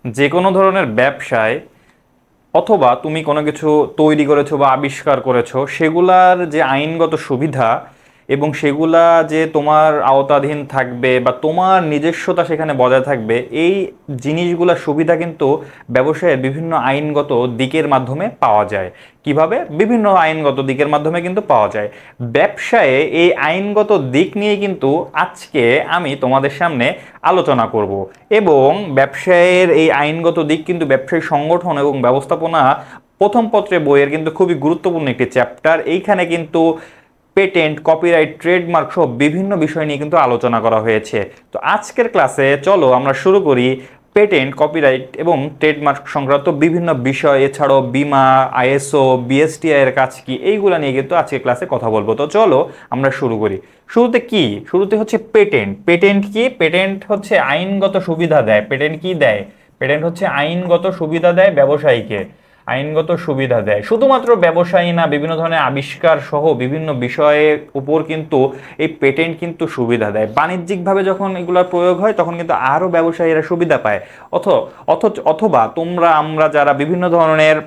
যে কোনো ধরনের ব্যবসায় অথবা তুমি কোনো কিছু তৈরি করেছো বা আবিষ্কার করেছো সেগুলার যে আইনগত সুবিধা এবং সেগুলা যে তোমার আওতাধীন থাকবে বা তোমার নিজস্বতা সেখানে বজায় থাকবে, এই জিনিসগুলোর সুবিধা কিন্তু ব্যবসায়ের বিভিন্ন আইনগত দিকের মাধ্যমে পাওয়া যায়। কিভাবে? বিভিন্ন আইনগত দিকের মাধ্যমে কিন্তু পাওয়া যায়। ব্যবসায়ে এই আইনগত দিক নিয়ে কিন্তু আজকে আমি তোমাদের সামনে আলোচনা করব। এবং ব্যবসায়ের এই আইনগত দিক কিন্তু ব্যবসায়ী সংগঠন এবং ব্যবস্থাপনা প্রথম পত্রে বইয়ের কিন্তু খুবই গুরুত্বপূর্ণ একটি চ্যাপ্টার। এইখানে কিন্তু পেটেন্ট, কপিরাইট, ট্রেডমার্ক সহ বিভিন্ন বিষয় নিয়ে কিন্তু আলোচনা করা হয়েছে। তো আজকের ক্লাসে চলো আমরা শুরু করি পেটেন্ট, কপিরাইট এবং ট্রেডমার্ক সংক্রান্ত বিভিন্ন বিষয়, এছাড়াও বিমা, আইএসও, বিএসটিআই এর কাজ কি, এইগুলো নিয়ে কিন্তু আজকের ক্লাসে কথা বলবো। তো চলো আমরা শুরু করি। শুরুতে কি? শুরুতে হচ্ছে পেটেন্ট। পেটেন্ট কি? পেটেন্ট হচ্ছে আইনগত সুবিধা দেয়। পেটেন্ট কি দেয়? পেটেন্ট হচ্ছে আইনগত সুবিধা দেয় ব্যবসায়ীকে, আইনগত সুবিধা দেয়। শুধুমাত্র ব্যবসায়ী না, বিভিন্ন ধরনের আবিষ্কার সহ বিভিন্ন বিষয়ের উপর কিন্তু এই পেটেন্ট কিন্তু সুবিধা দেয়। বাণিজ্যিকভাবে যখন এগুলোর প্রয়োগ হয় তখন কিন্তু আরও ব্যবসায়ীরা সুবিধা পায়। অথবা তোমরা আমরা যারা বিভিন্ন ধরনের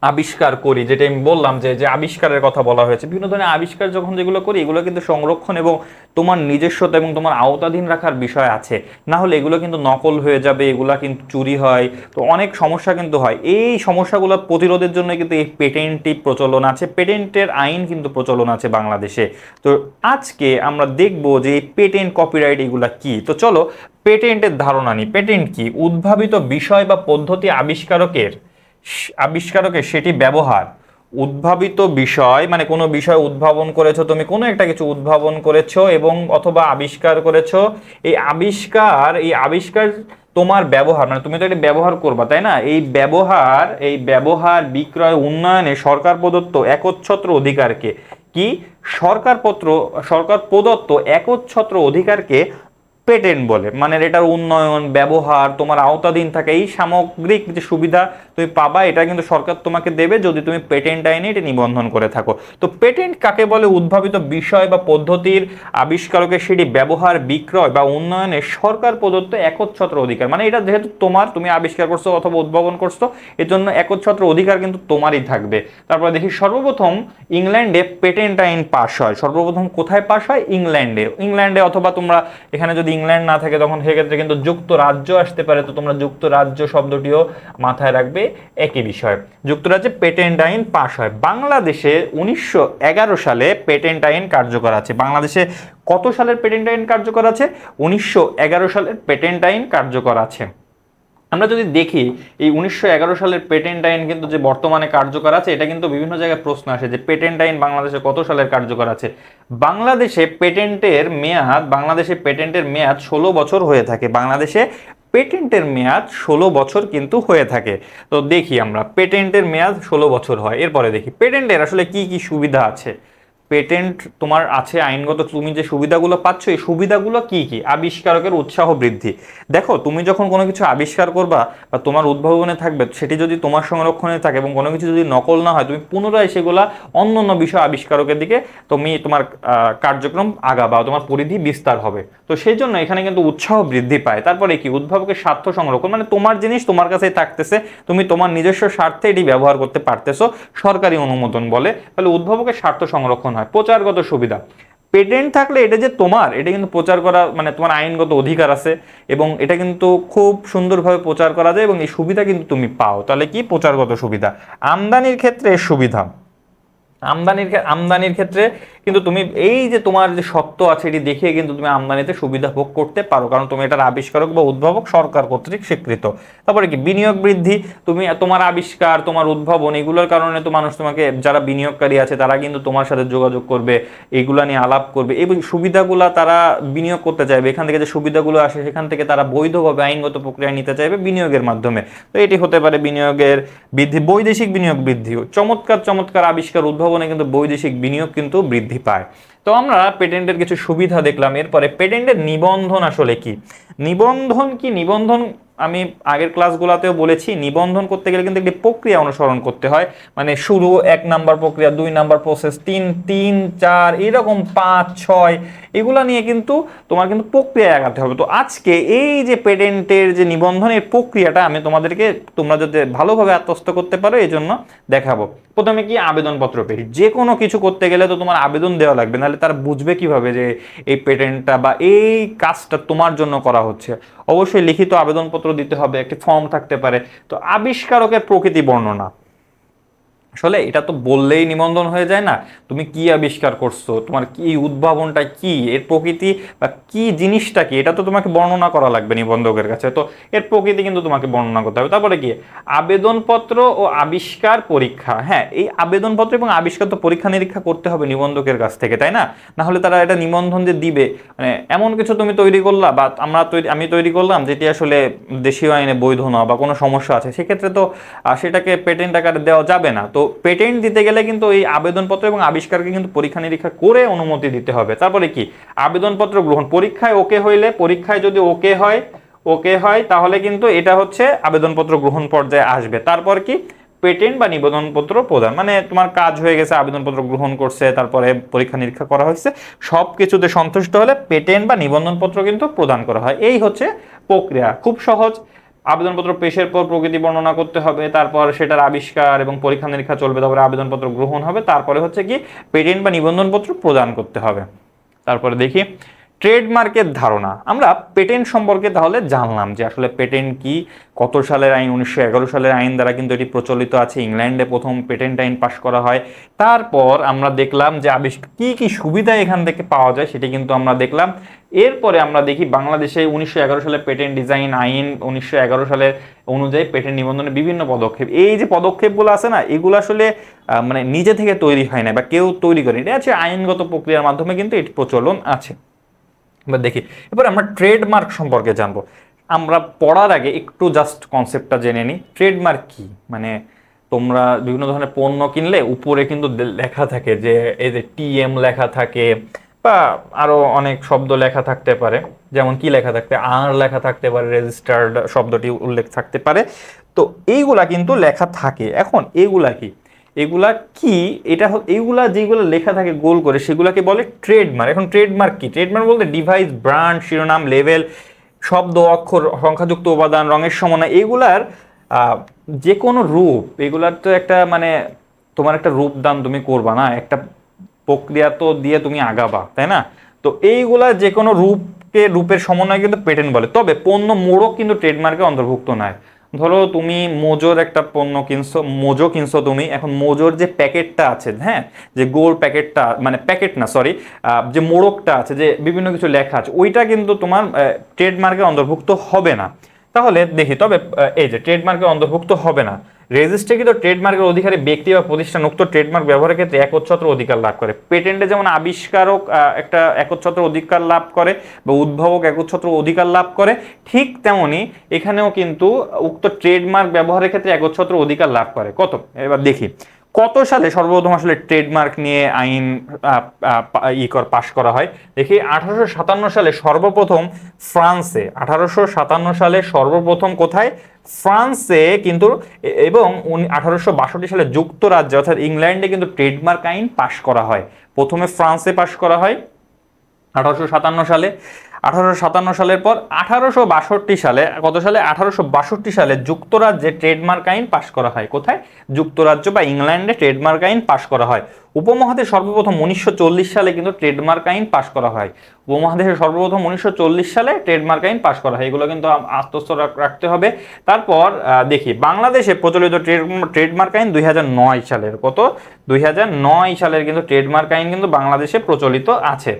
আবিষ্কার করি, যেটা আমি বললাম যে যে আবিষ্কারের কথা বলা হয়েছে, বিভিন্ন ধরনের আবিষ্কার যখন যেগুলো করি এগুলো কিন্তু সংরক্ষণ এবং তোমার নিজস্বতা এবং তোমার আওতাধীন রাখার বিষয় আছে। না হলে এগুলো কিন্তু নকল হয়ে যাবে, এগুলা কিন্তু চুরি হয়, তো অনেক সমস্যা কিন্তু হয়। এই সমস্যাগুলো প্রতিরোধের জন্য কিন্তু এই পেটেন্টটি প্রচলন আছে, পেটেন্টের আইন কিন্তু প্রচলন আছে বাংলাদেশে। তো আজকে আমরা দেখব যে এই পেটেন্ট, কপিরাইট এগুলা কি। তো চলো পেটেন্টের ধারণা নিই। পেটেন্ট কি? উদ্ভাবিত বিষয় বা পদ্ধতি আবিষ্কারকের সেটি ব্যবহার। উদ্ভাবিত বিষয় মানে কোনো বিষয় উদ্ভাবন করেছো তুমি, কোনো একটা কিছু উদ্ভাবন করেছো এবং অথবা আবিষ্কার করেছো। এই আবিষ্কার তোমার ব্যবহার, মানে তুমি তো এটা ব্যবহার করবা, তাই না? এই ব্যবহার বিক্রয় উন্নয়নে সরকার প্রদত্ত একচ্ছত্র অধিকারকে কি? সরকার প্রদত্ত একচ্ছত্র অধিকারকে পেটেন্ট বলে। মানে এটার উন্নয়ন, ব্যবহার তোমার আওতাধীন থাকে, এই সামগ্রিক যে সুবিধা তুমি পাবা এটা কিন্তু সরকার তোমাকে দেবে যদি তুমি পেটেন্ট আইনে এটা নিবন্ধন করে থাকো। তো পেটেন্ট কাকে বলে? উদ্ভাবিত বিষয় বা পদ্ধতির আবিষ্কারকের সেটি ব্যবহার, বিক্রয় বা উন্নয়নে সরকার প্রদত্ত একচ্ছত্র অধিকার। মানে এটা যেহেতু তোমার, তুমি আবিষ্কার করছো অথবা উদ্ভাবন করছো, এর জন্য একচ্ছত্র অধিকার কিন্তু তোমারই থাকবে। তারপরে দেখি সর্বপ্রথম ইংল্যান্ডে পেটেন্ট আইন পাস হয়। সর্বপ্রথম কোথায় পাস হয়? ইংল্যান্ডে অথবা তোমরা এখানে যদি ইংল্যান্ড না থাকে তখন সেক্ষেত্রে কিন্তু যুক্তরাজ্য আসতে পারে। তো তোমরা যুক্তরাজ্য শব্দটিও মাথায় রাখবে, একই বিষয়। যুক্তরাজ্যে পেটেন্ট আইন পাশ হয়। বাংলাদেশে 1911 সালে পেটেন্ট আইন কার্যকর আছে। বাংলাদেশে কত সালের পেটেন্ট আইন কার্যকর আছে? 1911 সালের পেটেন্ট আইন কার্যকর আছে। আমরা যদি দেখি এই 1911 সালের পেটেন্ট আইন কিন্তু যে বর্তমানে কার্যকর আছে, এটা কিন্তু বিভিন্ন জায়গায় প্রশ্ন আসে যে পেটেন্ট আইন বাংলাদেশে কত সালের কার্যকর আছে। বাংলাদেশে পেটেন্টের মেয়াদ 16 বছর হয়ে থাকে। বাংলাদেশে পেটেন্টের মেয়াদ 16 বছর কিন্তু হয়ে থাকে। তো দেখি আমরা পেটেন্টের মেয়াদ 16 বছর হয়। এরপরে দেখি পেটেন্টের আসলে কি কি সুবিধা আছে। পেটেন্ট তোমার আছে আইনগত, তুমি যে সুবিধাগুলো পাচ্ছ এই সুবিধাগুলো কি কি? আবিষ্কারকের উৎসাহ বৃদ্ধি। দেখো তুমি যখন কোনো কিছু আবিষ্কার করবা বা তোমার উদ্ভাবনে থাকবে, সেটি যদি তোমার সংরক্ষণে থাকে এবং কোনো কিছু যদি নকল না হয়, তুমি পুনরায় সেগুলা অন্য অন্য বিষয় আবিষ্কারকের দিকে তুমি তোমার কার্যক্রম আগাবা, তোমার পরিধি বিস্তার হবে। তো সেই জন্য এখানে কিন্তু উৎসাহ বৃদ্ধি পায়। তারপরে কি? উদ্ভাবকের স্বার্থ সংরক্ষণ, মানে তোমার জিনিস তোমার কাছেই থাকতেছে, তুমি তোমার নিজস্ব স্বার্থে এটি ব্যবহার করতে পারতেছো, সরকারি অনুমোদন বলে। তাহলে উদ্ভাবকের স্বার্থ সংরক্ষণ হয়। প্রচারগত সুবিধা, পেটেন্ট থাকলে এটা যে তোমার, এটা কিন্তু প্রচার করা মানে তোমার আইনগত অধিকার আছে এবং এটা কিন্তু খুব সুন্দরভাবে প্রচার করা যায় এবং এই সুবিধা কিন্তু তুমি পাও। তাহলে কি? প্রচারগত সুবিধা। আমদানির ক্ষেত্রে সুবিধা, আমদানির ক্ষেত্রে কিন্তু তুমি এই যে তোমার যে সত্ত্ব আছে এটি দেখিয়ে কিন্তু তুমি আমদানিতে সুবিধা ভোগ করতে পারো, কারণ তুমি এটার আবিষ্কারক বা উদ্ভাবক সরকার কর্তৃক স্বীকৃত। তারপরে কি? বিনিয়োগ বৃদ্ধি, তুমি তোমার আবিষ্কার, তোমার উদ্ভাবন এগুলোর কারণে তো মানুষ তোমাকে, যারা বিনিয়োগকারী আছে তারা কিন্তু তোমার সাথে যোগাযোগ করবে, এগুলা নিয়ে আলাপ করবে, এই সুবিধাগুলা তারা বিনিয়োগ করতে চাইবে। এখান থেকে যে সুবিধাগুলো আসে সেখান থেকে তারা বৈধভাবে আইনগত প্রক্রিয়া নিতে চাইবে বিনিয়োগের মাধ্যমে। তো এটি হতে পারে বিনিয়োগের বৃদ্ধি। বৈদেশিক বিনিয়োগ বৃদ্ধি, চমৎকার চমৎকার আবিষ্কার উদ্ভাবনে কিন্তু বৈদেশিক বিনিয়োগ কিন্তু বৃদ্ধি পায়। তো আমরা পেটেন্টের কিছু সুবিধা দেখলাম। এরপরে পেটেন্টের নিবন্ধন আসলে কি? নিবন্ধন কি? নিবন্ধন আমি আগের ক্লাসগুলোতেও বলেছি, নিবন্ধন করতে গেলে কিন্তু একটি প্রক্রিয়া অনুসরণ করতে হয়। মানে শুরু 1 নাম্বার প্রক্রিয়া, 2 নাম্বার প্রসেস, 3, 3, 4 এরকম 5, 6 এগুলা নিয়ে কিন্তু তোমার কিন্তু প্রক্রিয়া আগাতে হবে। তো আজকে এই যে পেটেন্টের যে নিবন্ধনের প্রক্রিয়াটা আমি তোমাদেরকে, তোমরা যদি ভালোভাবে আত্মস্থ করতে পারো এই জন্য দেখাবো। প্রথমে কি আবেদনপত্র পেশ, যে কোনো কিছু করতে গেলে তো তোমার আবেদন দেওয়া লাগবে, নাহলে তারা বুঝবে কিভাবে যে এই পেটেন্টটা বা এই কাজটা তোমার জন্য করা হচ্ছে। অবশ্যই লিখিত আবেদনপত্র দিতে হবে, একটি ফর্ম থাকতে পারে। তো আবিষ্কারকের প্রকৃতি বর্ণনা, আসলে এটা তো বললেই নিবন্ধন হয়ে যায় না। তুমি কি আবিষ্কার করছো, তোমার কি উদ্ভাবনটা কি, এর প্রকৃতি বা কি জিনিসটা কি, এটা তো তোমাকে বর্ণনা করা লাগবে নিবন্ধকের কাছে। তো এর প্রকৃতি কিন্তু তোমাকে বর্ণনা করতে হবে। তারপরে কি আবেদনপত্র ও আবিষ্কার পরীক্ষা। হ্যাঁ, এই আবেদনপত্র এবং আবিষ্কার তো পরীক্ষা নিরীক্ষা করতে হবে নিবন্ধকের কাছ থেকে, তাই না? না হলে তারা এটা নিবন্ধন যে দিবে, মানে এমন কিছু তুমি তৈরি করলা বা আমি তৈরি করলাম যেটি আসলে দেশীয় আইনে বৈধ না বা কোনো সমস্যা আছে, সেক্ষেত্রে তো সেটাকে পেটেন্ট আকারে দেওয়া যাবে না। তো পেটেন্ট দিতে গেলে কিন্তু এই আবেদনপত্র এবং আবিষ্কারকে কিন্তু পরীক্ষা নিরীক্ষা করে অনুমতি দিতে হবে। তারপরে কি আবেদনপত্র গ্রহণ, পরীক্ষায় ওকে হইলে, পরীক্ষায় যদি ওকে হয় তাহলে কিন্তু এটা হচ্ছে আবেদনপত্র গ্রহণ পর্যায়ে আসবে। তারপর কি পেটেন্ট বা নিবন্ধনপত্র প্রদান, মানে তোমার কাজ হয়ে গেছে, আবেদনপত্র গ্রহণ করছে, তারপরে পরীক্ষা নিরীক্ষা করা হয়েছে, সব কিছুতে সন্তুষ্ট হলে পেটেন্ট বা নিবন্ধনপত্র কিন্তু প্রদান করা হয়। এই হচ্ছে প্রক্রিয়া, খুব সহজ। আবেদনপত্র পেশের পর প্রকৃতি বর্ণনা করতে হবে, তারপর সেটার আবিষ্কার এবং পরীক্ষা নিরীক্ষা চলবে, তারপরে আবেদনপত্র গ্রহণ হবে, তারপরে হচ্ছে কি পেটেন্ট বা নিবন্ধনপত্র প্রদান করতে হবে। তারপরে দেখি ট্রেডমার্কের ধারণা। আমরা পেটেন্ট সম্পর্কে তাহলে জানলাম যে আসলে পেটেন্ট কি, কত সালের আইন, 1911 সালের আইন দ্বারা কিন্তু এটি প্রচলিত আছে। ইংল্যান্ডে প্রথম পেটেন্ট আইন পাশ করা হয়। তারপর আমরা দেখলাম যে কি কি সুবিধা এখান থেকে পাওয়া যায় সেটি কিন্তু আমরা দেখলাম। এরপরে আমরা দেখি বাংলাদেশে 1911 সালে পেটেন্ট ডিজাইন আইন, 1911 সালের অনুযায়ী পেটেন্ট নিবন্ধনের বিভিন্ন পদক্ষেপ। এই যে পদক্ষেপগুলো আছে না, এগুলো আসলে মানে নিজে থেকে তৈরি হয় না বা কেউ তৈরি করে, এটা আছে আইনগত প্রক্রিয়ার মাধ্যমে কিন্তু এটি প্রচলন আছে। এবার দেখি, এবার আমরা ট্রেডমার্ক সম্পর্কে জানবো। আমরা পড়ার আগে একটু জাস্ট কনসেপ্টটা জেনে নিই। ট্রেডমার্ক কি, মানে তোমরা বিভিন্ন ধরনের পণ্য কিনলে উপরে কিন্তু লেখা থাকে যে এই যে টিএম লেখা থাকে, বা আরো অনেক শব্দ লেখা থাকতে পারে। যেমন কি লেখা থাকতে, আর লেখা থাকতে পারে, রেজিস্টার্ড শব্দটি উল্লেখ থাকতে পারে। তো এইগুলা কিন্তু লেখা থাকে। এখন এগুলা কি, এগুলা কি, এটা এইগুলা যেগুলো লেখা থাকে গোল করে সেগুলাকে বলে ট্রেডমার্ক। এখন ট্রেডমার্ক কি? ট্রেডমার্ক বলতে ডিভাইস, ব্র্যান্ড, শিরোনাম, লেভেল, শব্দ, অক্ষর, সংখ্যাযুক্ত উপাদান, রঙের সমন্বয়, এগুলার যে কোনো রূপ, এগুলার তো একটা মানে তোমার একটা রূপদান তুমি করবা না, একটা প্রক্রিয়া তো দিয়ে তুমি আগাবা, তাই না? তো এইগুলা যে কোনো রূপের সমন্বয় কিন্তু পেটেন্ট বলে। তবে পণ্য মোড়ক কিন্তু ট্রেডমার্কে অন্তর্ভুক্ত নয়। ধরো তুমি মোজোর একটা পণ্য কিনছো, মোজো কিনছো তুমি, এখন মোজোর যে প্যাকেটটা আছে, হ্যাঁ, যে গোল প্যাকেটটা, মানে প্যাকেট না সরি, যে মোড়কটা আছে, যে বিভিন্ন কিছু লেখা আছে, ওইটা কিন্তু তোমার ট্রেডমার্কে অন্তর্ভুক্ত হবে না। তাহলে দেখি, তবে এই যে ট্রেডমার্কে অন্তর্ভুক্ত হবে না, রেজিস্ট্রিকৃত ট্রেডমার্কের অধিকারী ব্যক্তি বা প্রতিষ্ঠান উক্ত ট্রেডমার্ক ব্যবহারের ক্ষেত্রে একচ্ছত্র অধিকার লাভ করে। পেটেন্টে যেমন আবিষ্কারক একটা একচ্ছত্র অধিকার লাভ করে বা উদ্ভাবক একচ্ছত্র অধিকার লাভ করে, ঠিক তেমনি এখানেও কিন্তু উক্ত ট্রেডমার্ক ব্যবহারের ক্ষেত্রে একচ্ছত্র অধিকার লাভ করে। কত, এবার দেখি কত সালে সর্বপ্রথম আসলে ট্রেডমার্ক নিয়ে আইন পাশ করা হয়। দেখি 1857 সালে সর্বপ্রথম ফ্রান্সে, 1857 সালে সর্বপ্রথম কোথায়? ফ্রান্সে কিন্তু, এবং 1862 সালে যুক্তরাজ্যে অর্থাৎ ইংল্যান্ডে কিন্তু ট্রেডমার্ক আইন পাশ করা হয়। প্রথমে ফ্রান্সে পাশ করা হয় 1857 সালে। 1857 সালের পর 1862 সালে, কত সালে? 1862 সালে যুক্তরাজ্যে ট্রেডমার্ক আইন পাশ করা হয়। কোথায়? যুক্তরাজ্য বা ইংল্যান্ডে ট্রেডমার্ক আইন পাশ করা হয়। উপমহাদেশে সর্বপ্রথম 1940 সালে কিন্তু ট্রেডমার্ক আইন পাশ করা হয়। উপমহাদেশে সর্বপ্রথম 1940 সালে ট্রেডমার্ক আইন পাশ করা হয়, এগুলো কিন্তু আত্মস্থ রাখতে হবে। তারপর দেখি বাংলাদেশে প্রচলিত ট্রেডমার্ক আইন 2009 সালের, কত? 2009 সালের কিন্তু ট্রেডমার্ক আইন কিন্তু বাংলাদেশে প্রচলিত আছে।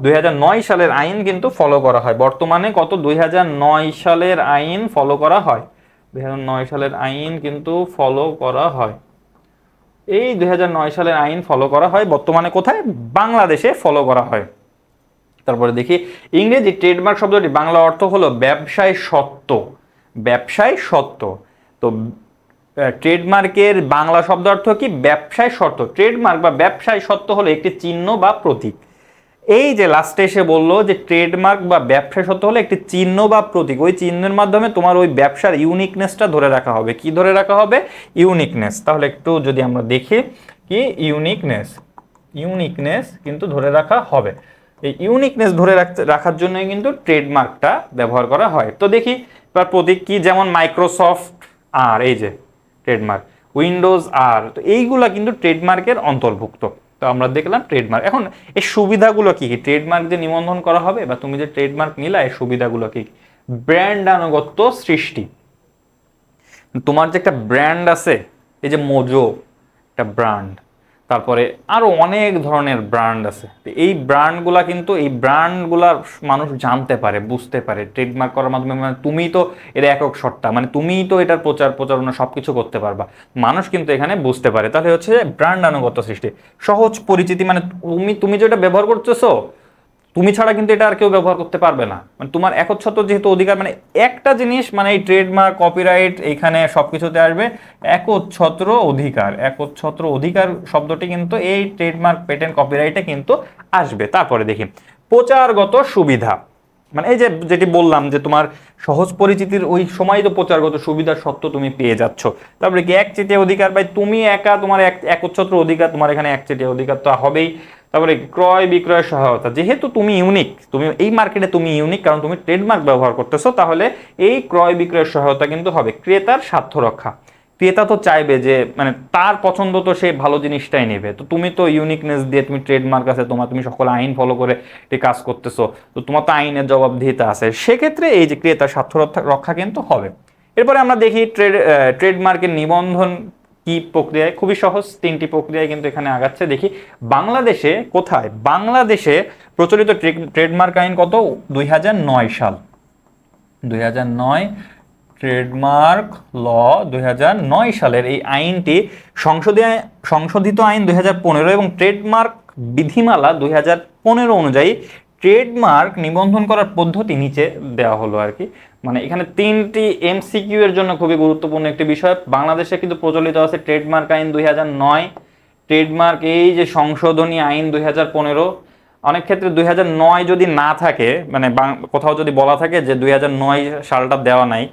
2009 সালের আইন কিন্তু ফলো করা হয় বর্তমানে। কত? 2009 সালের আইন ফলো করা হয়। 2009 সালের আইন কিন্তু ফলো করা হয়। এই 2009 সালের আইন ফলো করা হয় বর্তমানে কোথায়? বাংলাদেশে ফলো করা হয়। তারপরে দেখি ইংরেজি ট্রেডমার্ক শব্দটি বাংলা অর্থ হলো ব্যবসায় সত্ত্ব। ব্যবসায় সত্ত্ব। তো ট্রেডমার্কের বাংলা শব্দ অর্থ কি? ব্যবসায় সত্ত্ব। ট্রেডমার্ক বা ব্যবসায় সত্ত্ব হলো একটি চিহ্ন বা প্রতীক। এই যে লাস্টে এসে বললো যে ট্রেডমার্ক বা ব্যবসা সত্ত্ব হলো একটি চিহ্ন বা প্রতীক, ওই চিহ্নের মাধ্যমে তোমার ওই ব্যবসার ইউনিকনেসটা ধরে রাখা হবে। কি ধরে রাখা হবে? ইউনিকনেস। তাহলে একটু যদি আমরা দেখি কি ইউনিকনেস, ইউনিকনেস কিন্তু ধরে রাখা হবে। এই ইউনিকনেস ধরে রাখার জন্যই কিন্তু ট্রেডমার্কটা ব্যবহার করা হয়। তো দেখি তার প্রতীক কি, যেমন মাইক্রোসফট আর, এই যে ট্রেডমার্ক, উইন্ডোজ আর, তো এইগুলা কিন্তু ট্রেডমার্কের অন্তর্ভুক্ত। তো আমরা দেখলাম ট্রেডমার্ক। এখন এই সুবিধাগুলো কি কি? ট্রেডমার্ক যে নিবন্ধন করা হবে বা তুমি যে ট্রেডমার্ক নিলা, এই সুবিধাগুলো কি? ব্র্যান্ডানুগত সৃষ্টি। তোমার যে একটা ব্র্যান্ড আছে, এই যে মোজো একটা ব্র্যান্ড, তারপরে আরো অনেক ধরনের ব্র্যান্ড আছে, এই ব্র্যান্ডগুলা কিন্তু এই ব্র্যান্ডগুলা মানুষ জানতে পারে, বুঝতে পারে ট্রেডমার্ক করার মাধ্যমে। মানে তুমি তো এর একক সত্তা, মানে তুমিই তো এটার প্রচারণা সবকিছু করতে পারবা, মানুষ কিন্তু এখানে বুঝতে পারে। তাহলে হচ্ছে ব্র্যান্ডানুগত সৃষ্টি, সহজ পরিচিতি, মানে তুমি যেটা ব্যবহার করতেছো, তুমি ছাড়া কিন্তু এটা আর কেউ ব্যবহার করতে পারবে না। মানে তোমার একচ্ছত্র যেহেতু অধিকার, মানে একটা জিনিস, মানে এই ট্রেডমার্ক কপিরাইট এখানে সবকিছুতে আসবে একচ্ছত্র অধিকার। একচ্ছত্র অধিকার শব্দটি কিন্তু এই ট্রেডমার্ক পেটেন্ট কপিরাইটে কিন্তু আসবে। তারপরে দেখি প্রচারগত সুবিধা, মানে এই যে যেটি বললাম যে তোমার সহজ পরিচিতির ওই সময় তো প্রচারগত সুবিধার সত্ত্ব তুমি পেয়ে যাচ্ছ। তারপরে কি একচেটিয়া অধিকার, ভাই তুমি একা, তোমার একচ্ছত্র অধিকার, তোমার এখানে একচেটিয়া অধিকার তো হবেই। তারপরে ক্রয় বিক্রয়ের সহায়তা, যেহেতু তুমি ইউনিক, তুমি এই মার্কেটে তুমি ইউনিক, কারণ তুমি ট্রেডমার্ক ব্যবহার করতেছো, তাহলে এই ক্রয় বিক্রয়ের সহায়তা কিন্তু হবে। ক্রেতার স্বার্থ রক্ষা, ক্রেতা তো চাইবে যে মানে তার পছন্দ তো সে ভালো জিনিসটাই নেবে, তো তুমি তো ইউনিকনেস দিয়ে, তুমি ট্রেডমার্ক আছে তোমার, তুমি সকল আইন ফলো করে কাজ করতেছো, তো তোমার তো আইনের জবাবদিহিতা আছে, সেক্ষেত্রে এই যে ক্রেতার স্বার্থ রক্ষা কিন্তু হবে। এরপরে আমরা দেখি ট্রেডমার্কের নিবন্ধন কি প্রক্রিয়ায়, খুবই সহজ, তিনটি প্রক্রিয়ায় কিন্তু এখানে আগাচ্ছে। দেখি বাংলাদেশে কোথায়, বাংলাদেশে প্রচলিত ট্রেডমার্ক আইন কত? 2009 সাল, 2009 ট্রেডমার্ক ল 2009 সালের এই আইনটি সংশোধিত আইন 2015 এবং ট্রেডমার্ক বিধিমালা 2015 অনুযায়ী ট্রেডমার্ক নিবন্ধন করার পদ্ধতি নিচে দেওয়া হলো আর কি। মানে এখানে তিনটি এমসিকিউ এর জন্য খুবই গুরুত্বপূর্ণ একটি বিষয়। বাংলাদেশে কিন্তু প্রচলিত আছে ট্রেডমার্ক আইন 2009, ট্রেডমার্ক এই যে সংশোধনী আইন 2015। অনেক ক্ষেত্রে 2009 যদি না থাকে, মানে কোথাও যদি বলা থাকে যে 2009 সালটা দেওয়া নাই,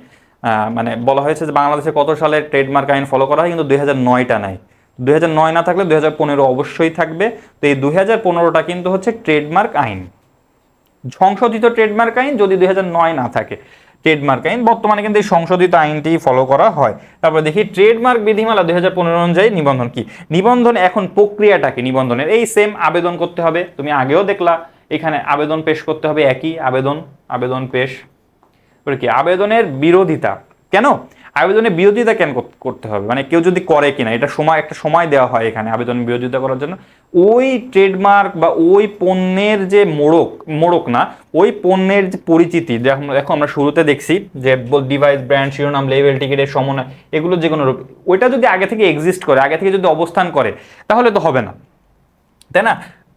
মানে বলা হয়েছে যে বাংলাদেশে কত সালে ট্রেডমার্ক আইন ফলো করা হয়, কিন্তু 2009টা নাই। 2009 না থাকলে 2015 অবশ্যই থাকবে। তো এই 2015টা কিন্তু হচ্ছে ট্রেডমার্ক আইন, সংশোধিত ট্রেডমার্ক আইন যদি 2009 না থাকে। ট্রেডমার্ক আইন বর্তমানে কিন্তু এই সংশোধিত আইনটি ফলো করা হয়। তারপর দেখি ট্রেডমার্ক বিধিমালা 2015 অনুযায়ী নিবন্ধন কি। নিবন্ধন এখন প্রক্রিয়াটা কি নিবন্ধনের, এই সেম আবেদন করতে হবে, তুমি আগেও দেখলা এখানে আবেদন পেশ করতে হবে, একই আবেদন পেশ করে। কি আবেদনের বিরোধিতা, কেন আবেদনের বিরোধিতা কেন করতে হবে, মানে কেউ যদি করে কিনা, এটা একটা সময় দেওয়া হয় এখানে আবেদনের বিরোধিতা করার জন্য। ওই ট্রেডমার্ক বা ওই পণ্যের যে মোড়ক না, ওই পণ্যের যে পরিচিতি, দেখো আমরা শুরুতে দেখছি যে ডিভাইস, ব্র্যান্ড, শিরোনাম, লেবেল, টিকিটের সমন্বয়, এগুলো যে কোনো রূপ, ওইটা যদি আগে থেকে এক্সিস্ট করে, আগে থেকে যদি অবস্থান করে, তাহলে তো হবে না, তাই না?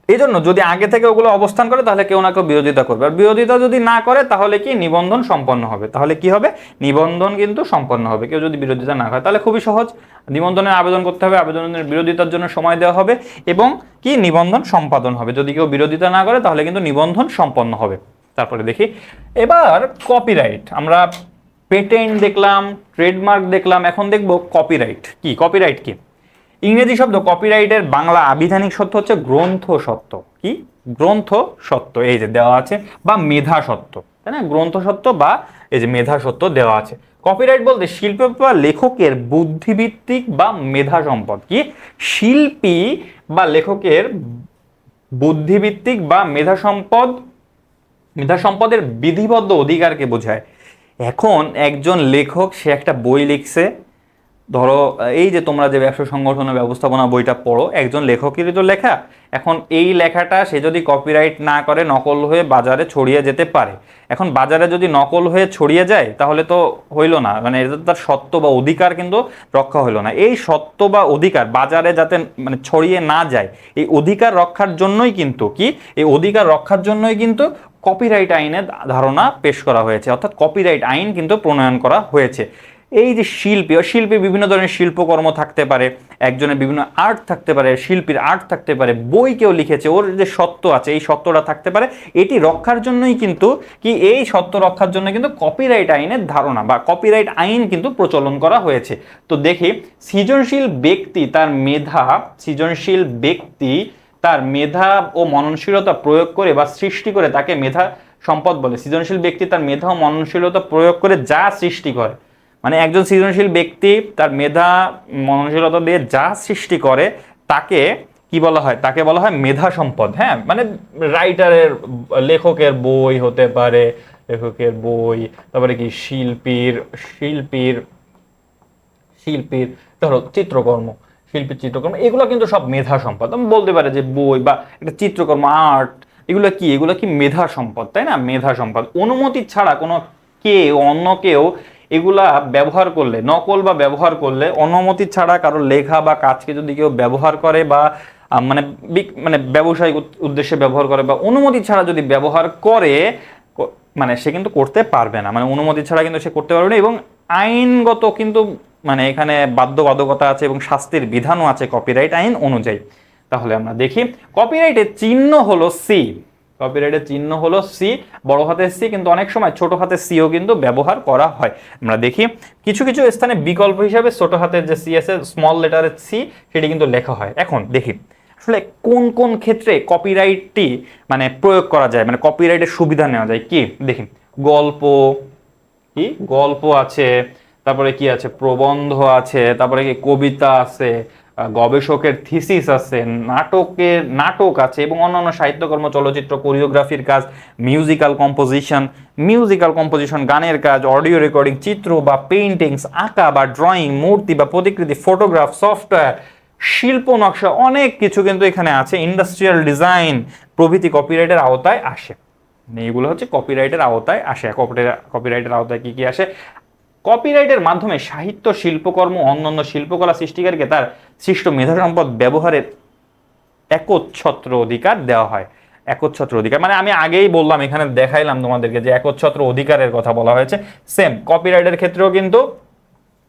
এই জন্য যদি আগে থেকে ওগুলো অবস্থান করে, তাহলে কেউ না কেউ বিরোধিতা করবে, আর বিরোধিতা যদি না করে, তাহলে কি নিবন্ধন সম্পন্ন হবে। তাহলে কি হবে, নিবন্ধন কিন্তু সম্পন্ন হবে, কেউ যদি বিরোধিতা না করে। তাহলে খুবই সহজ, নিবন্ধনের আবেদন করতে হবে, আবেদনের বিরোধিতার জন্য সময় দেওয়া হবে, এবং কি নিবন্ধন সম্পাদন হবে। যদি কেউ বিরোধিতা না করে, তাহলে কিন্তু নিবন্ধন সম্পন্ন হবে। তারপরে দেখি এবার কপিরাইট, আমরা পেটেন্ট দেখলাম, ট্রেডমার্ক দেখলাম, এখন দেখব কপিরাইট কি। কপিরাইট কি? ইংরেজি শব্দ কপিরাইটের বাংলা আবিধানিক সত্য হচ্ছে গ্রন্থ সত্য। কি? গ্রন্থ সত্য, এই যে দেওয়া আছে, বা মেধা সত্য, তাই না? গ্রন্থ সত্য বা এই যে মেধা সত্য দেওয়া আছে। কপিরাইট বলতে শিল্পী বা লেখকের বুদ্ধিভিত্তিক বা মেধা সম্পদ। কি? শিল্পী বা লেখকের বুদ্ধিভিত্তিক বা মেধা সম্পদের বিধিবদ্ধ অধিকারকে বোঝায়। এখন একজন লেখক, সে একটা বই লিখছে, ধরো এই যে তোমরা যে ব্যবসা সংগঠন ব্যবস্থাপনা বইটা পড়ো, একজন লেখকেরই তো লেখা। এখন এই লেখাটা সে যদি কপিরাইট না করে, নকল হয়ে বাজারে ছড়িয়ে যেতে পারে। এখন বাজারে যদি নকল হয়ে ছড়িয়ে যায়, তাহলে তো হইলো না, মানে এটা তার সত্য বা অধিকার কিন্তু রক্ষা হইলো না। এই সত্য বা অধিকার বাজারে যাতে মানে ছড়িয়ে না যায়, এই অধিকার রক্ষার জন্যই কিন্তু কি, এই অধিকার রক্ষার জন্যই কিন্তু কপিরাইট আইনের ধারণা পেশ করা হয়েছে, অর্থাৎ কপিরাইট আইন কিন্তু প্রণয়ন করা হয়েছে। এই যে শিল্পী বিভিন্ন ধরনের শিল্পকর্ম থাকতে পারে, একজনের বিভিন্ন আর্ট থাকতে পারে, শিল্পীর আর্ট থাকতে পারে, বই কেউ লিখেছে, ওর যে সত্য আছে এই সত্যটা থাকতে পারে। এটি রক্ষার জন্যই কিন্তু এই সত্য রক্ষার জন্য কিন্তু কপিরাইট আইনের ধারণা বা কপিরাইট আইন কিন্তু প্রচলন করা হয়েছে। তো দেখি, সৃজনশীল ব্যক্তি তার মেধা ও মননশীলতা প্রয়োগ করে বা সৃষ্টি করে তাকে মেধা সম্পদ বলে। সৃজনশীল ব্যক্তি তার মেধা ও মননশীলতা প্রয়োগ করে যা সৃষ্টি করে, মানে একজন সৃজনশীল ব্যক্তি তার মেধা মননশীলতা দিয়ে যা সৃষ্টি করে তাকে কি বলা হয়? তাকে বলা হয় মেধা সম্পদ। হ্যাঁ, মানে রাইটারের, লেখকের বই হতে পারে, লেখকের বই, তারপরে কি শিল্পীর শিল্পীর শিল্পীর ধরো চিত্রকর্ম, শিল্পীর চিত্রকর্ম, এগুলো কিন্তু সব মেধা সম্পদ। আমি বলতে পারে যে বই বা একটা চিত্রকর্ম, আর্ট, এগুলো কি মেধা সম্পদ, তাই না? মেধা সম্পদ। অনুমতি ছাড়া কোনো অন্য কেউ এগুলা ব্যবহার করলে, নকল বা ব্যবহার করলে, অনুমতি ছাড়া কারো লেখা বা কাজকে যদি কেউ ব্যবহার করে বা মানে মানে ব্যবসায়িক উদ্দেশ্যে ব্যবহার করে বা অনুমতি ছাড়া যদি ব্যবহার করে, মানে সে কিন্তু করতে পারবে না, মানে অনুমতি ছাড়া কিন্তু সে করতে পারবে না। এবং আইনগত কিন্তু মানে এখানে বাধ্যবাধকতা আছে এবং শাস্তির বিধানও আছে কপিরাইট আইন অনুযায়ী। তাহলে আমরা দেখি, কপিরাইটের চিহ্ন হলো সি। কপিরাইটের চিহ্ন হলো সি, বড় হাতের সি, কিন্তু অনেক সময় ছোট হাতের সিও কিন্তু ব্যবহার করা হয়। আমরা দেখি, কিছু কিছু স্থানে বিকল্প হিসাবে ছোট হাতের যে সি আছে, স্মল লেটারের সি, সেটি কিন্তু লেখা হয়। এখন দেখি আসলে কোন কোন ক্ষেত্রে কপিরাইটটি মানে প্রয়োগ করা যায়, মানে কপিরাইটের সুবিধা নেওয়া যায়। কি দেখি, গল্প আছে, তারপরে কি আছে, প্রবন্ধ আছে, তারপরে কি কবিতা আছে, গবেষকের থিসিস আছে, নাটক আছে এবং অন্যান্য সাহিত্যকর্ম, চলচ্চিত্র, কোরিওগ্রাফির কাজ, মিউজিক্যাল কম্পোজিশন, গানের কাজ, অডিও রেকর্ডিং, চিত্র বা পেইন্টিংস, আঁকা বা ড্রয়িং, মূর্তি বা প্রতিকৃতি, ফটোগ্রাফ, সফটওয়্যার, শিল্প নকশা, অনেক কিছু কিন্তু এখানে আছে, ইন্ডাস্ট্রিয়াল ডিজাইন প্রভৃতি কপিরাইটের আওতায় আসে। এইগুলো হচ্ছে কপিরাইটের আওতায় আসে। কপিরাইটের আওতায় কি কি আসে? কপিরাইটের মাধ্যমে সাহিত্য, শিল্পকর্ম, অন্যান্য শিল্পকলা সৃষ্টিকারীকে তার সৃষ্ট মেধা সম্পদ ব্যবহারের একচ্ছত্র অধিকার দেওয়া হয়। একচ্ছত্র অধিকার মানে আমি আগেই বললাম, এখানে দেখাইলাম তোমাদেরকে যে একচ্ছত্র অধিকারের কথা বলা হয়েছে। সেম কপিরাইটের ক্ষেত্রেও কিন্তু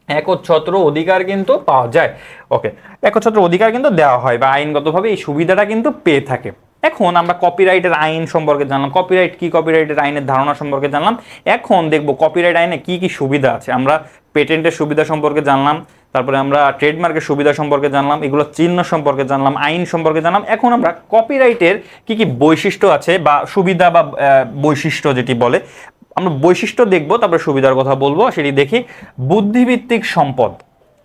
একচ্ছত্র অধিকার কিন্তু পাওয়া যায়। ওকে, একচ্ছত্র অধিকার কিন্তু দেওয়া হয় বা আইনগতভাবে এই সুবিধাটা কিন্তু পেয়ে থাকে। এখন আমরা কপিরাইটের আইন সম্পর্কে জানলাম, কপিরাইট কি, কপিরাইটের আইনের ধারণা সম্পর্কে জানলাম। এখন দেখব কপিরাইট আইনে কি কি সুবিধা আছে। আমরা পেটেন্টের সুবিধা সম্পর্কে জানলাম, তারপরে আমরা ট্রেডমার্কের সুবিধা সম্পর্কে জানলাম, এগুলো চিহ্ন সম্পর্কে জানলাম, আইন সম্পর্কে জানলাম। এখন আমরা কপিরাইটের কি কি বৈশিষ্ট্য আছে বা সুবিধা বা বৈশিষ্ট্য যেটি বলে, আমরা বৈশিষ্ট্য দেখব, তারপরে সুবিধার কথা বলবো। সেটি দেখি, বুদ্ধিভিত্তিক সম্পদ,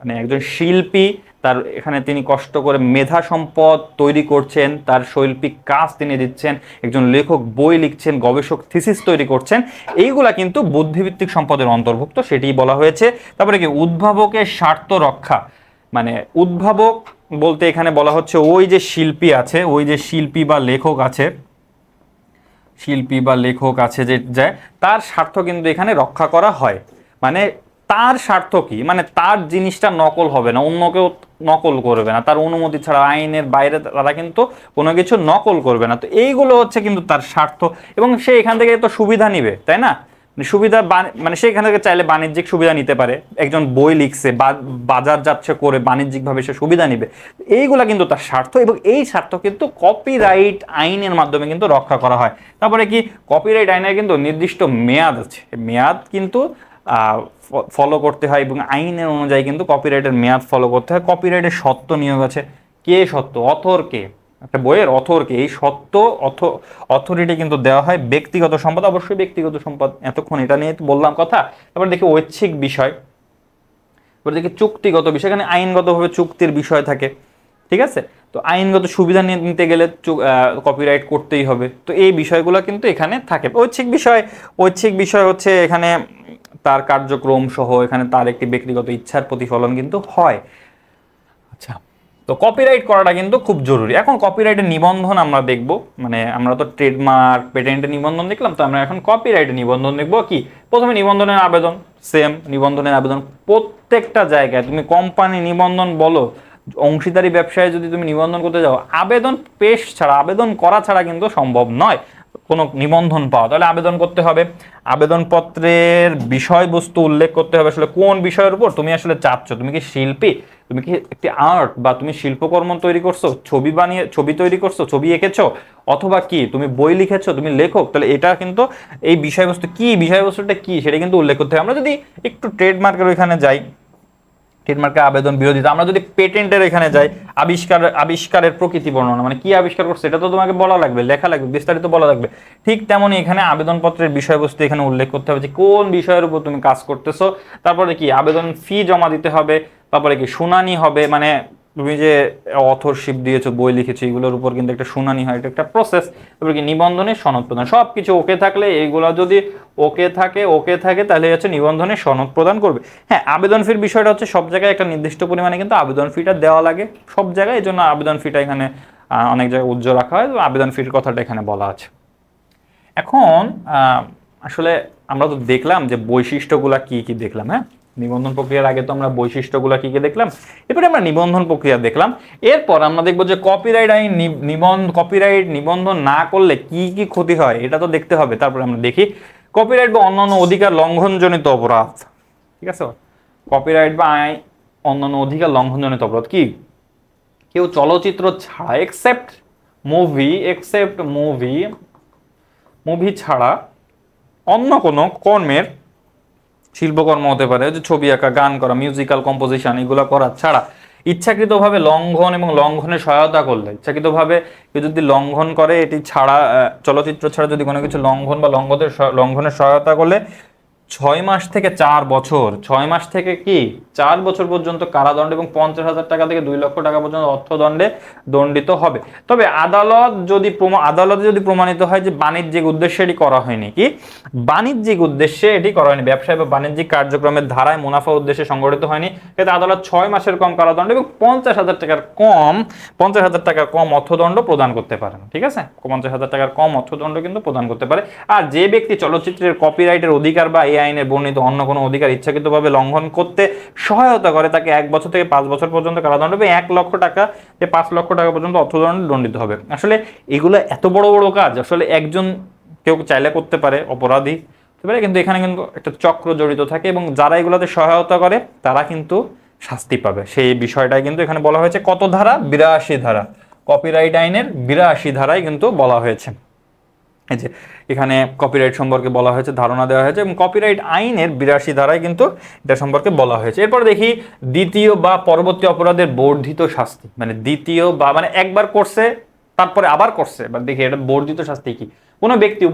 মানে একজন শিল্পী তার এখানে তিনি কষ্ট করে মেধা সম্পদ তৈরি করছেন, তার শৈল্পিক কাজ তিনি দিচ্ছেন, একজন লেখক বই লিখছেন, গবেষক থিসিস তৈরি করছেন, এইগুলা কিন্তু বুদ্ধিভিত্তিক সম্পদের অন্তর্ভুক্ত, সেটি বলা হয়েছে। তারপরে কি, উদ্ভাবকের স্বার্থ রক্ষা, মানে উদ্ভাবক বলতে এখানে বলা হচ্ছে ওই যে শিল্পী আছে, ওই যে শিল্পী বা লেখক আছে যে যায়, তার স্বার্থ কিন্তু এখানে রক্ষা করা হয়। মানে তার স্বার্থ কি, মানে তার জিনিসটা নকল হবে না, অন্য কেউ নকল করবে না, তার অনুমতি ছাড়া, আইনের বাইরে তারা কিন্তু কোনো কিছু নকল করবে না। তো এইগুলো হচ্ছে কিন্তু তার স্বার্থ, এবং সে এখান থেকে তো সুবিধা নিবে, তাই না? সুবিধা মানে সে এখান থেকে চাইলে বাণিজ্যিক সুবিধা নিতে পারে, একজন বই লিখছে, বাজারজাত করে বাণিজ্যিকভাবে সে সুবিধা নিবে, এইগুলা কিন্তু তার স্বার্থ, এবং এই স্বার্থ কিন্তু কপিরাইট আইনের মাধ্যমে কিন্তু রক্ষা করা হয়। তারপরে কি, কপিরাইট আইনের কিন্তু নির্দিষ্ট মেয়াদ আছে, মেয়াদ কিন্তু ফলো করতে হয়, এবং আইনের অনুযায়ী কিন্তু কপিরাইটের মেয়াদ ফলো করতে হয়। কপিরাইটের সত্ত্ব নিয়োগ আছে, কে সত্ত্ব, অথরকে, একটা বইয়ের অথরকে, এই সত্ত্ব অথরিটি কিন্তু দেওয়া হয়। ব্যক্তিগত সম্পদ, অবশ্যই ব্যক্তিগত সম্পদ, এতক্ষণ এটা নিয়ে বললাম কথা। তারপর দেখি ঐচ্ছিক বিষয়, এবার দেখি চুক্তিগত বিষয়, এখানে আইনগতভাবে চুক্তির বিষয় থাকে, ঠিক আছে? তো আইনগত সুবিধা নিতে গেলে কপিরাইট করতেই হবে। তো এই বিষয়গুলো কিন্তু এখানে থাকে। ঐচ্ছিক বিষয় হচ্ছে এখানে তার কার্যক্রম সহ এখানে তার একটি ব্যক্তিগত ইচ্ছার প্রতিফলন কিন্তু হয়। আচ্ছা, তো কপিরাইট করাটা কিন্তু খুব জরুরি। এখন কপিরাইটের নিবন্ধন আমরা দেখব, মানে আমরা তো ট্রেডমার্ক, পেটেন্টের নিবন্ধন দেখলাম, তো আমরা এখন কপিরাইটের নিবন্ধন দেখব। কি, প্রথমে নিবন্ধনের আবেদন, সেম নিবন্ধনের আবেদন প্রত্যেকটা জায়গায়, তুমি কোম্পানি নিবন্ধন বলো, অংশীদারি ব্যবসায় যদি তুমি নিবন্ধন করতে যাও, আবেদন করা ছাড়া কিন্তু সম্ভব নয়। কোনো নিবন্ধন পাওয়া, তাহলে আবেদন করতে হবে। আবেদনপত্রের বিষয়বস্তু উল্লেখ করতে হবে আসলে কোন বিষয়ের উপর তুমি আসলে চাচ্ছ। তুমি কি শিল্পী, তুমি কি একটি আর্ট বা তুমি শিল্পকর্ম তৈরি করছো, ছবি তৈরি করছো, ছবি এঁকেছো, অথবা কি তুমি বই লিখেছো, তুমি লেখক, তাহলে এটা কিন্তু এই বিষয়বস্তু কি, বিষয়বস্তুটা কি সেটা কিন্তু উল্লেখ করতে হবে। আমরা যদি একটু ট্রেডমার্কের ওইখানে যাই, ট্রেডমার্কের আবেদন বিরোধিতা, আমরা যদি পেটেন্টের এখানে যাই, আবিষ্কারের প্রকৃতি বর্ণনা, মানে কি আবিষ্কার করছে এটা তো তোমাকে বলা লাগবে, লেখা লাগবে, বিস্তারিত বলা লাগবে। ঠিক তেমনই এখানে আবেদনপত্রের বিষয়বস্তু এখানে উল্লেখ করতে হবে যে কোন বিষয়ের উপর তুমি কাজ করতেছো। তারপরে কি আবেদন ফি জমা দিতে হবে, তারপরে কি শুনানি হবে, মানে তুমি যে অথরশিপ দিয়েছো, বই লিখেছো, এগুলোর উপর কিন্তু একটা শুনানি হয়, এটা একটা প্রসেস। তারপরে কি নিবন্ধনের সনদ প্রদান, সব কিছু ওকে থাকলে, এইগুলো যদি ওকে থাকে তাহলে হচ্ছে নিবন্ধনের সনদ প্রদান করবে। হ্যাঁ, আবেদন ফির বিষয়টা হচ্ছে সব জায়গায় একটা নির্দিষ্ট পরিমাণে কিন্তু আবেদন ফিটা দেওয়া লাগে সব জায়গায়, এই জন্য আবেদন ফিটা এখানে অনেক জায়গায় উজ্জ্বল রাখা হয়, তো আবেদন ফির কথাটা এখানে বলা আছে। এখন আসলে আমরা তো দেখলাম যে বৈশিষ্ট্যগুলা কি কি দেখলাম, হ্যাঁ, নিবন্ধন প্রক্রিয়ার আগে তো আমরা বৈশিষ্ট্যগুলা কি কি দেখলাম, এরপরে আমরা নিবন্ধন প্রক্রিয়া দেখলাম। এরপর আমরা দেখবো যে কপিরাইট আইন কপিরাইট নিবন্ধন না করলে কি কি ক্ষতি হয় এটা তো দেখতে হবে। তারপরে আমরা দেখি কপিরাইট বা অন্যান্য অধিকার লঙ্ঘনজনিত অপরাধ। ঠিক আছে, কপিরাইট বা অন্যান্য অধিকার লঙ্ঘনজনিত অপরাধ কি, কেউ চলচ্চিত্র ছাড়া মুভি ছাড়া অন্য কোনো কর্মের, শিল্পকর্ম হতে পারে যে ছবি আঁকা, গান করা, মিউজিক্যাল কম্পোজিশন, এগুলো করা ছাড়া ইচ্ছাকৃতভাবে লঙ্ঘন এবং লঙ্ঘনে সহায়তা করলে, ইচ্ছাকৃতভাবে কেউ যদি লঙ্ঘন করে, এটি ছাড়া চলচ্চিত্র ছাড়া যদি কোনো কিছু লঙ্ঘন বা লঙ্ঘনের সহায়তা করলে 6 মাস থেকে 4 বছর, 6 মাস থেকে কি 4 বছর পর্যন্ত কারাদণ্ড এবং 50,000 টাকা থেকে 2 লক্ষ টাকা পর্যন্ত অর্থদণ্ডে দণ্ডিত হবে। তবে আদালতে যদি প্রমাণিত হয় যে বাণিজ্যিক উদ্দেশ্যে এটি করা হয়নি, কি বাণিজ্যিক উদ্দেশ্যে এটি করা হয়নি, ব্যবসায় বা বাণিজ্যিক কার্যক্রমের ধারায় মুনাফা উদ্দেশ্যে সংগঠিত হয়নি, কিন্তু আদালত 6 মাসের কম কারাদণ্ড এবং 50,000 টাকার কম অর্থদণ্ড প্রদান করতে পারেন। ঠিক আছে, 50,000 টাকার কম অর্থদণ্ড কিন্তু প্রদান করতে পারে। আর যে ব্যক্তি চলচ্চিত্রের কপিরাইটের অধিকার বা এই আইনের বর্ণিত অন্য কোনো অধিকার ইচ্ছাকৃতভাবে লঙ্ঘন করতে সহায়তা করে, তাকে 1 বছর থেকে 5 বছর পর্যন্ত কারাদণ্ড এবং 1 লক্ষ টাকা থেকে 5 লক্ষ টাকা পর্যন্ত অর্থদণ্ডে দণ্ডিত হবে। আসলে এগুলো এত বড় বড় কাজ আসলে একজন কেউ চাইলে করতে পারে, অপরাধী হতে পারে, কিন্তু এখানে কিন্তু একটা চক্র জড়িত থাকে এবং যারা এগুলোতে সহায়তা করে তারা কিন্তু শাস্তি পাবে। সেই বিষয়টাই কিন্তু এখানে বলা হয়েছে কত ধারা, 82 ধারা, কপিরাইট আইনের 82 ধারায় কিন্তু বলা হয়েছে। এই যে এখানে কপিরাইট সম্পর্কে বলা হয়েছে, ধারণা দেওয়া হয়েছে এবং কপিরাইট আইনের 82 ধারায় কিন্তু এটা সম্পর্কে বলা হয়েছে। এরপর দেখি দ্বিতীয় বা পরবর্তী অপরাধের বর্ধিত শাস্তি, মানে দ্বিতীয় বা মানে একবার করছে তারপরে আবার করছে, বা দেখি এটা বর্ধিত শাস্তি কি। কোনো ব্যক্তি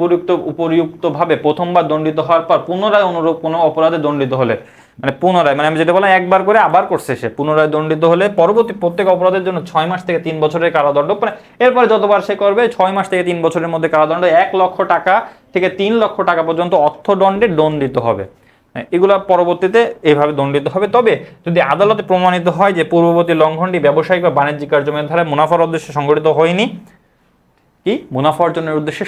উপরিউক্ত ভাবে প্রথমবার দণ্ডিত হওয়ার পর পুনরায় অনুরূপ কোনো অপরাধে দণ্ডিত হলে, মানে পুনরায়, মানে আমি যেটা বললাম একবার করে আবার করছে সে, পুনরায় দণ্ডিত হলে পরবর্তী প্রত্যেক অপরাধের জন্য 6 মাস থেকে 3 বছরের কারাদণ্ড, মানে এরপরে যতবার সে করবে 6 মাস থেকে 3 বছরের মধ্যে কারাদণ্ড, 1 লক্ষ টাকা থেকে 3 লক্ষ টাকা পর্যন্ত অর্থদণ্ডে দণ্ডিত হবে। এগুলা পরবর্তীতে এইভাবে দণ্ডিত হবে। তবে যদি আদালতে প্রমাণিত হয় যে পূর্ববর্তী লঙ্ঘনটি ব্যবসায়িক বা বাণিজ্যিক কার্যক্রমের ধারায় মুনাফার উদ্দেশ্যে সংগঠিত হয়নি, কি মুনাফা অর্জনের উদ্দেশ্যে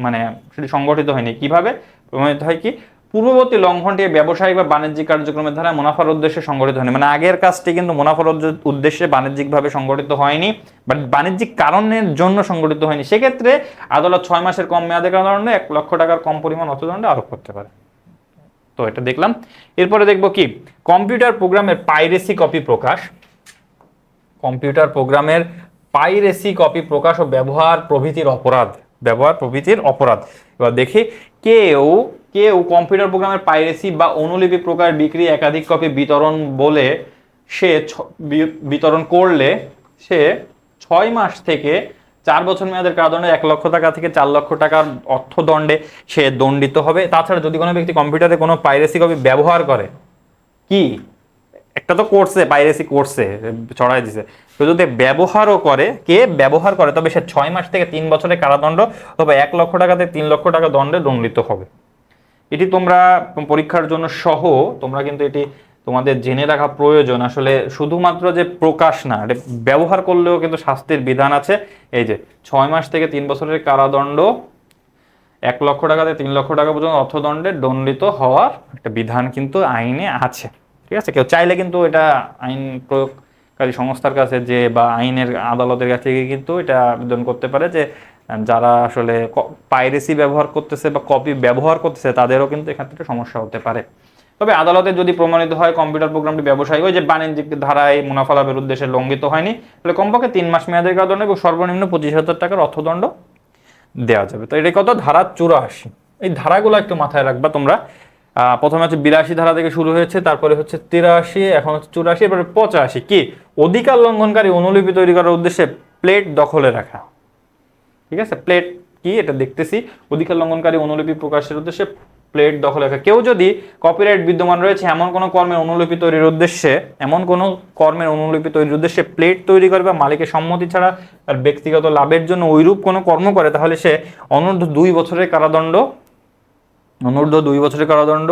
মানে সেটি সংগঠিত হয়নি, কিভাবে প্রমাণিত হয়, কি পূর্ববর্তী লঙ্ঘনটি ব্যবসায়িক বা বাণিজ্যিক কার্যক্রমের দ্বারা মুনাফার উদ্দেশ্যে সংগঠিত হয়নি, মানে আগের কাজটি কিন্তু মুনাফার উদ্দেশ্যে বাণিজ্যিকভাবে সংগঠিত হয়নি বা বাণিজ্যিক কারণের জন্য সংগঠিত হয়নি, সেক্ষেত্রে আদালত 6 মাসের কম মেয়াদের কারণে 1 লক্ষ টাকার কম পরিমাণ অর্থদণ্ড আরোপ করতে পারে। তো এটা দেখলাম। এরপরে দেখবো কি কম্পিউটার প্রোগ্রামের পাইরেসি কপি প্রকাশ, কম্পিউটার প্রোগ্রামের পাইরেসি কপি প্রকাশ ও ব্যবহার প্রভৃতির অপরাধ। এবার দেখি কেউ কেউ কম্পিউটার প্রোগ্রামের পাইরেসি বা অনুলিপি প্রকাশ, বিক্রি, একাধিক কপি বিতরণ করলে সে 6 মাস থেকে 4 বছর মেয়াদের কারাদণ্ডে 1 লক্ষ টাকা থেকে 4 লক্ষ টাকার অর্থদণ্ডে সে দণ্ডিত হবে। তাছাড়া যদি কোনো ব্যক্তি কম্পিউটারে কোনো পাইরেসি কপি ব্যবহার করে, কি একটা তো করছে, পাইরেসি করছে, ছড়াই দিছে, তো যদি ব্যবহারও করে, কে ব্যবহার করে, তবে সে 6 মাস থেকে 3 বছরের কারাদণ্ড অথবা 1 লক্ষ টাকা থেকে 3 লক্ষ টাকা দণ্ডে দণ্ডিত হবে। এটি তোমরা পরীক্ষার জন্য সহ তোমরা কিন্তু এটি তোমাদের জেনে রাখা প্রয়োজন। আসলে শুধুমাত্র যে প্রকাশ না, এটা ব্যবহার করলেও কিন্তু শাস্তির বিধান আছে। এই যে 6 মাস থেকে 3 বছরের কারাদণ্ড, 1 লক্ষ টাকা থেকে 3 লক্ষ টাকা পর্যন্ত অর্থদণ্ডে দণ্ডিত হওয়ার একটা বিধান কিন্তু আইনে আছে। ঠিক আছে, কেউ চাইলে কিন্তু এটা আইন প্রয়োগকারী সংস্থার কাছে যে বা আইনের আদালতের কাছে কিন্তু এটা আবেদন করতে পারে যে যারা আসলে পাইরেসি ব্যবহার করতেছে বা কপি ব্যবহার করতেছে তাদেরও কিন্তু এখান থেকে সমস্যা হতে পারে। তবে আদালতে যদি প্রমাণিত হয় কম্পিউটার প্রোগ্রামটি ব্যবসায়িক ওই যে বাণিজ্যিক ধারায় মুনাফা লাভের উদ্দেশ্যে লঙ্ঘিত হয়নি, তাহলে কমপক্ষে 3 মাস মেয়াদের কারাদণ্ড এবং সর্বনিম্ন 25,000 টাকার অর্থদণ্ড দেওয়া যাবে। তো এটা কত, ধারা 84। এই ধারাগুলো একটু মাথায় রাখবা তোমরা। প্রথমে হচ্ছে 82 ধারা থেকে শুরু হয়েছে, তারপরে হচ্ছে 83, এখন হচ্ছে 84, এরপরে 85। কি, অধিকার লঙ্ঘনকারী অনুলিপি তৈরি করার উদ্দেশ্যে প্লেট দখলে রাখা। ঠিক আছে, প্লেট কি এটা দেখতেছি, অধিকার লঙ্ঘনকারী অনুলিপি প্রকাশের উদ্দেশ্যে প্লেট দখলে রাখা। কেউ যদি কপিরাইট বিদ্যমান রয়েছে এমন কোনো কর্মের অনুলিপি তৈরির উদ্দেশ্যে প্লেট তৈরি করে বা মালিকের সম্মতি ছাড়া তার ব্যক্তিগত লাভের জন্য ওইরূপ কোনো কর্ম করে, তাহলে সে অনূর্ধ্ব 2 বছরের কারাদণ্ড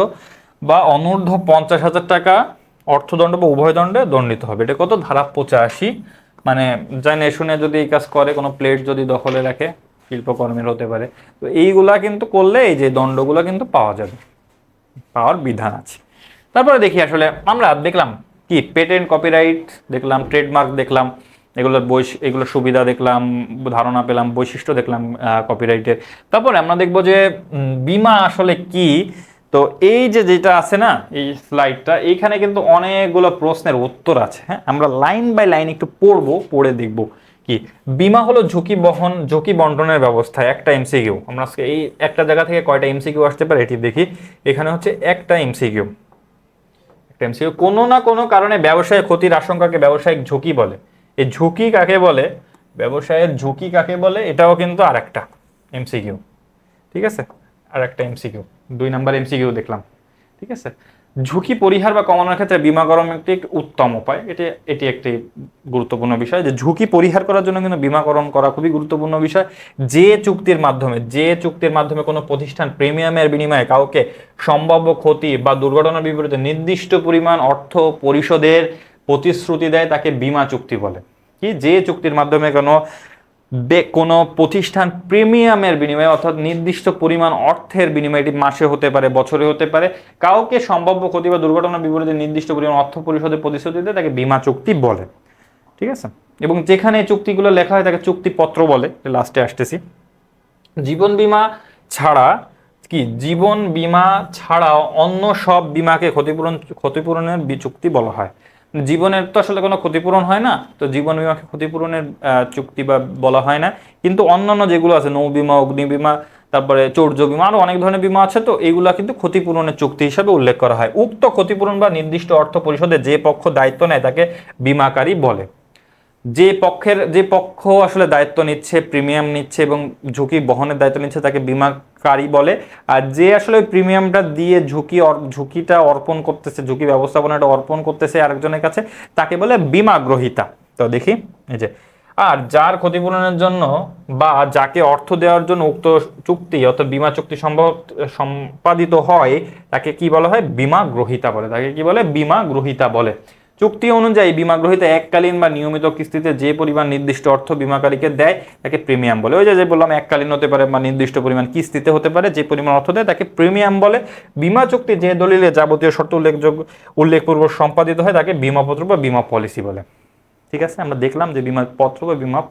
বা অনূর্ধ্ব 50,000 টাকা অর্থদণ্ড বা উভয় দণ্ডে দণ্ডিত হবে। এটা কত, ধারা 85। মানে জানে শুনে যদি এই কাজ করে, কোনো প্লেট যদি দখলে রাখে, শিল্পকর্মের হতে পারে, তো এইগুলা কিন্তু করলে এই যে দণ্ডগুলো কিন্তু পাওয়ার বিধান আছে। তারপরে দেখি আসলে আমরা দেখলাম কি, পেটেন্ট, কপিরাইট দেখলাম, ট্রেডমার্ক দেখলাম, এগুলোর সুবিধা দেখলাম, ধারণা পেলাম, বৈশিষ্ট্য দেখলাম কপিরাইটের। তারপরে আমরা দেখবো যে বীমা আসলে কি। তো এই যে যেটা আছে না, এই স্লাইডটা, এইখানে কিন্তু অনেকগুলো প্রশ্নের উত্তর আছে। হ্যাঁ, আমরা লাইন বাই লাইন একটু পড়ে দেখব। কি, বীমা হলো ঝুঁকি বন্টনের ব্যবস্থা। একটা এমসিকিউ, আমরা আজকে এই একটা জায়গা থেকে কয়টা এমসিকিউ আসতে পারে এটি দেখি। এখানে হচ্ছে একটা এমসিকিউ। কোনো না কোনো কারণে ব্যবসায় ক্ষতির আশঙ্কাকে ব্যবসায়িক ঝুঁকি বলে। এই ঝুঁকি কাকে বলে, ব্যবসায়ের ঝুঁকি কাকে বলে, এটাও কিন্তু আরেকটা এমসিকিউ। ঠিক আছে, আরেকটা এমসিকিউ, 2 নাম্বার এমসিকিউ দেখলাম। ঠিক আছে, ঝুঁকি পরিহার বা কমানোর ক্ষেত্রে বীমাকরণ একটি উত্তম উপায়। এটি একটি গুরুত্বপূর্ণ বিষয়, যে ঝুঁকি পরিহার করার জন্য কিন্তু বীমাকরণ করা খুবই গুরুত্বপূর্ণ বিষয়। যে চুক্তির মাধ্যমে কোনো প্রতিষ্ঠান প্রিমিয়ামের বিনিময়ে কাউকে সম্ভাব্য ক্ষতি বা দুর্ঘটনার বিপরীতে নির্দিষ্ট পরিমাণ অর্থ পরিশোধের প্রতিশ্রুতি দেয় তাকে বীমা চুক্তি বলে। কি, যে চুক্তির মাধ্যমে কোনো প্রতিষ্ঠান প্রিমিয়ামের বিনিময়ে অর্থাৎ নির্দিষ্ট পরিমাণ অর্থের বিনিময়ে, এটি মাসে হতে পারে, বছরে হতে পারে, কাউকে সম্ভাব্য ক্ষতি বা দুর্ঘটনার বিপরীতে নির্দিষ্ট পরিমাণ অর্থ পরিশোধের প্রতিশ্রুতি দেয় তাকে বীমা চুক্তি বলে। ঠিক আছে, এবং যেখানে এই চুক্তিগুলো লেখা হয় তাকে চুক্তিপত্র বলে। লাস্টে আসতেছি, জীবন বীমা ছাড়াও অন্য সব বীমাকে ক্ষতিপূরণের চুক্তি বলা হয়। জীবনের তো আসলে কোনো ক্ষতিপূরণ হয় না, তো জীবন বীমাকে ক্ষতিপূরণের চুক্তি বা বলা হয় না। কিন্তু অন্যান্য যেগুলো আছে, নৌ বীমা, অগ্নি বীমা, তারপরে চৌর্য বীমা, আরো অনেক ধরনের বীমা আছে, তো এইগুলা কিন্তু ক্ষতিপূরণের চুক্তি হিসাবে উল্লেখ করা হয়। উক্ত ক্ষতিপূরণ বা নির্দিষ্ট অর্থ পরিশোধে যে পক্ষ দায়িত্ব নেয় তাকে বীমাকারী বলে। যে পক্ষ আসলে দায়িত্ব নিচ্ছে, প্রিমিয়াম নিচ্ছে এবং ঝুঁকি বহনের দায়িত্ব নিচ্ছে তাকে বীমাকারী বলে। আর যে আসলে ওই প্রিমিয়ামটা দিয়ে ঝুঁকিটা অর্পণ করতেছে, ঝুঁকি ব্যবস্থাপনাটা অর্পণ করতেছে আরেকজনের কাছে, তাকে বলে বীমা গ্রহীতা। তো দেখি এই যে, আর যার ক্ষতিপূরণের জন্য বা যাকে অর্থ দেওয়ার জন্য উক্ত চুক্তি অর্থাৎ বীমা চুক্তি সম্পাদিত হয় তাকে কি বলা হয়, বীমা গ্রহীতা বলে। চুক্তি অনুযায়ী বীমা গ্রহীতা এককালীন বা নিয়মিত কিস্তিতে যে পরিমাণ নির্দিষ্ট অর্থ বীমাকারীকে দেয় তাকে প্রিমিয়াম বলে। ওই যে বললাম, এককালীন হতে পারে বা নির্দিষ্ট পরিমাণ কিস্তিতে হতে পারে, যে পরিমাণ অর্থ দেয় তাকে প্রিমিয়াম বলে। বীমা চুক্তি যে দলিলে যাবতীয় শর্ত উল্লেখপূর্বক সম্পাদিত হয় তাকে বীমাপত্র বা বীমা পলিসি বলে। ঠিক আছে, আমরা দেখলাম যে বীমাপত্র বা বীমা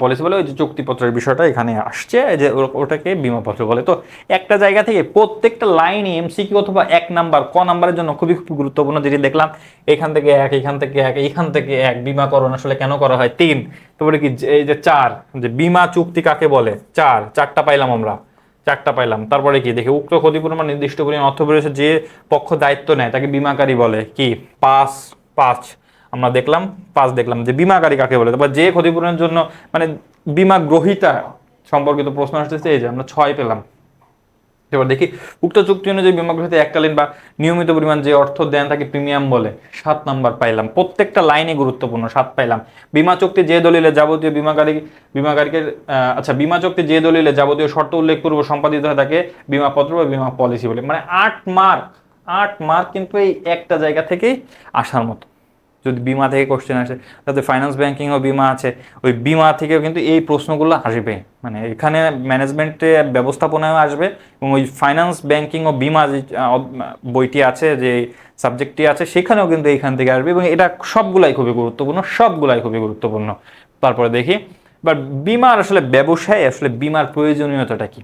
পলিসি বলে। ওই যে চুক্তিপত্রের বিষয়টা এখানে আসছে, যে ওটাকে বীমাপত্র বলে। তো একটা জায়গা থেকে প্রত্যেকটা লাইনে এমসিকিউ অথবা 1 নাম্বার নাম্বারের জন্য খুবই খুব গুরুত্বপূর্ণ। যেটি দেখলাম এখান থেকে 1, এখান থেকে 1, বীমাকরণ আসলে কেন করা হয় 3, তারপরে কি এই যে 4, যে বীমা চুক্তি কাকে বলে 4টা পাইলাম আমরা, 4টা পাইলাম। তারপরে কি দেখি, উক্ত ক্ষতিপূরণ বা নির্দিষ্ট পরিমাণ অর্থ পরিশোধে যে পক্ষ দায়িত্ব নেয় তাকে বীমাকারী বলে। কি 5 আমরা দেখলাম, 5 দেখলাম যে বীমাকারী কাকে বলে। তারপর যে ক্ষতিপূরণের জন্য মানে বীমা গ্রহীতা সম্পর্কিত প্রশ্ন আসতেছে, এই যে আমরা 6 পেলাম। এবার দেখি, উক্ত চুক্তি অনুযায়ী বীমা গ্রহীতা এককালীন বা নিয়মিত পরিমাণ যে অর্থ দেন তাকে প্রিমিয়াম বলে। 7 নাম্বার পাইলাম, প্রত্যেকটা লাইনে গুরুত্বপূর্ণ, 7 পাইলাম। বীমা চুক্তি যে দলিলে যাবতীয় বীমাকারীকে বীমা চুক্তি যে দলিলে যাবতীয় শর্ত উল্লেখপূর্বক সম্পাদিত হয় তাকে বীমাপত্র বা বীমা পলিসি বলে। মানে 8 মার্ক কিন্তু এই একটা জায়গা থেকেই আসার মতো। যদি বিমা থেকে কোশ্চেন আসে, তাতে ফাইন্যান্স ব্যাংকিং ও বিমা আছে, ওই বিমা থেকেও কিন্তু এই প্রশ্নগুলো আসবে। মানে এখানে ম্যানেজমেন্টে ব্যবস্থাপনায় আসবে, এবং ওই ফাইন্যান্স ব্যাংকিং ও বিমা যে বইটি আছে, যে সাবজেক্টটি আছে, সেখানেও কিন্তু এইখান থেকে আসবে। এবং এটা সবগুলাই খুবই গুরুত্বপূর্ণ। তো তারপরে দেখি এবার বিমার আসলে ব্যবসায় আসলে বিমার প্রয়োজনীয়তাটা কি,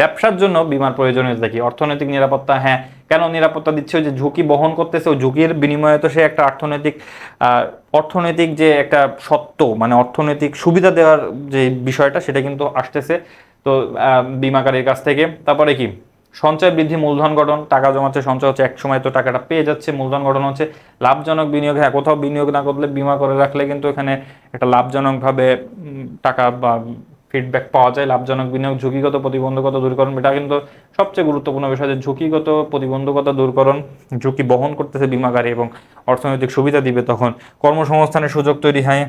ব্যবসার জন্য বিমার প্রয়োজনীয়তা কি। অর্থনৈতিক নিরাপত্তা, হ্যাঁ কেন নিরাপত্তা দিচ্ছে, ওই যে ঝুঁকি বহন করতেছে, ওই ঝুঁকির বিনিময়ে তো সে একটা অর্থনৈতিক যে একটা সত্য, মানে অর্থনৈতিক সুবিধা দেওয়ার যে বিষয়টা সেটা কিন্তু আসতেছে তো বিমাকারীর কাছ থেকে। তারপরে কি সঞ্চয় বৃদ্ধি, মূলধন গঠন, টাকা জমাচ্ছে, সঞ্চয় হচ্ছে, এক সময় তো টাকাটা পেয়ে যাচ্ছে, মূলধন গঠন হচ্ছে, লাভজনক বিনিয়োগ, হ্যাঁ কোথাও বিনিয়োগ না করলে বিমা করে রাখলে কিন্তু এখানে একটা লাভজনকভাবে টাকা বা ফিডব্যাক পাওয়া যায়। লাভজনক বিনিয়োগ, ঝুঁকিগত প্রতিবন্ধকতা দূরীকরণ, এটা কিন্তু সবচেয়ে গুরুত্বপূর্ণ বিষয় যে ঝুঁকিগত প্রতিবন্ধকতা দূরকরণ, ঝুঁকি বহন করতেছে বিমাকারী এবং অর্থনৈতিক সুবিধা দিবে তখন। কর্মসংস্থানের সুযোগ তৈরি হয়,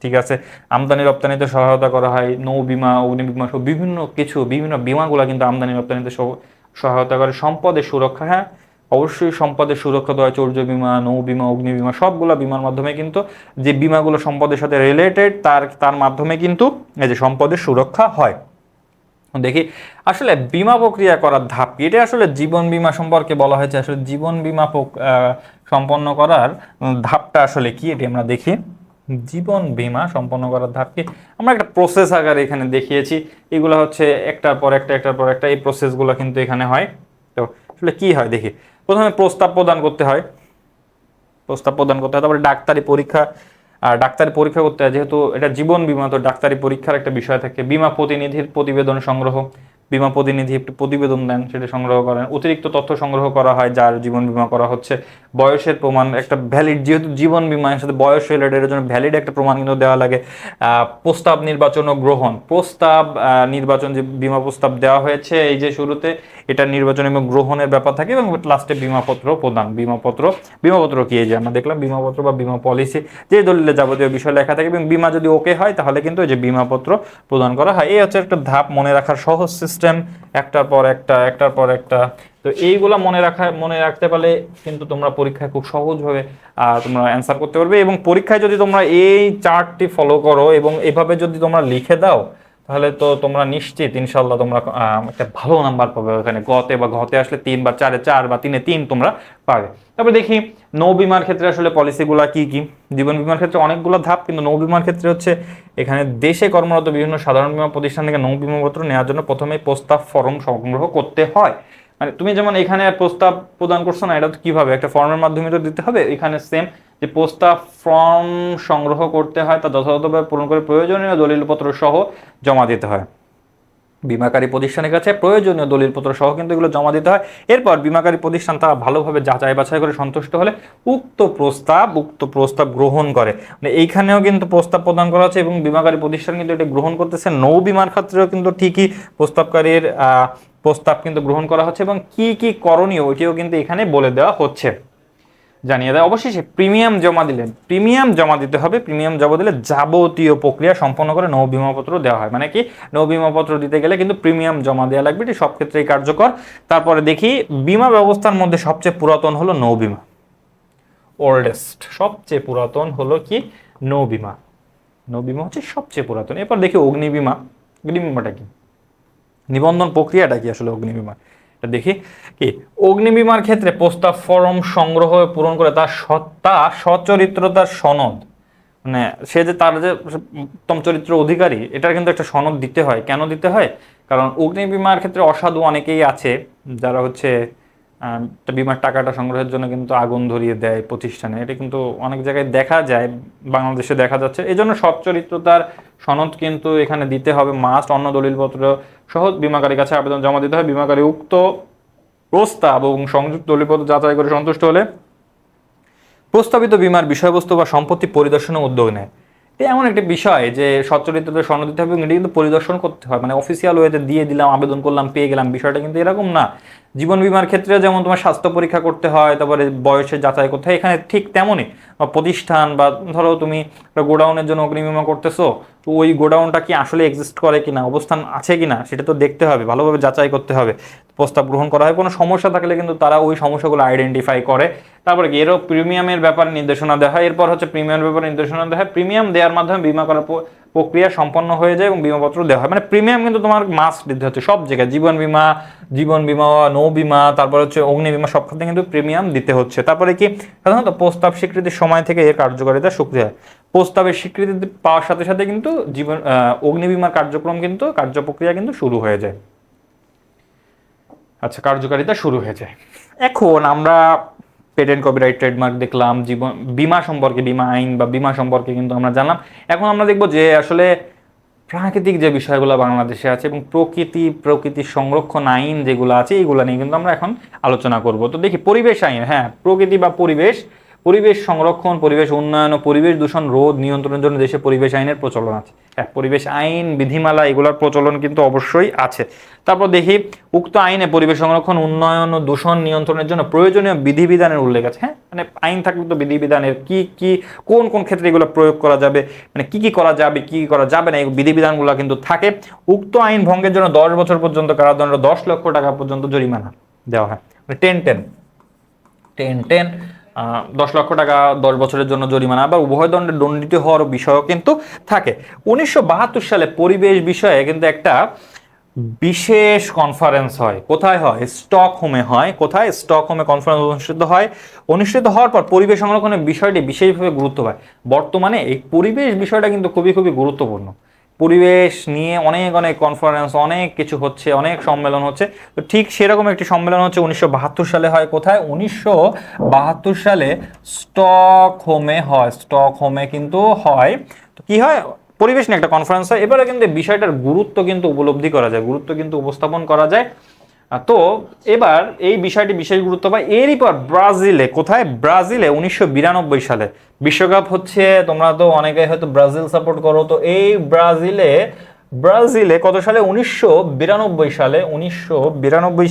ঠিক আছে। আমদানি রপ্তানিতে সহায়তা করা হয়, নৌ বিমা, অগ্নি বিমা সব বিভিন্ন বিমাগুলো কিন্তু আমদানি রপ্তানিতে সহায়তা করে। সম্পদের সুরক্ষা, হ্যাঁ অবশ্যই সম্পদের সুরক্ষা দেওয়া হয়, চৌর্য বিমা, নৌ বিমা, অগ্নি বিমা সবগুলো বিমার মাধ্যমে কিন্তু যে বিমাগুলো সম্পদের সাথে রিলেটেড তার মাধ্যমে কিন্তু এই যে সম্পদের সুরক্ষা হয়। দেখি আসলে বিমা প্রক্রিয়া করার ধাপ কি, এটা আসলে জীবন বিমা সম্পর্কে বলা হয়েছে। আসলে জীবন বিমা সম্পন্ন করার ধাপটা আসলে কি এটি আমরা দেখি। জীবন বীমা সম্পন্ন করার ধাপ কি, আমরা একটা প্রসেস আকারে এখানে দেখিয়েছি। এগুলো হচ্ছে একটার পর একটা এই প্রসেসগুলো কিন্তু এখানে হয়। তো আসলে কি হয় দেখি, প্রথমে প্রস্তাব প্রদান করতে হয়, তারপরে ডাক্তারি পরীক্ষা করতে হয়। যেহেতু এটা জীবন বীমা তো ডাক্তারি পরীক্ষার একটা বিষয় থাকে। বীমা প্রতিনিধির প্রতিবেদন সংগ্রহ, বীমা প্রতিনিধি একটি প্রতিবেদন দেন, সেটা সংগ্রহ করেন। অতিরিক্ত তথ্য সংগ্রহ করা হয় যার জীবন বীমা করা হচ্ছে। বয়সের প্রমাণ, একটা ভ্যালিড, যেহেতু জীবন বীমার সাথে বয়স রিলেটেড, এর জন্য ভ্যালিড একটা প্রমাণ কিন্তু দেওয়া লাগে। প্রস্তাব নির্বাচন ও গ্রহণ, প্রস্তাব নির্বাচন, যে বীমা প্রস্তাব দেওয়া হয়েছে এই যে শুরুতে, এটা নির্বাচন এবং গ্রহণের ব্যাপার থাকে, এবং লাস্টে বীমাপত্র প্রদান। বিমাপত্র কি, এই যে আমরা দেখলাম বিমাপত্র বা বীমা পলিসি, যে দলিলে যাবতীয় বিষয় লেখা থাকে, এবং বীমা যদি ওকে হয় তাহলে কিন্তু এই যে বীমাপত্র প্রদান করা হয়। এই হচ্ছে একটা ধাপ, মনে রাখার সহজ সিস্টেম, একটার পর একটা। তো এইগুলা মনে রাখতে পারলে কিন্তু তোমরা পরীক্ষায় খুব সহজভাবে তোমরা অ্যান্সার করতে পারবে। এবং পরীক্ষায় যদি তোমরা এই চার্টটি ফলো করো এবং এভাবে যদি তোমরা লিখে দাও, তাহলে তো তোমরা নিশ্চিত ইনশাল্লাহ তোমরা একটা ভালো নাম্বার পাবে ওখানে। ঘতে আসলে 3 বা 4-এ 4 বা 3-এ 3 তোমরা পাবে। তারপরে দেখি নৌ বিমার ক্ষেত্রে আসলে পলিসিগুলা কি কি। জীবন বিমার ক্ষেত্রে অনেকগুলো ধাপ, কিন্তু নৌ বিমার ক্ষেত্রে হচ্ছে এখানে দেশে কর্মরত বিভিন্ন সাধারণ বীমা প্রতিষ্ঠান থেকে নৌ বিমাপত্র নেওয়ার জন্য প্রথমে প্রস্তাব ফর্ম সংগ্রহ করতে হয়। মানে তুমি যেমন এখানে প্রস্তাব প্রদান করছো না, এটা তো কিভাবে একটা ফর্মের মাধ্যমে তো দিতে হবে। এখানে সেম যে প্রস্তাব ফর্ম সংগ্রহ করতে হয়, তা যথাযথভাবে পূরণ করে প্রয়োজনীয় দলিলপত্র সহ জমা দিতে হয় বিমাকারী প্রতিষ্ঠানের কাছে। প্রয়োজনীয় দলিলপত্র সহ কিন্তু এগুলো জমা দিতে হয়। এরপর বিমাকারী প্রতিষ্ঠান তারা ভালোভাবে যাচাই বাছাই করে সন্তুষ্ট হলে উক্ত প্রস্তাব গ্রহণ করে। মানে এইখানেও কিন্তু প্রস্তাব প্রদান করা হচ্ছে এবং বিমাকারী প্রতিষ্ঠান কিন্তু এটা গ্রহণ করতেছে। নৌ বিমার ক্ষেত্রেও কিন্তু ঠিকই প্রস্তাবকারীর প্রস্তাব কিন্তু গ্রহণ করা হচ্ছে, এবং কি কি করণীয় ওইটিও কিন্তু এখানে বলে দেওয়া হচ্ছে, জানিয়ে দেয়। অবশেষে প্রিমিয়াম জমা দিতে হবে। প্রিমিয়াম জমা দিলে যাবতীয় প্রক্রিয়া সম্পন্ন করে নৌ বিমাপত্র দেওয়া হয়। মানে কি, নৌ বিমাপত্র দিতে গেলে কিন্তু প্রিমিয়াম জমা দেওয়া লাগবে, এটি সব ক্ষেত্রেই কার্যকর। তারপরে দেখি বিমা ব্যবস্থার মধ্যে সবচেয়ে পুরাতন হলো নৌ বিমা, ওল্ডেস্ট, সবচেয়ে পুরাতন হলো কি নৌ বিমা। নৌ বিমা হচ্ছে সবচেয়ে পুরাতন। এরপর দেখি অগ্নিবিমা। অগ্নিবিমাটা কি, নিবন্ধন প্রক্রিয়াটা কি আসলে অগ্নিবিমা, এটা দেখি। কি অগ্নিবিমার ক্ষেত্রে প্রস্তাব ফর্ম সংগ্রহ পূরণ করে তার সত্তা সচরিত্রতার সনদ, মানে সে যে তার যে উত্তম চরিত্র অধিকারী, এটার কিন্তু একটা সনদ দিতে হয়। কেন দিতে হয়, কারণ অগ্নিবিমার ক্ষেত্রে অসাধু অনেকেই আছে যারা হচ্ছে বিমার টাকাটা সংগ্রহের জন্য কিন্তু আগুন ধরিয়ে দেয় প্রতিষ্ঠানে। এটা কিন্তু অনেক জায়গায় দেখা যায়, বাংলাদেশে দেখা যাচ্ছে। এই জন্য সচ্চরিত্রতার সনদ কিন্তু এখানে দিতে হবে মাস্ট। অন্য দলিলপত্র সহ বিমাকারীর কাছে আবেদন জমা দিতে হয়। বিমাকারী উক্ত প্রস্তাব এবং সংযুক্ত দলিলপত্র যাচাই করে সন্তুষ্ট হলে প্রস্তাবিত বীমার বিষয়বস্তু বা সম্পত্তি পরিদর্শনে উদ্যোগ নেয়। এটা এমন একটা বিষয় যে সচ্চরিত্রতা সনদ দিতে হবে এবং এটি কিন্তু পরিদর্শন করতে হয়। মানে অফিসিয়াল ওয়েতে দিয়ে দিলাম, আবেদন করলাম, পেয়ে গেলাম, বিষয়টা কিন্তু এরকম না। জীবন বীমার ক্ষেত্রে যেমন তোমার স্বাস্থ্য পরীক্ষা করতে হয়, তারপরে বয়সের যাচাই করতে হয়, এখানে ঠিক তেমনই প্রতিষ্ঠান বা ধরো তুমি একটা গোডাউনের জন্য অগ্নিবীমা করতেছো, তো ওই গোডাউনটা কি আসলে এক্সিস্ট করে কিনা, অবস্থান আছে কিনা, সেটা তো দেখতে হবে, ভালোভাবে যাচাই করতে হবে। প্রস্তাব গ্রহণ করা হয়। কোনো সমস্যা থাকলে কিন্তু তারা ওই সমস্যাগুলো আইডেন্টিফাই করে। তারপরে কি এরও প্রিমিয়ামের ব্যাপারে নির্দেশনা দেওয়া হয়। এরপর হচ্ছে প্রিমিয়ামের ব্যাপারে নির্দেশনা দেওয়া হয়। প্রিমিয়াম দেওয়ার মাধ্যমে বীমা করার প্রক্রিয়া সম্পন্ন হয়ে যায় এবং বীমাপত্র দেওয়া হয়। মানে প্রিমিয়াম কিন্তু তোমার মাস্ট দিতে হচ্ছে সব জায়গায়, জীবন বীমা, নৌ বীমা, তারপর হচ্ছে অগ্নি বীমা, সব ক্ষেত্রে কিন্তু প্রিমিয়াম দিতে হচ্ছে। তারপরে কি সাধারণত প্রস্তাব স্বীকৃতির সময় থেকে এর কার্যকারিতা শুরু হয়। প্রস্তাবের স্বীকৃতি পাওয়ার সাথে সাথে কিন্তু অগ্নি বীমার কার্যপ্রক্রিয়া কিন্তু শুরু হয়ে যায়। আচ্ছা, কার্যকারিতা শুরু হয়ে যায়। এখন আমরা পেটেন্ট, কপিরাইট, ট্রেডমার্ক দেখলাম, জীবন বীমা সম্পর্কে, বীমা আইন বা বীমা সম্পর্কে কিন্তু আমরা জানলাম। এখন আমরা দেখব যে আসলে প্রাকৃতিক যে বিষয়গুলো বাংলাদেশে আছে এবং প্রকৃতির সংরক্ষণ আইন যেগুলো আছে এইগুলো নিয়ে কিন্তু আমরা এখন আলোচনা করব। তো দেখি পরিবেশ আইন, হ্যাঁ, প্রকৃতি বা পরিবেশ সংরক্ষণ, পরিবেশ উন্নয়ন ও পরিবেশ দূষণ রোধ নিয়ন্ত্রণের জন্য দেশে পরিবেশ আইনের প্রচলন আছে। হ্যাঁ, পরিবেশ আইন, বিধিমালা এগুলোর প্রচলন কিন্তু অবশ্যই আছে। তারপর দেখি উক্ত আইনে পরিবেশ সংরক্ষণ, উন্নয়ন ও দূষণ নিয়ন্ত্রণের জন্য প্রয়োজনীয় বিধিবিধানের উল্লেখ আছে। হ্যাঁ, মানে আইন থাকলে তো বিধিবিধানের কোন কোন ক্ষেত্রে এগুলো প্রয়োগ করা যাবে, মানে কি করা যাবে, কি করা যাবে না, এই বিধিবিধানগুলো কিন্তু থাকে। উক্ত আইন ভঙ্গের জন্য 10 বছর পর্যন্ত কারাদণ্ড, 10 লক্ষ টাকা পর্যন্ত জরিমানা দেওয়া হয়। মানে 10 লক্ষ টাকা 10 বছরের জন্য জরিমানা, আবার উভয় দণ্ডে দণ্ডিত হওয়ার বিষয়ও কিন্তু থাকে। 1972 সালে পরিবেশ বিষয়ে কিন্তু একটা বিশেষ কনফারেন্স হয়। কোথায় হয়? স্টকহোমে হয়। কোথায়? স্টকহোমে কনফারেন্স অনুষ্ঠিত হওয়ার পর পরিবেশ সংরক্ষণের বিষয়টি বিশেষভাবে গুরুত্ব পায়। বর্তমানে এই পরিবেশ বিষয়টা কিন্তু খুবই খুবই গুরুত্বপূর্ণ। পরিবেশ নিয়ে অনেক অনেক কনফারেন্স, অনেক কিছু হচ্ছে, অনেক সম্মেলন হচ্ছে। তো ঠিক সেরকম একটি সম্মেলন হচ্ছে 1972 সালে হয়। কোথায়? 1972 সালে স্টকহোমে হয়। স্টকহোমে কিন্তু হয়। তো কি হয়? পরিবেশ নিয়ে একটা কনফারেন্স হয়। এবারে কিন্তু বিষয়টার গুরুত্ব কিন্তু উপলব্ধি করা যায়, গুরুত্ব কিন্তু উপস্থাপন করা যায়। তো এবার এই বিষয়টি বিশেষ গুরুত্ব পায়। এরই পর ব্রাজিলে, কোথায়? ব্রাজিলে 1992 সালে বিশ্বকাপ হচ্ছে। তোমরা তো অনেকে হয়তো ব্রাজিল সাপোর্ট করো। তো এই ব্রাজিলে কত সালে? 1992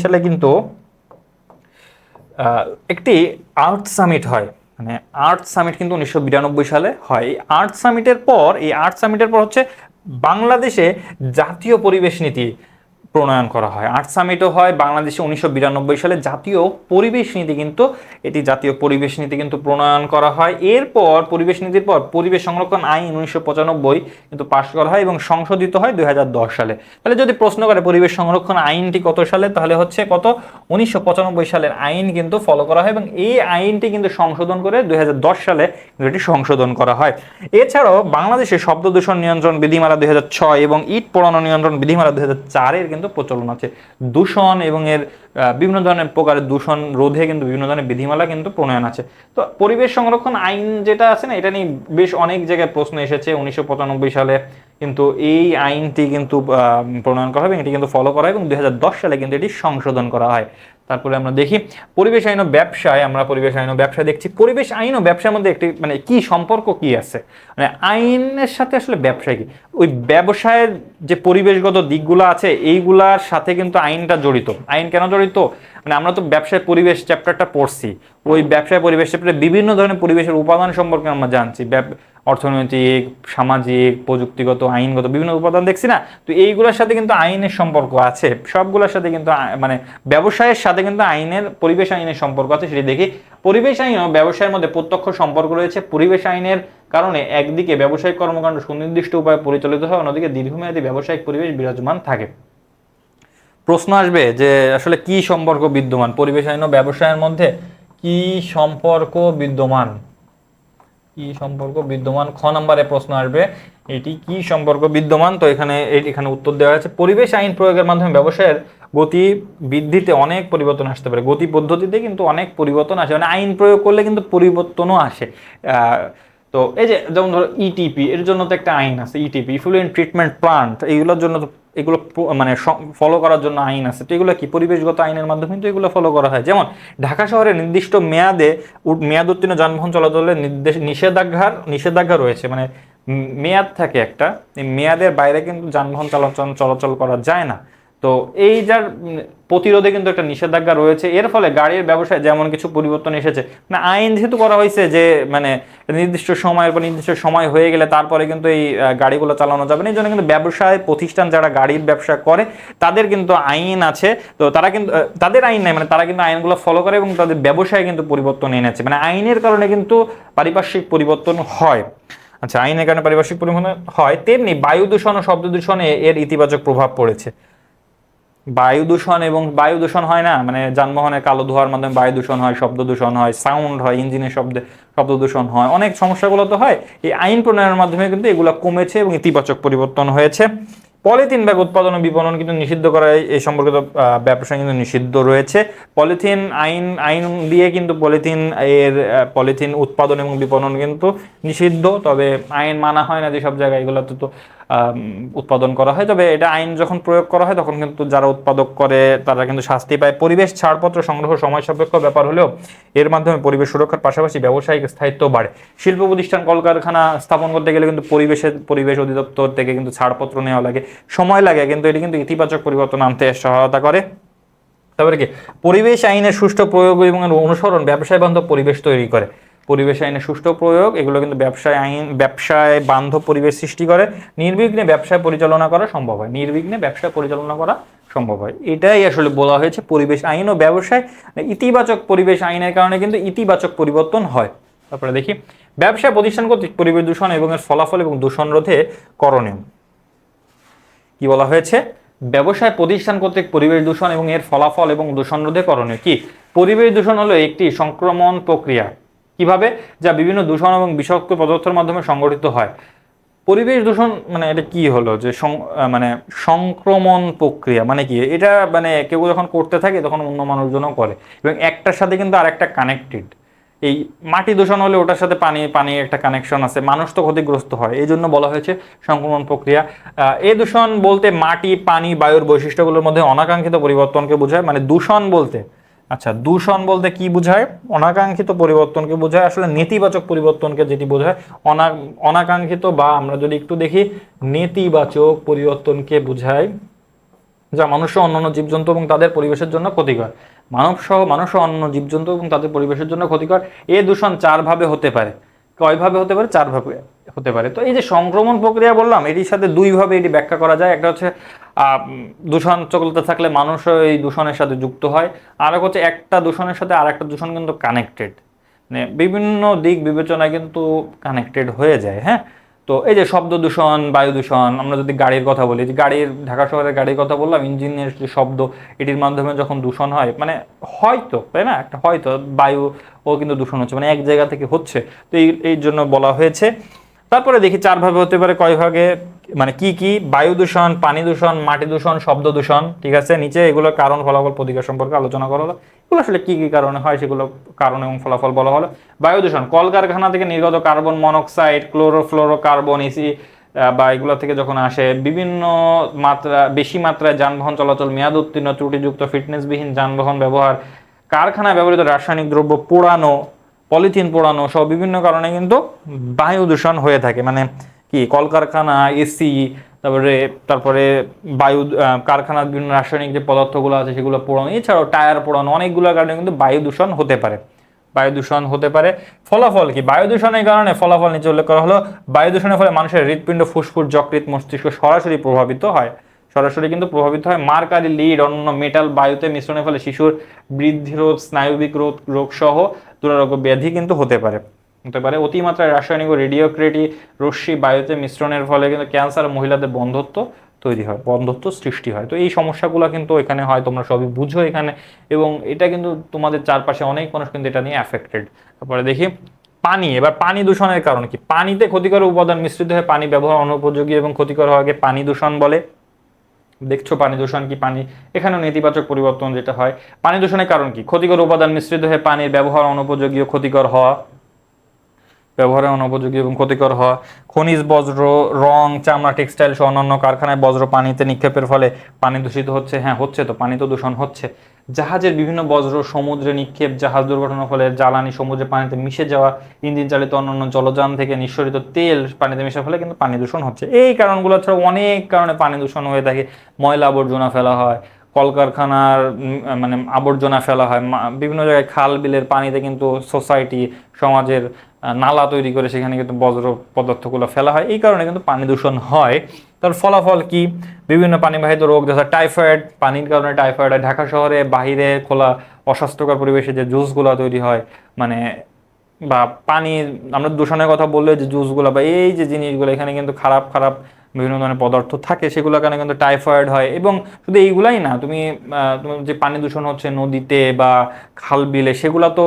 সালে কিন্তু একটি আর্থ সামিট হয়। মানে আর্থ সামিট কিন্তু 1992 সালে হয়। এই আর্থ সামিটের পর হচ্ছে বাংলাদেশে জাতীয় পরিবেশ নীতি প্রণয়ন করা হয়। আর্থ সামিটও হয় বাংলাদেশে 1992 সালে। জাতীয় পরিবেশ নীতি কিন্তু প্রণয়ন করা হয়। এরপর পরিবেশ নীতির পর পরিবেশ সংরক্ষণ আইন 1995 কিন্তু পাশ করা হয় এবং সংশোধিত হয় 2010 সালে। তাহলে যদি প্রশ্ন করে পরিবেশ সংরক্ষণ আইনটি কত সালে, তাহলে হচ্ছে কত? 1995 সালের আইন কিন্তু ফলো করা হয় এবং এই আইনটি কিন্তু সংশোধন করে 2010 সালে এটি সংশোধন করা হয়। এছাড়াও বাংলাদেশে শব্দ দূষণ নিয়ন্ত্রণ বিধিমালা 2006 এবং ইট পোড়ানো নিয়ন্ত্রণ বিধিমালা 2004 কিন্তু প্রচলন আছে। দূষণ এবং এর বিভিন্ন ধরনের প্রকারের দূষণ রোধে কিন্তু বিভিন্ন ধরনের বিধিমালা কিন্তু প্রণয়ন আছে। তো পরিবেশ সংরক্ষণ আইন যেটা আছে না, এটা নিয়ে বেশ অনেক জায়গায় প্রশ্ন এসেছে। 1995 সালে কিন্তু এই আইনটি কিন্তু প্রণয়ন করা হয় এবং এটি কিন্তু ফলো করা হয় এবং 2010 সালে কিন্তু এটি সংশোধন করা হয়। তারপরে আমরা দেখি পরিবেশ আইন ও ব্যবসায়। আমরা পরিবেশ আইন ও ব্যবসা দেখছি। পরিবেশ আইন ও ব্যবসার মধ্যে একটি মানে কি সম্পর্ক কি আছে, মানে আইনের সাথে আসলে ব্যবসায় কি? ওই ব্যবসায়ের যে পরিবেশগত দিকগুলো আছে এইগুলার সাথে কিন্তু আইনটা জড়িত। আইন কেন জড়িত? মানে আমরা তো ব্যবসায় পরিবেশ চ্যাপ্টারটা পড়ছি। ওই ব্যবসায় পরিবেশ চ্যাপ্টারে বিভিন্ন ধরনের পরিবেশের উপাদান সম্পর্কে আমরা জানছি। অর্থনৈতিক, সামাজিক, প্রযুক্তিগত, আইনগত বিভিন্ন উপাদান দেখছি না। তো এইগুলোর সাথে কিন্তু আইনের সম্পর্ক আছে। সবগুলোর সাথে কিন্তু মানে ব্যবসায়ের সাথে কিন্তু পরিবেশ আইনের সম্পর্ক আছে। সেটি দেখি। পরিবেশ আইন ও ব্যবসায়ের মধ্যে প্রত্যক্ষ সম্পর্ক রয়েছে। পরিবেশ আইনের কারণে একদিকে ব্যবসায়িক কর্মকাণ্ড সুনির্দিষ্ট উপায়ে পরিচালিত হয়, অন্যদিকে দীর্ঘমেয়াদী ব্যবসায়িক পরিবেশ বিরাজমান থাকে। প্রশ্ন আসবে যে আসলে কি সম্পর্ক বিদ্যমান পরিবেশ আইন ও ব্যবসায়ের মধ্যে? কি সম্পর্ক বিদ্যমান? খ নম্বরে প্রশ্ন আসবে, এটি কি সম্পর্ক বিদ্যমান? তো এখানে উত্তর দেওয়া আছে। পরিবেশ আইন প্রয়োগের মাধ্যমে ব্যবসায়ের গতি বৃদ্ধিতে অনেক পরিবর্তন আসতে পারে। গতি পদ্ধতিতে কিন্তু অনেক পরিবর্তন আসে, মানে আইন প্রয়োগ করলে কিন্তু পরিবর্তনও আসে। তো এই যে যেমন ধরো ইটিপি, এর জন্য তো একটা আইন আছে। ইটিপি, ইফ্লুয়েন্ট ট্রিটমেন্ট প্লান্ট, এইগুলোর জন্য তো এগুলো মানে ফলো করার জন্য আইন আছে। তো এগুলো কি পরিবেশগত আইনের মাধ্যমে কিন্তু এগুলো ফলো করা হয়। যেমন ঢাকা শহরে নির্দিষ্ট মেয়াদ উত্তীর্ণ যানবাহন চলাচলের নিষেধাজ্ঞা রয়েছে। মানে মেয়াদ থাকে একটা, এই মেয়াদের বাইরে কিন্তু যানবাহন চলাচল করা যায় না। তো এই যার প্রতিরোধে কিন্তু একটা নিষেধাজ্ঞা রয়েছে। এর ফলে গাড়ির ব্যবসায় যেমন কিছু পরিবর্তন এসেছে। না আইন যেহেতু করা হয়েছে যে মানে নির্দিষ্ট সময়ের পর নির্দিষ্ট সময় হয়ে গেলে তারপরে কিন্তু এই গাড়িগুলো চালানো যাবে না। এই জন্য কিন্তু ব্যবসায় প্রতিষ্ঠান যারা গাড়ির ব্যবসা করে তাদের কিন্তু আইন আছে। তো তারা কিন্তু তাদের আইন নেই, মানে তারা কিন্তু আইনগুলো ফলো করে এবং তাদের ব্যবসায় কিন্তু পরিবর্তন এনেছে। মানে আইনের কারণে কিন্তু পারিপার্শ্বিক পরিবর্তন হয়। আচ্ছা, আইনের কারণে পারিপার্শ্বিক পরিবর্তন হয়। তেমনি বায়ু দূষণ ও শব্দ দূষণে এর ইতিবাচক প্রভাব পড়েছে। বায়ু দূষণ এবং বায়ু দূষণ হয় না, মানে যানবাহনের কালো ধোঁয়ার মাধ্যমে বায়ু দূষণ হয়, শব্দ দূষণ হয়, সাউন্ড হয়, ইঞ্জিনের শব্দ দূষণ হয়, অনেক সমস্যাগুলো তো হয়। এই আইন প্রণয়নের মাধ্যমে কিন্তু এগুলো কমেছে এবং ইতিবাচক পরিবর্তন হয়েছে। পলিথিন ব্যাগ উৎপাদন ও বিপণন কিন্তু নিষিদ্ধ করা, এই সম্পর্কিত ব্যবসা কিন্তু নিষিদ্ধ রয়েছে। পলিথিন আইন দিয়ে কিন্তু পলিথিন উৎপাদন এবং বিপণন কিন্তু নিষিদ্ধ, তবে আইন মানা হয় না যেসব জায়গায়, এগুলোতে তো উৎপাদন করা হয়। তবে এটা আইন যখন প্রয়োগ করা হয় তখন কিন্তু যারা উৎপাদক করে তারা কিন্তু শাস্তি পায়। পরিবেশ ছাড়পত্র সংগ্রহ সময় সাপেক্ষ ব্যাপার হলেও এর মাধ্যমে পরিবেশ সুরক্ষার পাশাপাশি ব্যবসায়িক স্থায়িত্ব বাড়ে। শিল্প প্রতিষ্ঠান কলকারখানা স্থাপন করতে গেলে কিন্তু পরিবেশ অধিদপ্তর থেকে কিন্তু ছাড়পত্র নেওয়া লাগে, সময় লাগে, কিন্তু এটি কিন্তু ইতিবাচক পরিবর্তন আনতে সহায়তা করে। তারপরে কি, পরিবেশ আইনের সুষ্ঠু প্রয়োগ এবং অনুসরণ ব্যবসায় বান্ধব পরিবেশ তৈরি করে। পরিবেশ আইনের সুষ্ঠু প্রয়োগ এগুলো কিন্তু ব্যবসায় বান্ধব পরিবেশ সৃষ্টি করে, নির্বিঘ্নে ব্যবসায় পরিচালনা করা সম্ভব হয়। নির্বিঘ্নে ব্যবসায় পরিচালনা করা সম্ভব হয়, এটাই আসলে বলা হয়েছে পরিবেশ আইন ও ব্যবসায় ইতিবাচক পরিবেশ আইনের কারণে কিন্তু ইতিবাচক পরিবর্তন হয়। তারপরে দেখি, ব্যবসা প্রতিষ্ঠান কর্তৃক পরিবেশ দূষণ এবং এর ফলাফল এবং দূষণ রোধে করণীয়। কি বলা হয়েছে? ব্যবসায় প্রতিষ্ঠান কর্তৃক পরিবেশ দূষণ এবং এর ফলাফল এবং দূষণ রোধে করণীয় কি? পরিবেশ দূষণ হলো একটি সংক্রমণ প্রক্রিয়া, কিভাবে, যা বিভিন্ন দূষণ এবং বিষাক্ত পদার্থের মাধ্যমে সংগঠিত হয়। পরিবেশ দূষণ মানে এটা কি হলো যে মানে সংক্রমণ প্রক্রিয়া মানে কি, এটা মানে কেউ যখন করতে থাকে তখন অন্য মানুষজনও করে এবং একটার সাথে কিন্তু আরেকটা কানেক্টেড। এই মাটি দূষণ হলে ওটার সাথে পানি একটা কানেকশন আছে, মানুষ তো ক্ষতিগ্রস্ত হয়, এই জন্য বলা হয়েছে সংক্রমণ প্রক্রিয়া। এই দূষণ বলতে মাটি, পানি, বায়ুর বৈশিষ্ট্যগুলোর মধ্যে অনাকাঙ্ক্ষিত পরিবর্তনকে বোঝায়। মানে দূষণ বলতে, আচ্ছা দূষণ বলতে কি বোঝায়? অনাকাঙ্ক্ষিত পরিবর্তনকে বোঝায়, আসলে নেতিবাচক পরিবর্তনকে যেটি বোঝায়। অনাকাঙ্ক্ষিত বা আমরা যদি একটু দেখি, নেতিবাচক পরিবর্তনকে বোঝায় যা মানুষ ও অন্যান্য জীবজন্তু এবং তাদের পরিবেশের জন্য ক্ষতিকর। মানুষ ও অন্য জীবজন্তু এবং তাদের পরিবেশের জন্য ক্ষতিকর। এ দূষণ চারভাবে হতে পারে। কয়ভাবে হতে পারে? চারভাবে হতে পারে। তো এই যে সংক্রমণ প্রক্রিয়া বললাম, এটির সাথে দুইভাবে এটি ব্যাখ্যা করা যায়। একটা হচ্ছে দূষণ চলতে থাকলে মানুষও এই দূষণের সাথে যুক্ত হয়, আর হচ্ছে একটা দূষণের সাথে আর একটা দূষণ কিন্তু কানেক্টেড, মানে বিভিন্ন দিক বিবেচনায় কিন্তু কানেক্টেড হয়ে যায়। হ্যাঁ, তো এই যে শব্দ দূষণ, বায়ু দূষণ, আমরা যদি গাড়ির কথা বলি, যে ঢাকা শহরের গাড়ির কথা বললাম, ইঞ্জিনের যে শব্দ, এটির মাধ্যমে যখন দূষণ হয়, মানে হয়তো তাই না, একটা হয়তো বায়ু ও কিন্তু দূষণ হচ্ছে, মানে এক জায়গা থেকে হচ্ছে। তো এই জন্য বলা হয়েছে। তারপরে দেখি চারভাবে হতে পারে, কয় ভাগে, মানে কি কি? বায়ু দূষণ, পানি দূষণ, মাটি দূষণ, শব্দ দূষণ। ঠিক আছে, নিচে এগুলো কারণ, ফলাফল, প্রতিকার সম্পর্কে আলোচনা করা হলো। এগুলো আসলে কি কি কারণে হয় সেগুলো কারণ এবং ফলাফল বলা হলো। বায়ু দূষণ, কলকারখানা থেকে নির্গত কার্বন মনোক্সাইড, ক্লোরোফ্লোরোকার্বন, এসি বা এগুলো থেকে যখন আসে, বিভিন্ন বেশি মাত্রায় যানবাহন চলাচল, মেয়াদ উত্তীর্ণ ত্রুটিযুক্ত ফিটনেসবিহীন যানবাহন ব্যবহার, কারখানায় ব্যবহৃত রাসায়নিক দ্রব্য পোড়ানো, পলিথিন পোড়ানো সহ বিভিন্ন কারণে কিন্তু বায়ু দূষণ হয়ে থাকে। মানে কি, কলকারখানা, এসি, তারপরে বায়ু, কারখানার বিভিন্ন রাসায়নিক যে পদার্থগুলো আছে সেগুলো পোড়ানো, এছাড়াও টায়ার পোড়ানো, অনেকগুলো কারণে কিন্তু বায়ু দূষণ হতে পারে। বায়ু দূষণ হতে পারে। ফলাফল কি? বায়ু দূষণের কারণে ফলাফল নিচে উল্লেখ করা হলো। বায়ু দূষণের ফলে মানুষের হৃৎপিণ্ড, ফুসফুস, যকৃৎ, মস্তিষ্ক সরাসরি প্রভাবিত হয়। সরাসরি কিন্তু প্রভাবিত হয়। মার্কারি, লিড, অন্য মেটাল বায়ুতে মিশ্রণের ফলে শিশুর বৃদ্ধিরোধ, স্নায়ুবিক রোগ সহ দুরারোগ্য ব্যাধি কিন্তু হতে পারে। অতিমাত্রায় রাসায়নিক ও রেডিওক্রেটিভ রশ্মি বায়ুতে মিশ্রণের ফলে কিন্তু ক্যান্সার, মহিলাদের বন্ধ্যত্ব তৈরি হয়, বন্ধ্যত্ব সৃষ্টি হয়। তো এই সমস্যাগুলো কিন্তু এখানে হয়, তোমরা সবই বুঝো এখানে, এবং এটা কিন্তু তোমাদের চারপাশে অনেক মানুষ কিন্তু এটা নিয়ে অ্যাফেক্টেড। তারপরে দেখি পানি। এবার পানি দূষণের কারণ কি? পানিতে ক্ষতিকর উপাদান মিশ্রিত হয়ে পানি ব্যবহার অনুপযোগী এবং ক্ষতিকর হওয়াকে পানি দূষণ বলে। দেখছো পানি দূষণ কি? পানি, এখানেও নেতিবাচক পরিবর্তন যেটা হয়। পানি দূষণের কারণ কি? ক্ষতিকর উপাদান মিশ্রিত হয়ে পানির ব্যবহার অনুপযোগী ও ক্ষতিকর হওয়া, ব্যবহারে অনুপযোগী এবং ক্ষতিকর হওয়া। খনিজ বজ্র, রং, চামড়া, টেক্সটাইল সহ অন্যান্য কারখানায় বজ্র পানিতে নিক্ষেপের ফলে পানি দূষিত হচ্ছে। হ্যাঁ হচ্ছে, তো পানি তো দূষণ হচ্ছে। জাহাজের বিভিন্ন বজ্র সমুদ্রে নিক্ষেপ, জাহাজ দুর্ঘটনার ফলে জ্বালানি সমুদ্রে পানিতে মিশে যাওয়া, ইঞ্জিন চালিত অন্যান্য জলযান থেকে নিঃসরিত তেল পানিতে মেশার ফলে কিন্তু পানি দূষণ হচ্ছে। এই কারণগুলো ছাড়া অনেক কারণে পানি দূষণ হয়ে থাকে। ময়লা আবর্জনা ফেলা হয়, কলকারখানার মানে আবর্জনা ফেলা হয়, বিভিন্ন জায়গায় খাল বিলের পানিতে কিন্তু সোসাইটি, সমাজের নালা তৈরি করে সেখানে কিন্তু বজ্র পদার্থগুলো ফেলা হয়, এই কারণে কিন্তু পানি দূষণ হয়। তার ফলাফল কি? বিভিন্ন পানিবাহিত রোগ, দেখা টাইফয়েড, পানির কারণে টাইফয়েড হয়। ঢাকা শহরে বাহিরে খোলা অস্বাস্থ্যকর পরিবেশে যে জুসগুলো তৈরি হয়, মানে বা পানি, আমরা দূষণের কথা বললে যে জুসগুলো বা এই যে জিনিসগুলো, এখানে কিন্তু খারাপ খারাপ বিভিন্ন ধরনের পদার্থ থাকে, সেগুলোর কারণে কিন্তু টাইফয়েড হয়। এবং শুধু এইগুলাই না, তুমি যে পানি দূষণ হচ্ছে নদীতে বা খাল বিলে, সেগুলো তো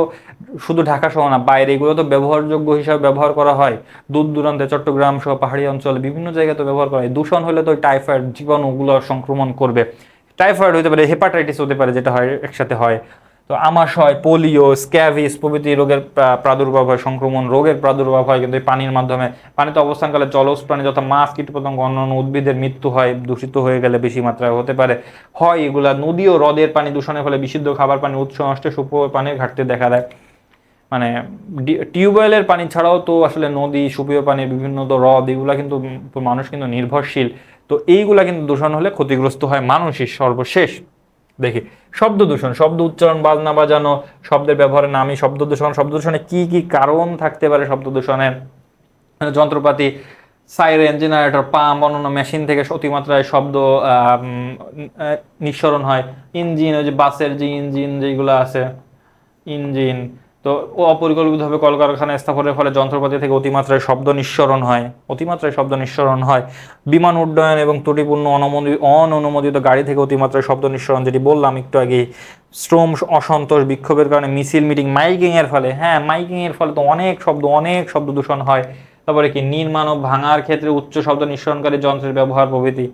শুধু ঢাকা সহ না, বাইরে এগুলো তো ব্যবহারযোগ্য হিসাবে ব্যবহার করা হয় দূর দূরান্তে, চট্টগ্রাম সহ পাহাড়ি অঞ্চলে বিভিন্ন জায়গায় তো ব্যবহার করা হয়। দূষণ হলে তো টাইফয়েড জীবাণুগুলো সংক্রমণ করবে, টাইফয়েড হতে পারে, হেপাটাইটিস হতে পারে, যেটা হয় একসাথে হয়। তো আমাশয়, পোলিও, স্ক্যাভিস প্রভৃতি রোগের প্রাদুর্ভাব হয়, সংক্রমণ রোগের প্রাদুর্ভাব হয় কিন্তু এই পানির মাধ্যমে। পানিতে অবস্থানকালে জলজ প্রাণী যথা মাছ, কীটপতঙ্গ, অন্যান্য উদ্ভিদের মৃত্যু হয় দূষিত হয়ে গেলে, বেশি মাত্রায় হতে পারে হয় এগুলা। নদী ও হ্রদের পানি দূষণের ফলে বিশুদ্ধ খাবার পানি উৎস নষ্টে, সুপেয় পানির ঘাটতি দেখা দেয়। মানে টিউবওয়েলের পানি ছাড়াও তো আসলে নদী, সুপেয় পানি, বিভিন্ন তো হ্রদ, এগুলা কিন্তু মানুষ কিন্তু নির্ভরশীল। তো এইগুলা কিন্তু দূষণ হলে ক্ষতিগ্রস্ত হয় মানুষই সর্বশেষ। দেখি শব্দ দূষণ, শব্দ উচ্চারণ, বাজনা বাজানো, শব্দের ব্যবহারের নামই শব্দ দূষণ। শব্দ দূষণে কি কি কারণ থাকতে পারে শব্দ দূষণের? যন্ত্রপাতি, সাইরেন, জেনারেটর, পাম্প, অন্যান্য মেশিন থেকে অতিমাত্রায় শব্দ নিঃসরণ হয়। ইঞ্জিন, ওই যে বাসের যে ইঞ্জিন যেগুলো আছে, ইঞ্জিন, তো অপরিকল্পিতভাবে কলকারখানা স্থাপনের ফলে যন্ত্রপাতি থেকে অতিমাত্রায় শব্দ নিঃসরণ হয়, অতিমাত্রায় শব্দ নিঃসরণ হয়। বিমান উড্ডয়ন এবং ত্রুটিপূর্ণ অননুমোদিত গাড়ি থেকে অতিমাত্রায় শব্দ নিঃসরণ, যেটি বললাম একটু আগেই। শ্রম, অসন্তোষ, বিক্ষোভের কারণে, মিছিল, মিটিং, মাইকিং এর ফলে, হ্যাঁ মাইকিং এর ফলে তো অনেক শব্দ দূষণ হয়। তারপরে কি নির্মাণ ও ভাঙার ক্ষেত্রে উচ্চ শব্দ নিঃসরণকারী যন্ত্রের ব্যবহার প্রভৃতি।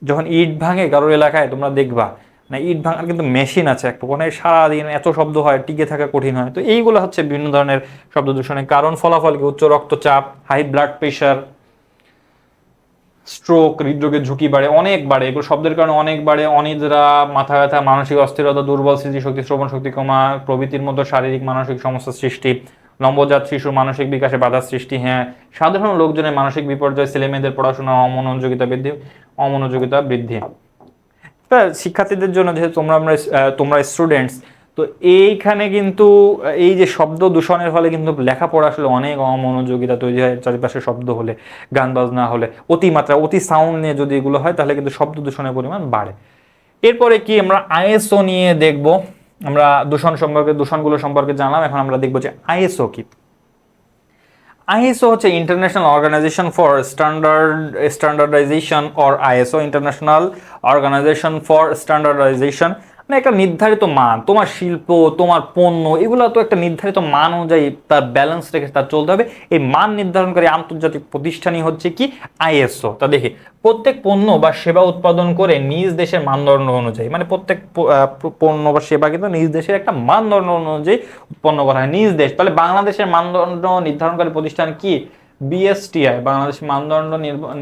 যখন ইট ভাঙে কারোর এলাকায়, তোমরা দেখবা না ইট ভাঙার কিন্তু মেশিন আছে একটা, ওখানে সারাদিন এত শব্দ হয়, টিকে থাকা কঠিন হয়। তো এইগুলো হচ্ছে বিভিন্ন ধরনের শব্দ দূষণের কারণ। ফলাফল কি? উচ্চ রক্তচাপ, হাই ব্লাড প্রেশার, স্ট্রোক, হৃদরোগের ঝুঁকি বাড়ে, অনেক বাড়ে এগুলো শব্দের কারণে, অনেক বাড়ে। অনিদ্রা, মাথা ব্যথা, মানসিক অস্থিরতা, দুর্বল স্মৃতিশক্তি, শ্রবণ শক্তি কমা প্রভৃতির মতো শারীরিক মানসিক সমস্যার সৃষ্টি। নবজাত শিশুর মানসিক বিকাশে বাধা সৃষ্টি, হ্যাঁ। সাধারণ লোকজনের মানসিক বিপর্যয়, ছেলেমেয়েদের পড়াশোনা অমনোযোগিতা বৃদ্ধি। শিক্ষার্থীদের জন্য, যেহেতু তোমরা স্টুডেন্টস, তো এইখানে কিন্তু এই যে শব্দ দূষণের ফলে কিন্তু লেখাপড়া আসলে অনেক অমনোযোগিতা তৈরি হয়। চারিপাশে শব্দ হলে, গান বাজনা হলে, অতিমাত্রা, অতি সাউন্ড নিয়ে যদি এগুলো হয়, তাহলে কিন্তু শব্দ দূষণের পরিমাণ বাড়ে। এরপরে কি আমরা আইএসও নিয়ে দেখব। আমরা দূষণগুলো সম্পর্কে জানলাম, এখন আমরা দেখবো যে আইএসও কি। আইএসও হচ্ছে international organisation for standardisation, or ISO, international organisation for standardisation. মানে একটা নির্ধারিত মান, তোমার শিল্প, তোমার পণ্য, এগুলো তো একটা নির্ধারিত মান অনুযায়ী তার ব্যালেন্স রেখে তার চলতে হবে। এই মান নির্ধারণকারী আন্তর্জাতিক প্রতিষ্ঠানই হচ্ছে কি আইএসও। তা দেখি, প্রত্যেক পণ্য বা সেবা উৎপাদন করে নিজ দেশের মানদণ্ড অনুযায়ী, মানে প্রত্যেক পণ্য বা সেবা কিন্তু নিজ দেশের একটা মানদণ্ড অনুযায়ী উৎপন্ন করা হয় নিজ দেশ। তাহলে বাংলাদেশের মানদণ্ড নির্ধারণকারী প্রতিষ্ঠান কি? বিএসটিআই। বাংলাদেশের মানদণ্ড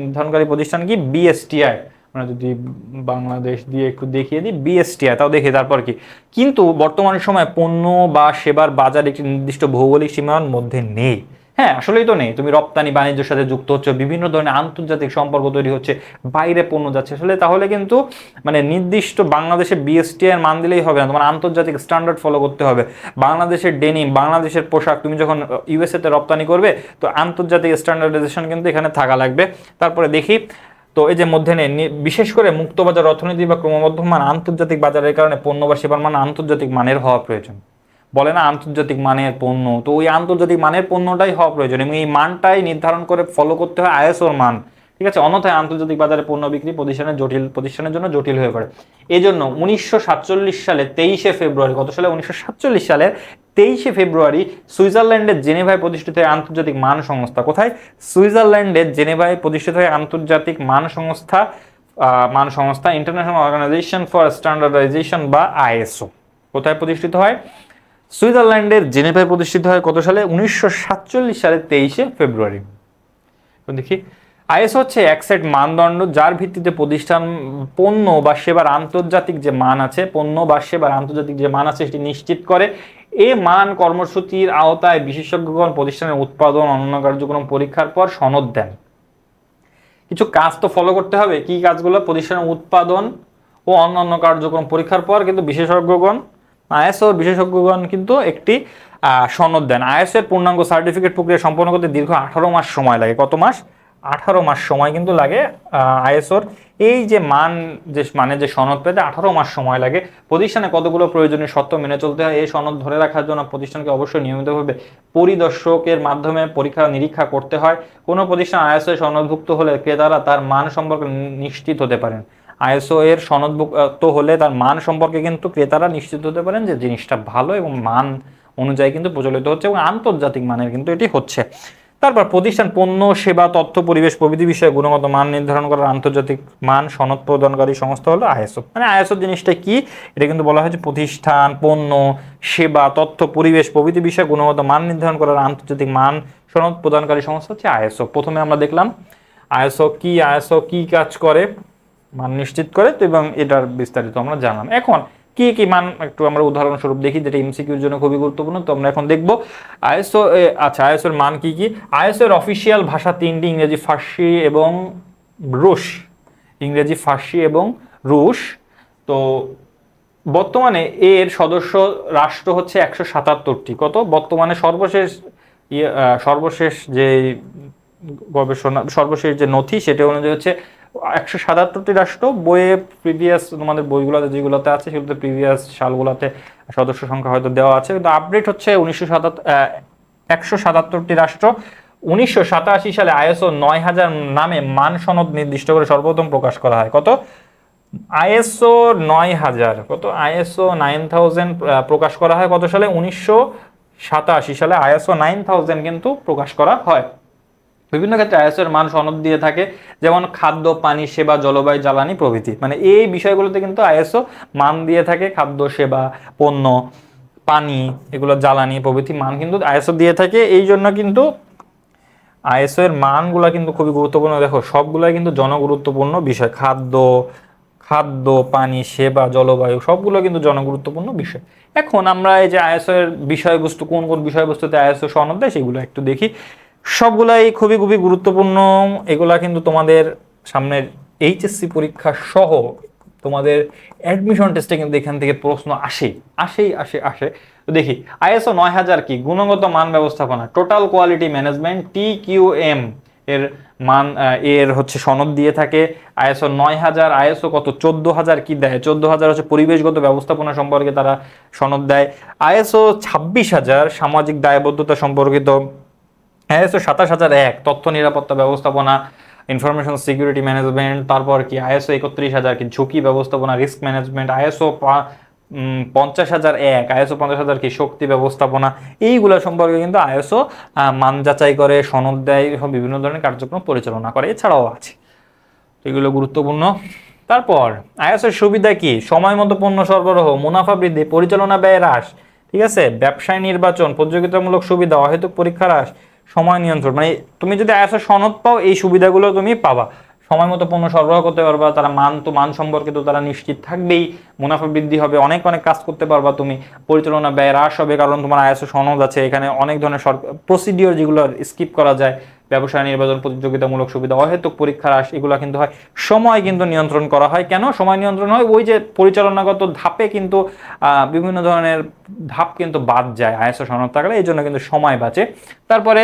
নির্ধারণকারী প্রতিষ্ঠান কি? বিএসটিআই। আমরা যদি বাংলাদেশ দিয়ে একটু দেখিয়ে দিই, বিএসটিআই, তাও দেখি তারপর কি। কিন্তু বর্তমান সময়ে পণ্য বা সেবার বাজার একটি নির্দিষ্ট ভৌগোলিক সীমার মধ্যে নেই। হ্যাঁ, আসলেই তো নেই। তুমি রপ্তানি বাণিজ্যের সাথে যুক্ত হচ্ছে, বিভিন্ন ধরনের আন্তর্জাতিক সম্পর্ক তৈরি হচ্ছে, বাইরে পণ্য যাচ্ছে আসলে, তাহলে কিন্তু মানে নির্দিষ্ট বাংলাদেশে বিএসটিআই এর মান দিলেই হবে না, তোমার আন্তর্জাতিক স্ট্যান্ডার্ড ফলো করতে হবে। বাংলাদেশের ডেনিম, বাংলাদেশের পোশাক তুমি যখন ইউএসএ তে রপ্তানি করবে, তো আন্তর্জাতিক স্ট্যান্ডার্ডাইজেশন কিন্তু এখানে থাকা লাগবে। তারপরে দেখি, তো এই যে মধ্যে বিশেষ করে মুক্তবাজার অর্থনীতি বা ক্রমবর্ধমান আন্তর্জাতিক বাজারের কারণে পণ্য বা সেবার মান আন্তর্জাতিক মানের হওয়া প্রয়োজন। বলে না আন্তর্জাতিক মানের পণ্য, তো ওই আন্তর্জাতিক মানের পণ্যটাই হওয়া প্রয়োজন এবং এই মানটাই নির্ধারণ করে ফলো করতে হয় আইএসওর মান। ঠিক আছে, অন্যথায় আন্তর্জাতিক বাজারে পণ্য বিক্রি প্রতিষ্ঠানের জন্য জটিল হয়ে পড়ে। এই জন্য 1947 সালে 23শে ফেব্রুয়ারি, কত সালে? 1947 সালের 23শে ফেব্রুয়ারি সুইজারল্যান্ডের জেনেভায় প্রতিষ্ঠিত হয় আন্তর্জাতিক মান সংস্থা। কোথায়? সুইজারল্যান্ডের জেনেভায় প্রতিষ্ঠিত হয় আন্তর্জাতিক মান সংস্থা ইন্টারন্যাশনাল অর্গানাইজেশন ফর স্ট্যান্ডার্ডাইজেশন বা আইএসও। কোথায় প্রতিষ্ঠিত হয়? সুইজারল্যান্ডের জেনেভায় প্রতিষ্ঠিত হয় কত সালে? 1947 সালের 23শে ফেব্রুয়ারি। দেখি, আইএসও হচ্ছে এক সেট মানদণ্ড যার ভিত্তিতে প্রতিষ্ঠান পণ্য বা সেবার আন্তর্জাতিক যে মান আছে, সেটি নিশ্চিত করে। এ মান কর্মসূচির আওতায় বিশেষজ্ঞগণ প্রতিষ্ঠানের উৎপাদন, অন্যান্য কার্যক্রম পরীক্ষার পর সনদ দেন। কিছু কাজ তো ফলো করতে হবে। কি কাজগুলো? প্রতিষ্ঠানের উৎপাদন ও অন্যান্য কার্যক্রম পরীক্ষার পর কিন্তু আইএসওর বিশেষজ্ঞগণ কিন্তু একটি সনদ দেন। আইএসও এর পূর্ণাঙ্গ সার্টিফিকেট প্রক্রিয়া সম্পন্ন করতে দীর্ঘ 18 মাস সময় লাগে। কত মাস? 18 মাস সময় কিন্তু লাগে আইএসওর এই যে মানের যে সনদ পেতে 18 মাস সময় লাগে। প্রতিষ্ঠানে কতগুলো প্রয়োজনীয় শর্ত মেনে চলতে হয়, এই সনদ ধরে রাখার জন্য প্রতিষ্ঠানকে অবশ্যই নিয়মিতভাবে পরিদর্শকের মাধ্যমে পরীক্ষা নিরীক্ষা করতে হয়। কোনো প্রতিষ্ঠান আইএসও সনদভুক্ত হলে ক্রেতারা তার মান সম্পর্কে নিশ্চিত হতে পারেন। আইএসও এর সনদভুক্ত হলে তার মান সম্পর্কে কিন্তু ক্রেতারা নিশ্চিত হতে পারেন যে জিনিসটা ভালো এবং মান অনুযায়ী কিন্তু প্রচলিত হচ্ছে এবং আন্তর্জাতিক মানের কিন্তু এটি হচ্ছে। তারপর প্রতিষ্ঠান পণ্য সেবা তথ্য পরিবেশ প্রভৃতি বিষয়ে গুণগত মান নির্ধারণ করার আন্তর্জাতিক মান সনদ প্রদানকারী সংস্থা হলো আইএসও। মানে আইএসও জিনিসটা কি, এটা কিন্তু বলা হয়েছে প্রতিষ্ঠান পণ্য সেবা তথ্য পরিবেশ প্রভৃতি বিষয়ে গুণগত মান নির্ধারণ করার আন্তর্জাতিক মান সনদ প্রদানকারী সংস্থা হচ্ছে আইএসও। প্রথমে আমরা দেখলাম আইএসও কি কাজ করে, মান নিশ্চিত করে, তো এবং এটার বিস্তারিত আমরা জানলাম। এখন কি কি মান একটু আমরা উদাহরণস্বরূপ দেখি, যেটা এমসিকিউর জন্য খুবই গুরুত্বপূর্ণ। তো আমরা এখন দেখবো আইএসও। আচ্ছা, আইএসও এর মান কি কি? আইএসও এর অফিসিয়াল ভাষা 3টি, ইংরেজি ফার্সি এবং রুশ। ইংরেজি ফার্সি এবং রুশ। তো বর্তমানে এর সদস্য রাষ্ট্র হচ্ছে 177টি। কত বর্তমানে সর্বশেষ যে গবেষণা, সর্বশেষ যে নথি সেটা অনুযায়ী হচ্ছে 177টি রাষ্ট্র। বইয়ে প্রিভিয়াস তোমাদের বইগুলোতে যেগুলোতে আছে সেগুলোতে প্রিভিয়াস সালগুলোতে সদস্য সংখ্যা হয়তো দেওয়া আছে, কিন্তু আপডেট হচ্ছে 177টি রাষ্ট্র। 1987 সালে আইএসও 9000 নামে মান সনদ নির্দিষ্ট করে সর্বপ্রথম প্রকাশ করা হয়। কত? আইএসও 9000, কত? আইএসও 9000 প্রকাশ করা হয় কত সালে? 1987 সালে আইএসও 9000 কিন্তু প্রকাশ করা হয়। বিভিন্ন ক্ষেত্রে আইএসও এর মান সনদ দিয়ে থাকে, যেমন খাদ্য, পানি, সেবা, জলবায়ু, জ্বালানি প্রভৃতি। মানে এই বিষয়গুলোতে কিন্তু আইএসও মান দিয়ে থাকে। খাদ্য, সেবা, পণ্য, পানি, এগুলো জ্বালানি প্রভৃতি মান কিন্তু আইএসও দিয়ে থাকে। এই জন্য কিন্তু আইএসও এর মানগুলো কিন্তু খুবই গুরুত্বপূর্ণ। দেখো সবগুলাই কিন্তু জনগুরুত্বপূর্ণ বিষয়। খাদ্য, পানি, সেবা, জলবায়ু সবগুলো কিন্তু জনগুরুত্বপূর্ণ বিষয়। এখন আমরা এই যে আইএসও এর বিষয়বস্তু, কোন কোন বিষয়বস্তুতে আইএসও সনদ দেয় সেগুলো একটু দেখি। সবগুলাই খুবই খুবই গুরুত্বপূর্ণ। এগুলা কিন্তু তোমাদের সামনের এইচএসসি পরীক্ষা সহ তোমাদের অ্যাডমিশন টেস্টে কিন্তু এখান থেকে প্রশ্ন আসে। তো দেখি আইএসও 9000 কি? গুণগত মান ব্যবস্থাপনা, টোটাল কোয়ালিটি ম্যানেজমেন্ট, TQM এর মান, এর হচ্ছে সনদ দিয়ে থাকে। আইএসও 9000, আইএসও কত? 14000 কি দেয়? 14000 হচ্ছে পরিবেশগত ব্যবস্থাপনা সম্পর্কে তারা সনদ দেয়। আইএসও 26000 সামাজিক দায়বদ্ধতা সম্পর্কিত। আইএসও 27001 তথ্য নিরাপত্তা ব্যবস্থাপনা, ইনফরমেশন সিকিউরিটি ম্যানেজমেন্ট। তারপর কি আইএসও 31000 কি? ঝুঁকি ব্যবস্থাপনা, রিস্ক ম্যানেজমেন্ট। আইএসও 50001 আইএসও 50000 কি? শক্তি ব্যবস্থাপনা। এইগুলো সম্পর্কে কিন্তু আইএসও মান যাচাই করে, সনদ দেয়, বিভিন্ন ধরনের কার্যক্রম পরিচালনা করে। এছাড়াও আছে, এগুলো গুরুত্বপূর্ণ। তারপর আইএসওর সুবিধা কি? সময় মতো পণ্য সরবরাহ, মুনাফা বৃদ্ধি, পরিচালনা ব্যয় হ্রাস, ঠিক আছে, ব্যবসায় নির্বাচন, প্রতিযোগিতামূলক সুবিধা, অহেতুক পরীক্ষা হ্রাস, সময় নিয়ন্ত্রণ। মানে তুমি যদি আইএসও সনদ পাও এই সুবিধাগুলো তুমি পাবা। সময় মতো পণ্য সরবরাহ করতে পারবা, তারা মান সম্পর্কে তো তারা নিশ্চিত থাকবেই। মুনাফা বৃদ্ধি হবে, অনেক কাজ করতে পারবা তুমি। পরিচালনা ব্যয় হ্রাস হবে, কারণ তোমার আইএসও সনদ আছে। এখানে অনেক ধরনের প্রসিডিওর যেগুলো স্কিপ করা যায়। ব্যবসায় নির্বাচন, প্রতিযোগিতামূলক সুবিধা, অহেতুক পরীক্ষা হ্রাস, এগুলো কিন্তু হয়। সময় কিন্তু নিয়ন্ত্রণ করা হয়। কেন সময় নিয়ন্ত্রণ হয়? ওই যে পরিচালনাগত ধাপে কিন্তু বিভিন্ন ধরনের ধাপ কিন্তু বাদ যায় আইএসও সনদ থাকলে, এই জন্য কিন্তু সময় বাঁচে। তারপরে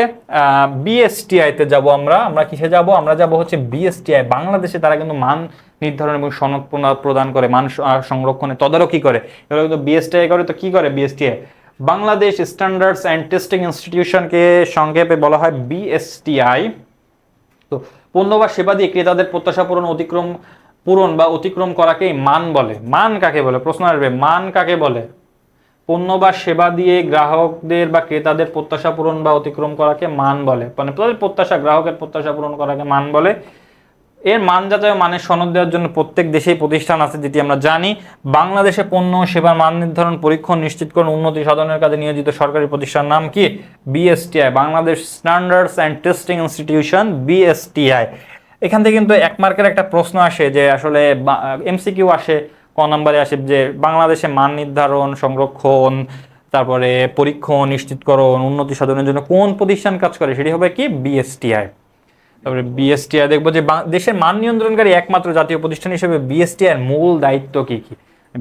বিএসটিআইতে যাব আমরা কিসে যাব? আমরা যাব হচ্ছে বিএসটিআই। বাংলাদেশে তারা কিন্তু মান নির্ধারণ এবং সনদ প্রদান করে, মান সংরক্ষণে তদারকি করে। এগুলো কিন্তু বিএসটিআই করে। তো কি করে BSTI? Bangladesh standards and testing ইনস্টিটিউশনকে সংক্ষেপে বলা হয় বিএসটিআই। তো পণ্য বা সেবা দিয়ে ক্রেতাদের প্রত্যাশা পূরণ বা অতিক্রম করাকেই মান বলে। মান কাকে বলে? প্রশ্ন আসবে, মান কাকে বলে? পণ্য বা সেবা দিয়ে গ্রাহকদের বা ক্রেতাদের প্রত্যাশা পূরণ বা অতিক্রম করাকে মান বলে। মানে তাদের প্রত্যাশা, গ্রাহকের প্রত্যাশা পূরণ করাকে মান বলে। এর মান যাচাই ও মানের সনদ দেওয়ার জন্য প্রত্যেক দেশেই প্রতিষ্ঠান আছে, যেটি আমরা জানি। বাংলাদেশে পণ্য ও সেবার মান নির্ধারণ, পরীক্ষণ, নিশ্চিতকরণ, উন্নতি সাধনের কাজে নিয়োজিত সরকারি প্রতিষ্ঠান নাম কি? BSTI, Bangladesh standards and testing institution, BSTI. এখান থেকে কিন্তু 1 মার্কের একটা প্রশ্ন আসে, যে আসলে এমসিকিউ আসে, ক নম্বরে আসে, যে বাংলাদেশে মান নির্ধারণ, সংরক্ষণ, তারপরে পরীক্ষণ, নিশ্চিতকরণ, উন্নতি সাধনের জন্য কোন প্রতিষ্ঠান কাজ করে? সেটি হবে কি? বিএসটিআই। তারপরে বিএসটিআই দেখবো যে দেশের মান নিয়ন্ত্রণকারী একমাত্র জাতীয় প্রতিষ্ঠান হিসেবে বিএসটিআই এর মূল দায়িত্ব কি কি?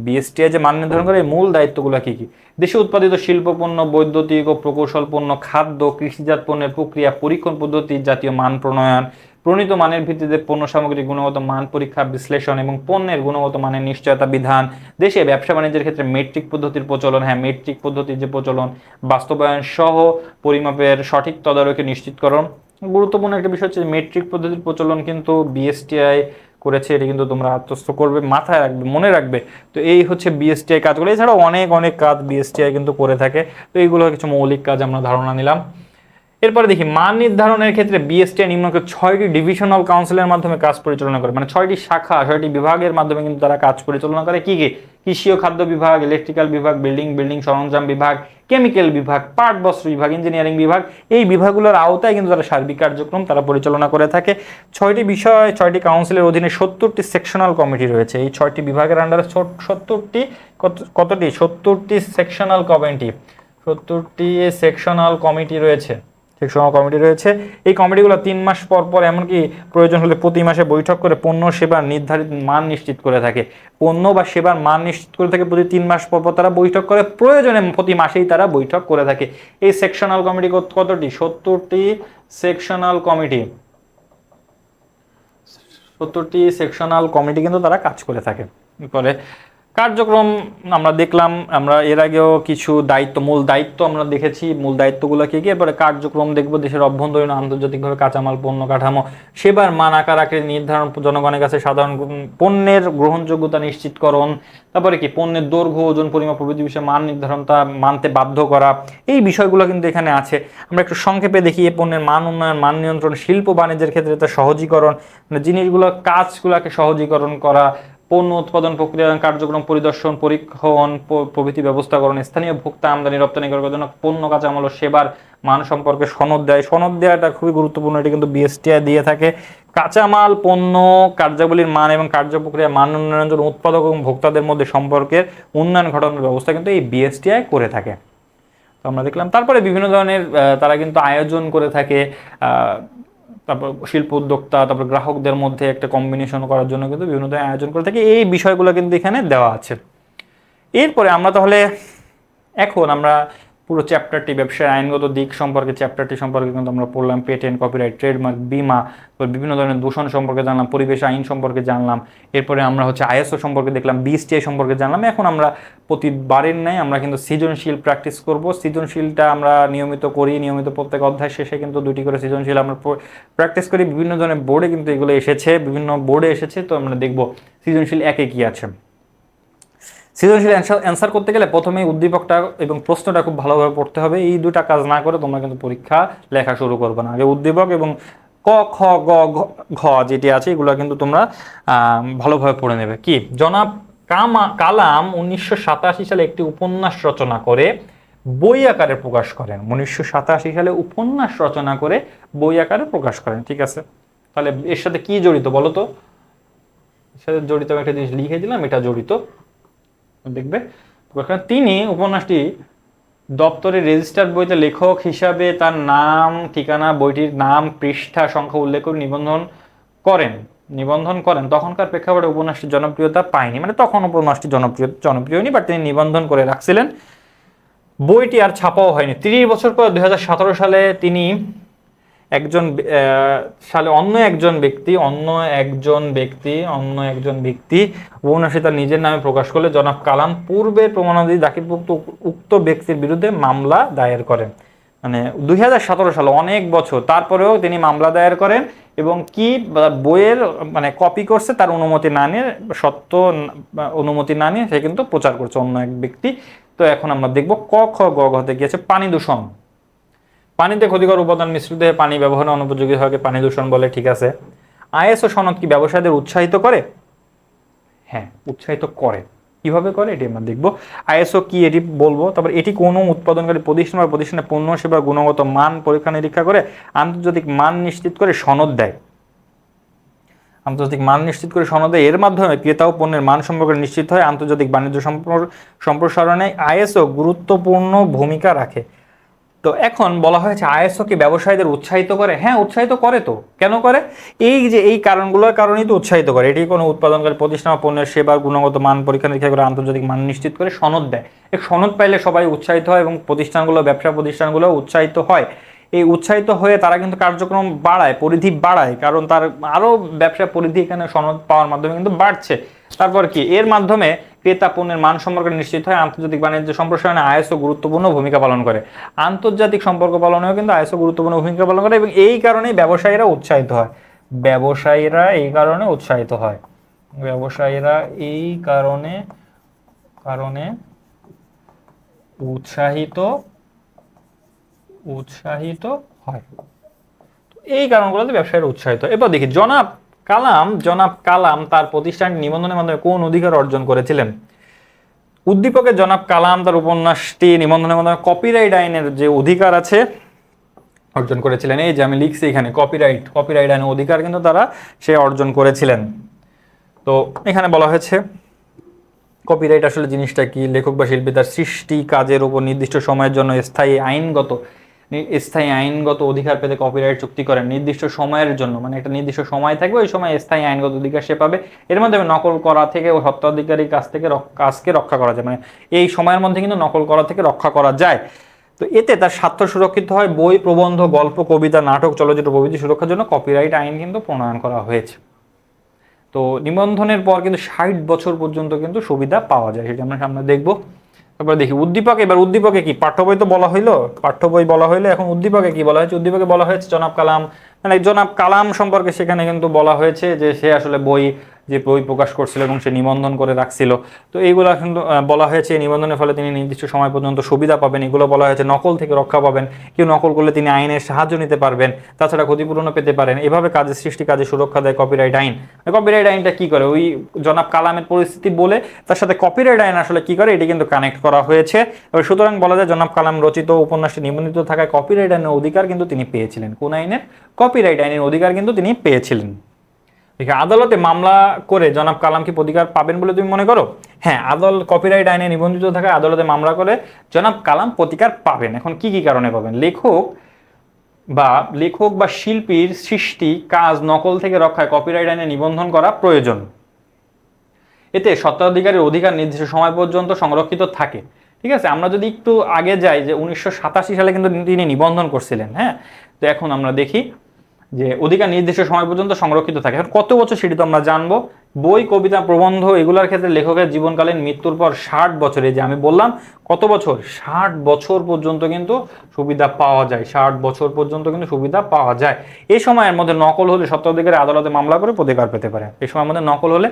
বিএসটিআই যে মান নির্ধারণ করে, মূল দায়িত্বগুলো কি কি? দেশে উৎপাদিত শিল্প পণ্য, বৈদ্যুতিক ও প্রকৌশল পণ্য, খাদ্য, কৃষিজাত পণ্যের প্রক্রিয়া, পরীক্ষণ পদ্ধতি, জাতীয় মান প্রণয়ন, প্রণীত মানের ভিত্তিতে পণ্য সামগ্রীর গুণগত মান পরীক্ষা বিশ্লেষণ এবং পণ্যের গুণগত মানের নিশ্চয়তা বিধান, দেশে ব্যবসা বাণিজ্যের ক্ষেত্রে মেট্রিক পদ্ধতির প্রচলন, হ্যাঁ মেট্রিক পদ্ধতির যে প্রচলন, বাস্তবায়ন সহ পরিমাপের সঠিক তদারকি নিশ্চিতকরণ। গুরুত্বপূর্ণ একটা বিষয় হচ্ছে মেট্রিক পদ্ধতির প্রচলন কিন্তু বিএসটিআই করেছে, এটা কিন্তু তোমরা আত্মস্থ করবে, মাথায় রাখবে, মনে রাখবে। তো এই হচ্ছে বিএসটিআই কাজগুলো, এছাড়াও অনেক অনেক কাজ বিএসটিআই কিন্তু করে থাকে। তো এইগুলো কিছু মৌলিক কাজ আমরা ধারণা নিলাম। এরপরে দেখি মান নির্ধারণের ক্ষেত্রে বিএসটিআই নিম্নলিখিত 6টি ডিভিশনাল কাউন্সিলের মাধ্যমে কাজ পরিচালনা করে, মানে 6টি শাখা, 6টি বিভাগের মাধ্যমে কিন্তু তারা কাজ পরিচালনা করে। কি কি? কৃষি ও খাদ্য বিভাগ, ইলেকট্রিক্যাল বিভাগ, বিল্ডিং সরঞ্জাম বিভাগ, কেমিক্যাল বিভাগ, পাট বস্ত্র বিভাগ, ইঞ্জিনিয়ারিং বিভাগ। এই বিভাগগুলোর আওতায় কিন্তু তারা সার্বিক কার্যক্রম তারা পরিচালনা করে থাকে। 6টি বিষয়, 6টি কাউন্সিলের অধীনে 70টি সেকশনাল কমিটি রয়েছে। এই 6টি বিভাগের আন্ডারে 70টি কতটি 70টি সেকশনাল কমিটি, 70টি সেকশনাল কমিটি রয়েছে। সেকশনাল কমিটি রয়েছে। এই কমিটিগুলো 3 মাস পর পর, এমনকি প্রয়োজন হলে প্রতি মাসে বৈঠক করে পণ্য সেবার নির্ধারিত মান নিশ্চিত করে থাকে। পণ্য বা সেবার মান নিশ্চিত করে থাকে প্রতি 3 মাস পর পর তারা বৈঠক করে, প্রয়োজনে প্রতি মাসেই তারা বৈঠক করে থাকে। এই সেকশনাল কমিটি কতটি? 70টি সেকশনাল কমিটি, 70টি সেকশনাল কমিটি কিন্তু তারা কাজ করে থাকে। করে কার্যক্রম আমরা দেখলাম, আমরা এর আগেও কিছু দায়িত্ব, মূল দায়িত্ব আমরা দেখেছি, মূল দায়িত্বগুলো কি কি। এরপরে কার্যক্রম দেখবো, দেশের অভ্যন্তরীণ আন্তর্জাতিকভাবে কাঁচামাল পণ্য কাঠামো সেবার মান আকার আকৃতি নির্ধারণ, জনগণের কাছে সাধারণ পণ্যের গ্রহণযোগ্যতা নিশ্চিতকরণ, তারপরে কি পণ্যের দৈর্ঘ্য, ওজন, পরিমাপ প্রভৃতি বিষয়ে মান নির্ধারণ, তা মানতে বাধ্য করা, এই বিষয়গুলো কিন্তু এখানে আছে। আমরা একটু সংক্ষেপে দেখি। এই পণ্যের মান উন্নয়ন, মান নিয়ন্ত্রণ, শিল্প বাণিজ্যের ক্ষেত্রে তার সহজীকরণ, মানে জিনিসগুলো কাজগুলোকে সহজীকরণ করা, পণ্য উৎপাদন প্রক্রিয়া কার্যক্রম পরিদর্শন, পরীক্ষণ প্রভৃতি ব্যবস্থাকরণ, স্থানীয় ভোক্তা আমদানি রপ্তানি করার জন্য পণ্য কাঁচামাল ও সেবার মান সম্পর্কে সনদ দেয়। সনদ দেওয়াটা খুবই গুরুত্বপূর্ণ, এটা কিন্তু বিএসটিআই দিয়ে থাকে। কাঁচামাল পণ্য কার্যাবলীর মান এবং কার্যপ্রক্রিয়া মান উন্নয়নের জন্য উৎপাদক এবং ভোক্তাদের মধ্যে সম্পর্কের উন্নয়ন ঘটানোর ব্যবস্থা কিন্তু এই বিএসটিআই করে থাকে। তো আমরা দেখলাম। তারপরে বিভিন্ন ধরনের তারা কিন্তু আয়োজন করে থাকে, তারপর শিল্প উদ্যোক্তা, তারপর গ্রাহকদের মধ্যে একটা কম্বিনেশন করার জন্য কিন্তু বিভিন্ন ধরনের আয়োজন করে থাকে। এই বিষয়গুলো কিন্তু এখানে দেওয়া আছে। এরপরে আমরা তাহলে এখন আমরা পুরো চ্যাপ্টারটি, ব্যবসায় আইনগত দিক সম্পর্কে চ্যাপ্টারটি সম্পর্কে কিন্তু আমরা পড়লাম। পেটেন্ট, কপিরাইট, ট্রেডমার্ক, বীমা, বিভিন্ন ধরনের দূষণ সম্পর্কে জানলাম, পরিবেশ আইন সম্পর্কে জানলাম। এরপরে আমরা হচ্ছে আইএসও সম্পর্কে দেখলাম, বিএসটিআই সম্পর্কে জানলাম। এখন আমরা প্রতিবারের ন্যায় আমরা কিন্তু সৃজনশীল প্র্যাকটিস করব। সৃজনশীলটা আমরা নিয়মিত করি, নিয়মিত প্রত্যেক অধ্যায় শেষে কিন্তু 2টি করে সৃজনশীল আমরা প্র্যাকটিস করি। বিভিন্ন ধরনের বোর্ডে কিন্তু এগুলো এসেছে, বিভিন্ন বোর্ডে এসেছে। তো আমরা দেখব সৃজনশীল একে কি আছে। সৃজনশীল অ্যান্সার করতে গেলে প্রথমেই উদ্দীপকটা এবং প্রশ্নটা খুব ভালোভাবে পড়তে হবে। এই দুটা কাজ না করে তোমরা কিন্তু পরীক্ষা লেখা শুরু করবে না। আগে উদ্দীপক এবং ক, খ, গ, ঘ যেটি আছে এগুলো কিন্তু তোমরা ভালোভাবে পড়ে নেবে। কি? জনাব কালাম 1987 সালে একটি উপন্যাস রচনা করে বই আকারে প্রকাশ করেন। 1987 সালে উপন্যাস রচনা করে বই আকারে প্রকাশ করেন। ঠিক আছে, তাহলে এর সাথে কি জড়িত বলো তো? এর সাথে জড়িত একটা জিনিস লিখে দিলাম, এটা জড়িত দেখবে। তিনি উপন্যাসটি দপ্তরের রেজিস্টার্ড বইতে লেখক হিসাবে তার নাম, ঠিকানা, বইটির নাম, পৃষ্ঠা সংখ্যা উল্লেখ করে নিবন্ধন করেন। তখনকার প্রেক্ষাপটে উপন্যাসটি জনপ্রিয়তা পায়নি, মানে তখন উপন্যাসটি জনপ্রিয় হয়নি, বাট তিনি নিবন্ধন করে রাখছিলেন। বইটি আর ছাপাও হয়নি। 30 বছর পর 2017 সালে তিনি অন্য একজন ব্যক্তি উপন্যাসটি তার নিজের নামে প্রকাশ করলে জনাব কালাম পূর্বের প্রমাণাদি দাখিলভুক্ত উক্ত ব্যক্তির বিরুদ্ধে মামলা দায়ের করেন। মানে 2017 সালে, অনেক বছর তারপরেও তিনি মামলা দায়ের করেন এবং কি বইয়ের মানে কপি করছে তার অনুমতি না নিয়ে, অনুমতি না নিয়ে সে কিন্তু প্রচার করছে অন্য এক ব্যক্তি। তো এখন আমরা দেখব ক, খ, গ, ঘতে গিয়েছে পানি দূষণ। পানিতে ক্ষতিকর উপাদান মিশ্রিত হয়ে পানি ব্যবহারের অনুপযোগী হওয়াকে পানি দূষণ বলে। ঠিক আছে। আইএসও সনদ কি ব্যবসায়ীদের উৎসাহিত করে? হ্যাঁ, উৎসাহিত করে। কিভাবে করে এটি আমরা দেখব। আইএসও কি এটি বলবো। তারপর এটি কোনো উৎপাদনকারী প্রতিষ্ঠান বা প্রতিষ্ঠানের পণ্য সেবা গুণগত মান পরীক্ষা নিরীক্ষা করে আন্তর্জাতিক মান নিশ্চিত করে সনদ দেয়। আন্তর্জাতিক মান নিশ্চিত করে সনদ দেয়। এর মাধ্যমে ক্রেতা ও পণ্যের মান সম্পর্কে নিশ্চিত হয়। আন্তর্জাতিক বাণিজ্য সম্প্রসারণে আইএসও গুরুত্বপূর্ণ ভূমিকা রাখে। তো এখন বলা হয়েছে আইএসও কি ব্যবসায়ীদের উৎসাহিত করে? হ্যাঁ, উৎসাহিত করে। তো কেন করে? এই যে এই কারণগুলোর কারণেই তো উৎসাহিত করে। এটি কোনো উৎপাদনকারী প্রতিষ্ঠান বা পণ্যের সেবার গুণগত মান পরীক্ষা নিরীক্ষা করে আন্তর্জাতিক মান নিশ্চিত করে সনদ দেয়। এই সনদ পাইলে সবাই উৎসাহিত হয় এবং প্রতিষ্ঠানগুলো, ব্যবসা প্রতিষ্ঠানগুলো উৎসাহিত হয়। এই উৎসাহিত হয়ে তারা কিন্তু কার্যক্রম বাড়ায়, পরিধি বাড়ায়, কারণ তার আরও ব্যবসা পরিধি এখানে সনদ পাওয়ার মাধ্যমে কিন্তু বাড়ছে। তারপর কি, এর মাধ্যমে ক্রেতা পণ্যের মান সম্পর্কে নিশ্চিত হয়। আন্তর্জাতিক বাণিজ্য সম্প্রসারণে আইএসও গুরুত্বপূর্ণ ভূমিকা পালন করে। আন্তর্জাতিক সম্পর্ক পালনেও কিন্তু আইএসও গুরুত্বপূর্ণ ভূমিকা পালন করে এবং এই কারণেই ব্যবসায়ীরা উৎসাহিত হয়। ব্যবসায়ীরা এই কারণে উৎসাহিত হয়। ব্যবসায়ীরা এই কারণে কারণে উৎসাহিত হয়। এই কারণগুলোতে ব্যবসায়ীরা উৎসাহিত। এবার দেখি জনাব কালাম তার প্রতিষ্ঠান নিবন্ধনের মাধ্যমে কোন অধিকার অর্জন করেছিলেন? উদ্দীপকের জনাব কালাম তার উপন্যাসটি নিবন্ধনের মাধ্যমে কপিরাইট আইনের যে অধিকার আছে অর্জন করেছিলেন। এই যে আমি লিখছি এখানে কপিরাইট আইনের অধিকার কিন্তু তারা সে অর্জন করেছিলেন। তো এখানে বলা হয়েছে কপিরাইট আসলে জিনিসটা কি? লেখক বা শিল্পী তার সৃষ্টি কাজের উপর নির্দিষ্ট সময়ের জন্য স্থায়ী আইনগত অধিকার পেতে কপিরাইট চুক্তি করেন। নির্দিষ্ট সময়ের জন্য, মানে একটা নির্দিষ্ট সময় থাকবে, ওই সময় স্থায়ী আইনগত অধিকার সে পাবে। এর মাধ্যমে নকল করা থেকে ও স্বত্বাধিকারীর কাজকে রক্ষা করা যায়, মানে এই সময়ের মধ্যে কিন্তু নকল করা থেকে রক্ষা করা যায়। তো এতে তার স্বার্থ সুরক্ষিত হয়। বই, প্রবন্ধ, গল্প, কবিতা, নাটক, চলচ্চিত্র প্রভৃতি সুরক্ষার জন্য কপিরাইট আইন কিন্তু প্রণয়ন করা হয়েছে। তো নিবন্ধনের পর কিন্তু 60 বছর পর্যন্ত কিন্তু সুবিধা পাওয়া যায়, সেটা আমরা সামনে দেখবো। তারপরে দেখি উদ্দীপক। এবার উদ্দীপকে কি? পাঠ্য বই তো বলা হইলো, এখন উদ্দীপকে কি বলা হয়েছে? উদ্দীপকে বলা হয়েছে জনাব কালাম, মানে জনাব কালাম সম্পর্কে সেখানে কিন্তু বলা হয়েছে যে সে আসলে বই প্রকাশ করছিল এবং সে নিবন্ধন করে রাখছিল। তো এইগুলো কিন্তু বলা হয়েছে নিবন্ধনের ফলে তিনি নির্দিষ্ট সময় পর্যন্ত সুবিধা পাবেন। এগুলো বলা হয়েছে নকল থেকে রক্ষা পাবেন। কেউ নকল করলে তিনি আইনের সাহায্য নিতে পারবেন, তাছাড়া ক্ষতিপূরণও পেতে পারেন। এভাবে কাজের সৃষ্টি কাজে সুরক্ষা দেয় কপিরাইট আইন। কপিরাইট আইনটা কি করে? ওই জনাব কালামের পরিস্থিতি বলে তার সাথে কপিরাইট আইন আসলে কি করে, এটি কিন্তু কানেক্ট করা হয়েছে। সুতরাং বলা যায় জনাব কালাম রচিত উপন্যাসটি নিবন্ধিত থাকায় কপিরাইট আইনের অধিকার কিন্তু তিনি পেয়েছিলেন। কোন আইনের? কপিরাইট আইনের অধিকার কিন্তু তিনি পেয়েছিলেন। দেখি আদালতে মামলা করে জনাব কালাম কি প্রতিকার পাবেন বলে তুমি মনে করো? হ্যাঁ, কপিরাইট আইনে নিবন্ধিত থাকায় আদালতে মামলা করে জনাব কালাম প্রতিকার পাবেন। এখন কি কি কারণে পাবেন? লেখক বা শিল্পীর সৃষ্টি কাজ নকল থেকে রক্ষায় কপিরাইট আইনে নিবন্ধন করা প্রয়োজন। এতে স্বত্বাধিকারের অধিকার নির্দিষ্ট সময় পর্যন্ত সংরক্ষিত থাকে। ঠিক আছে, আমরা যদি একটু আগে যাই যে 1987 সালে কিন্তু তিনি নিবন্ধন করছিলেন। হ্যাঁ, তো এখন আমরা দেখি যে অধিকার নির্দিষ্ট সময় পর্যন্ত সংরক্ষিত থাকে। এখন কত বছর সেটি তো আমরা জানবো। বই, কবিতা, প্রবন্ধ এগুলোর ক্ষেত্রে লেখকের জীবনকালীন মৃত্যুর পর 60 বছরে, যে আমি বললাম কত বছর, 60 বছর পর্যন্ত কিন্তু সুবিধা পাওয়া যায়। 60 বছর পর্যন্ত কিন্তু সুবিধা পাওয়া যায়। এই সময়ের মধ্যে নকল হলে স্বত্বাধিকারী আদালতে মামলা করে প্রতিকার পেতে পারে। এই সময়ের মধ্যে নকল হলে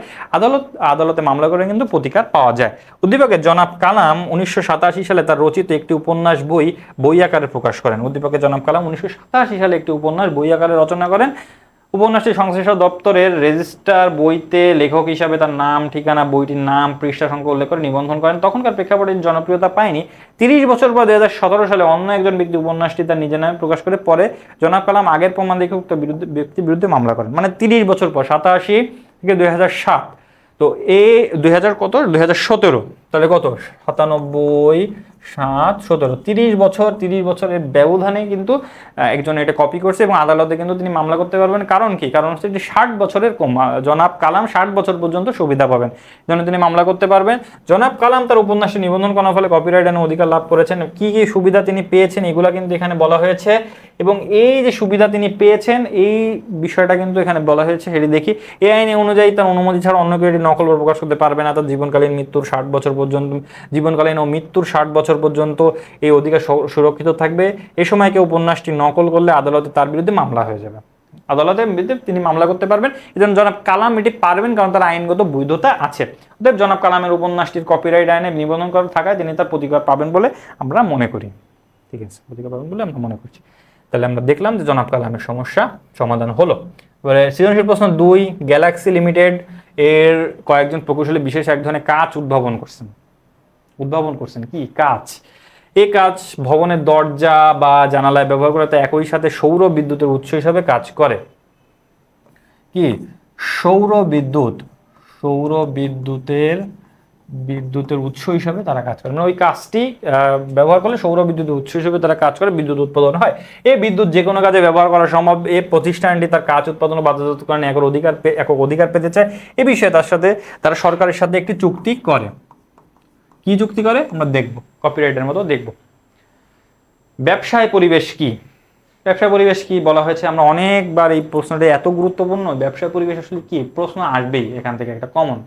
আদালতে মামলা করে কিন্তু প্রতিকার পাওয়া যায়। উদ্দীপকের জনাব কালাম 1987 সালে তার রচিত একটি উপন্যাস বই আকারে প্রকাশ করেন। উদ্দীপকের জনাব কালাম 1987 সালে একটি উপন্যাস বই আকারে রচনা করেন। উপন্যাসটি সংশ্লিষ্ট দপ্তরের রেজিস্টার বইতে লেখক হিসাবে তার নাম, ঠিকানা, বইটির নাম, পৃষ্ঠা সংখ্যা উল্লেখ করে নিবন্ধন করেন। তখনকার প্রেক্ষাপটে জনপ্রিয়তা পায়নি। 30 বছর পর 2017 সালে অন্য একজন ব্যক্তি উপন্যাসটি তার নিজের নামে প্রকাশ করে। পরে জনাব কালাম আগের প্রমাণ দেখে উক্ত ব্যক্তির বিরুদ্ধে মামলা করেন। মানে 30 বছর পর, 87 থেকে 2007। তো এই 2017, তাহলে কত? 97, 7, 17, 30 বছরের ব্যবধানে কিন্তু একজন এটা কপি করছে এবং আদালতে কিন্তু তিনি মামলা করতে পারবেন। কারণ কি? কারণ হচ্ছে যে 60 বছরের কম, জনাব কালাম 60 বছর পর্যন্ত সুবিধা পাবেন, জন্য তিনি মামলা করতে পারবেন। জনাব কালাম তার উপন্যাসে নিবন্ধন করার ফলে কপিরাইট আইনের অধিকার লাভ করেছেন। কি কি সুবিধা তিনি পেয়েছেন এগুলো কিন্তু এখানে বলা হয়েছে, এবং এই যে সুবিধা তিনি পেয়েছেন এই বিষয়টা কিন্তু এখানে বলা হয়েছে। সেটি দেখি। এই আইনে অনুযায়ী তার অনুমতি ছাড়া অন্য কেউ এটি নকল বা প্রকাশ করতে পারবে না। তার জীবনকালীন মৃত্যুর 60 বছর পর্যন্ত এই অধিকার সুরক্ষিত থাকবে। এই সময় কেউ উপন্যাসটি নকল করলে আদালতে তার বিরুদ্ধে মামলা হয়ে যাবে। আদালতের বিরুদ্ধে তিনি মামলা করতে পারবেন। এই জন্য জনাব কালাম এটি পারবেন, কারণ তার আইনগত বৈধতা আছে। অতএব জনাব কালামের উপন্যাসটির কপিরাইট আইনে নিবন্ধন করা থাকায় তিনি তার প্রতিকার পাবেন বলে আমরা মনে করি। ঠিক আছে, প্রতিকার পাবেন বলে আমরা মনে করছি। তাহলে আমরা দেখলাম যে জনাব কালামের সমস্যা সমাধান হলো। এবারে সৃজনশীল প্রশ্ন 2, গ্যালাক্সি লিমিটেড এর কয়েকজন প্রকৌশলী বিশেষ এক ধরনের কাঁচ উদ্ভাবন করছেন। কি কাঁচ? এই কাঁচ ভবনের দরজা বা জানালায় ব্যবহার করে, তা একই সাথে সৌর বিদ্যুতের উৎস হিসাবে কাজ করে। কি? সৌর বিদ্যুতের বিদ্যুতের উৎস হিসাবে তারা কাজ করে, মানে ওই কাজটি ব্যবহার করলে সৌর বিদ্যুতের উৎস হিসেবে তারা কাজ করে, বিদ্যুৎ উৎপাদন হয়। এই বিদ্যুৎ যে কোনো কাজে ব্যবহার করা সম্ভব। এই প্রতিষ্ঠানটি তার কাজ উৎপাদন ও বাধ্যতামূলকরণে একক অধিকার পেতে চায়। এ বিষয়ে তার সাথে তারা সরকারের সাথে একটি চুক্তি করে। কি চুক্তি করে আমরা দেখব, কপিরাইটের মতো দেখব। ব্যবসায় পরিবেশ কি? ব্যবসায় পরিবেশ কি বলা হয়েছে, আমরা অনেকবার এই প্রশ্নটা এত গুরুত্বপূর্ণ, ব্যবসায় পরিবেশ আসলে কি প্রশ্ন আসবেই এখান থেকে, একটা কমন,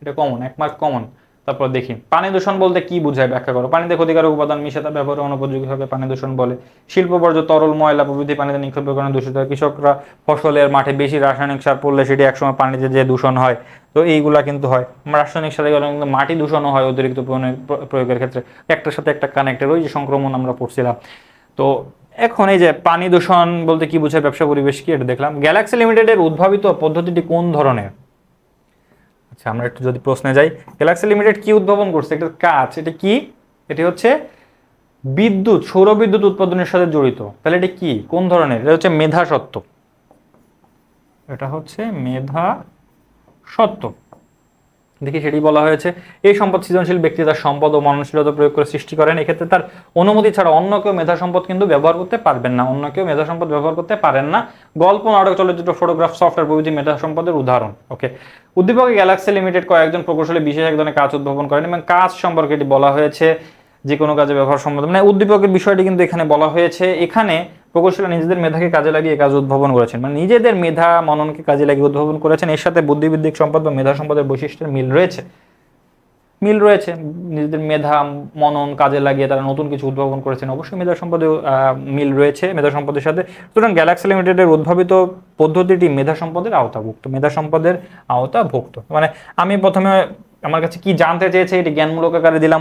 এটা কমন, এক মার্ক কমন। তারপর দেখি পানি দূষণ বলতে কি বোঝায় ব্যাখ্যা করো। পানিতে ক্ষতিকারক উপাদান মিশে তা ব্যবহার অনুপযোগী হবে পানি দূষণ বলে। শিল্প বর্জ্য, তরল ময়লা প্রভৃতি পানিতে নিক্ষেপের কারণে দূষিত হয়। কৃষকরা ফসলের মাঠে বেশি রাসায়নিক সার পড়লে সেটি একসময় পানিতে যে দূষণ হয়, তো এইগুলা কিন্তু হয়। রাসায়নিক সারের কারণে কিন্তু মাটি দূষণও হয় অতিরিক্ত প্রয়োগের ক্ষেত্রে, একটার সাথে একটা কানেক্টেড, ওই যে সংক্রমণ আমরা পড়ছিলাম। তো এখন এই যে পানি দূষণ বলতে কি বোঝায়, ব্যবসা পরিবেশ কি, এটা দেখলাম। গ্যালাক্সি লিমিটেডের উদ্ভাবিত পদ্ধতিটি কোন ধরনের? আচ্ছা, আমরা একটু যদি প্রশ্নে যাই, গ্যালাক্সি লিমিটেড কি উদ্ভাবন করছে, একটা কাজ, এটা কি? এটি হচ্ছে বিদ্যুৎ, সৌর বিদ্যুৎ উৎপাদনের সাথে জড়িত। তাহলে এটা কি, কোন ধরনের? এটা হচ্ছে মেধা সত্ত্ব, এটা হচ্ছে মেধা সত্ত্ব। দেখি সেটি বলা হয়েছে, এই সম্পদ সৃজনশীল ব্যক্তি তার সম্পদ ও মননশীলতা প্রয়োগ করে সৃষ্টি করেন। এক্ষেত্রে তার অনুমতি ছাড়া অন্য কেউ মেধা সম্পদ কিন্তু ব্যবহার করতে পারবেন না, অন্য কেউ মেধা সম্পদ ব্যবহার করতে পারেন না। গল্প, নাটক, চলচ্চিত্র, ফটোগ্রাফ, সফটওয়্যার প্রভৃতি মেধা সম্পদের উদাহরণ। ওকে। উদ্দীপকে গ্যালাক্সি লিমিটেড কয়েকজন প্রকৌশলী বিশেষ এক ধরনের কাজ উদ্ভাবন করেন এবং কাজ সম্পর্কে এটি বলা হয়েছে যে কোনো কাজে ব্যবহার সম্ভব, মানে উদ্দীপকের বিষয়টি কিন্তু এখানে বলা হয়েছে। এখানে প্রকৌশলীরা নিজেদের মেধাকে কাজে লাগিয়ে কাজ উদ্ভাবন করেছেন, মানে নিজেদের মেধা মননকে কাজে লাগিয়ে উদ্ভাবন করেছেন। এর সাথে বুদ্ধিবৃত্তিক সম্পদ বা মেধা সম্পদের বৈশিষ্ট্যের মিল রয়েছে, মিল রয়েছে। নিজেদের মেধা মনন কাজে লাগিয়ে তারা নতুন কিছু উদ্ভাবন করেছেন, অবশ্যই মেধা সম্পদে মিল রয়েছে মেধা সম্পদের সাথে। সুতরাং গ্যালাক্সি লিমিটেডের উদ্ভাবিত পদ্ধতিটি মেধা সম্পদের আওতাভুক্ত, মেধা সম্পদের আওতাভুক্ত। মানে আমি প্রথমে আমার কাছে কি জানতে চেয়েছে এটি জ্ঞানমূলক আকারে দিলাম,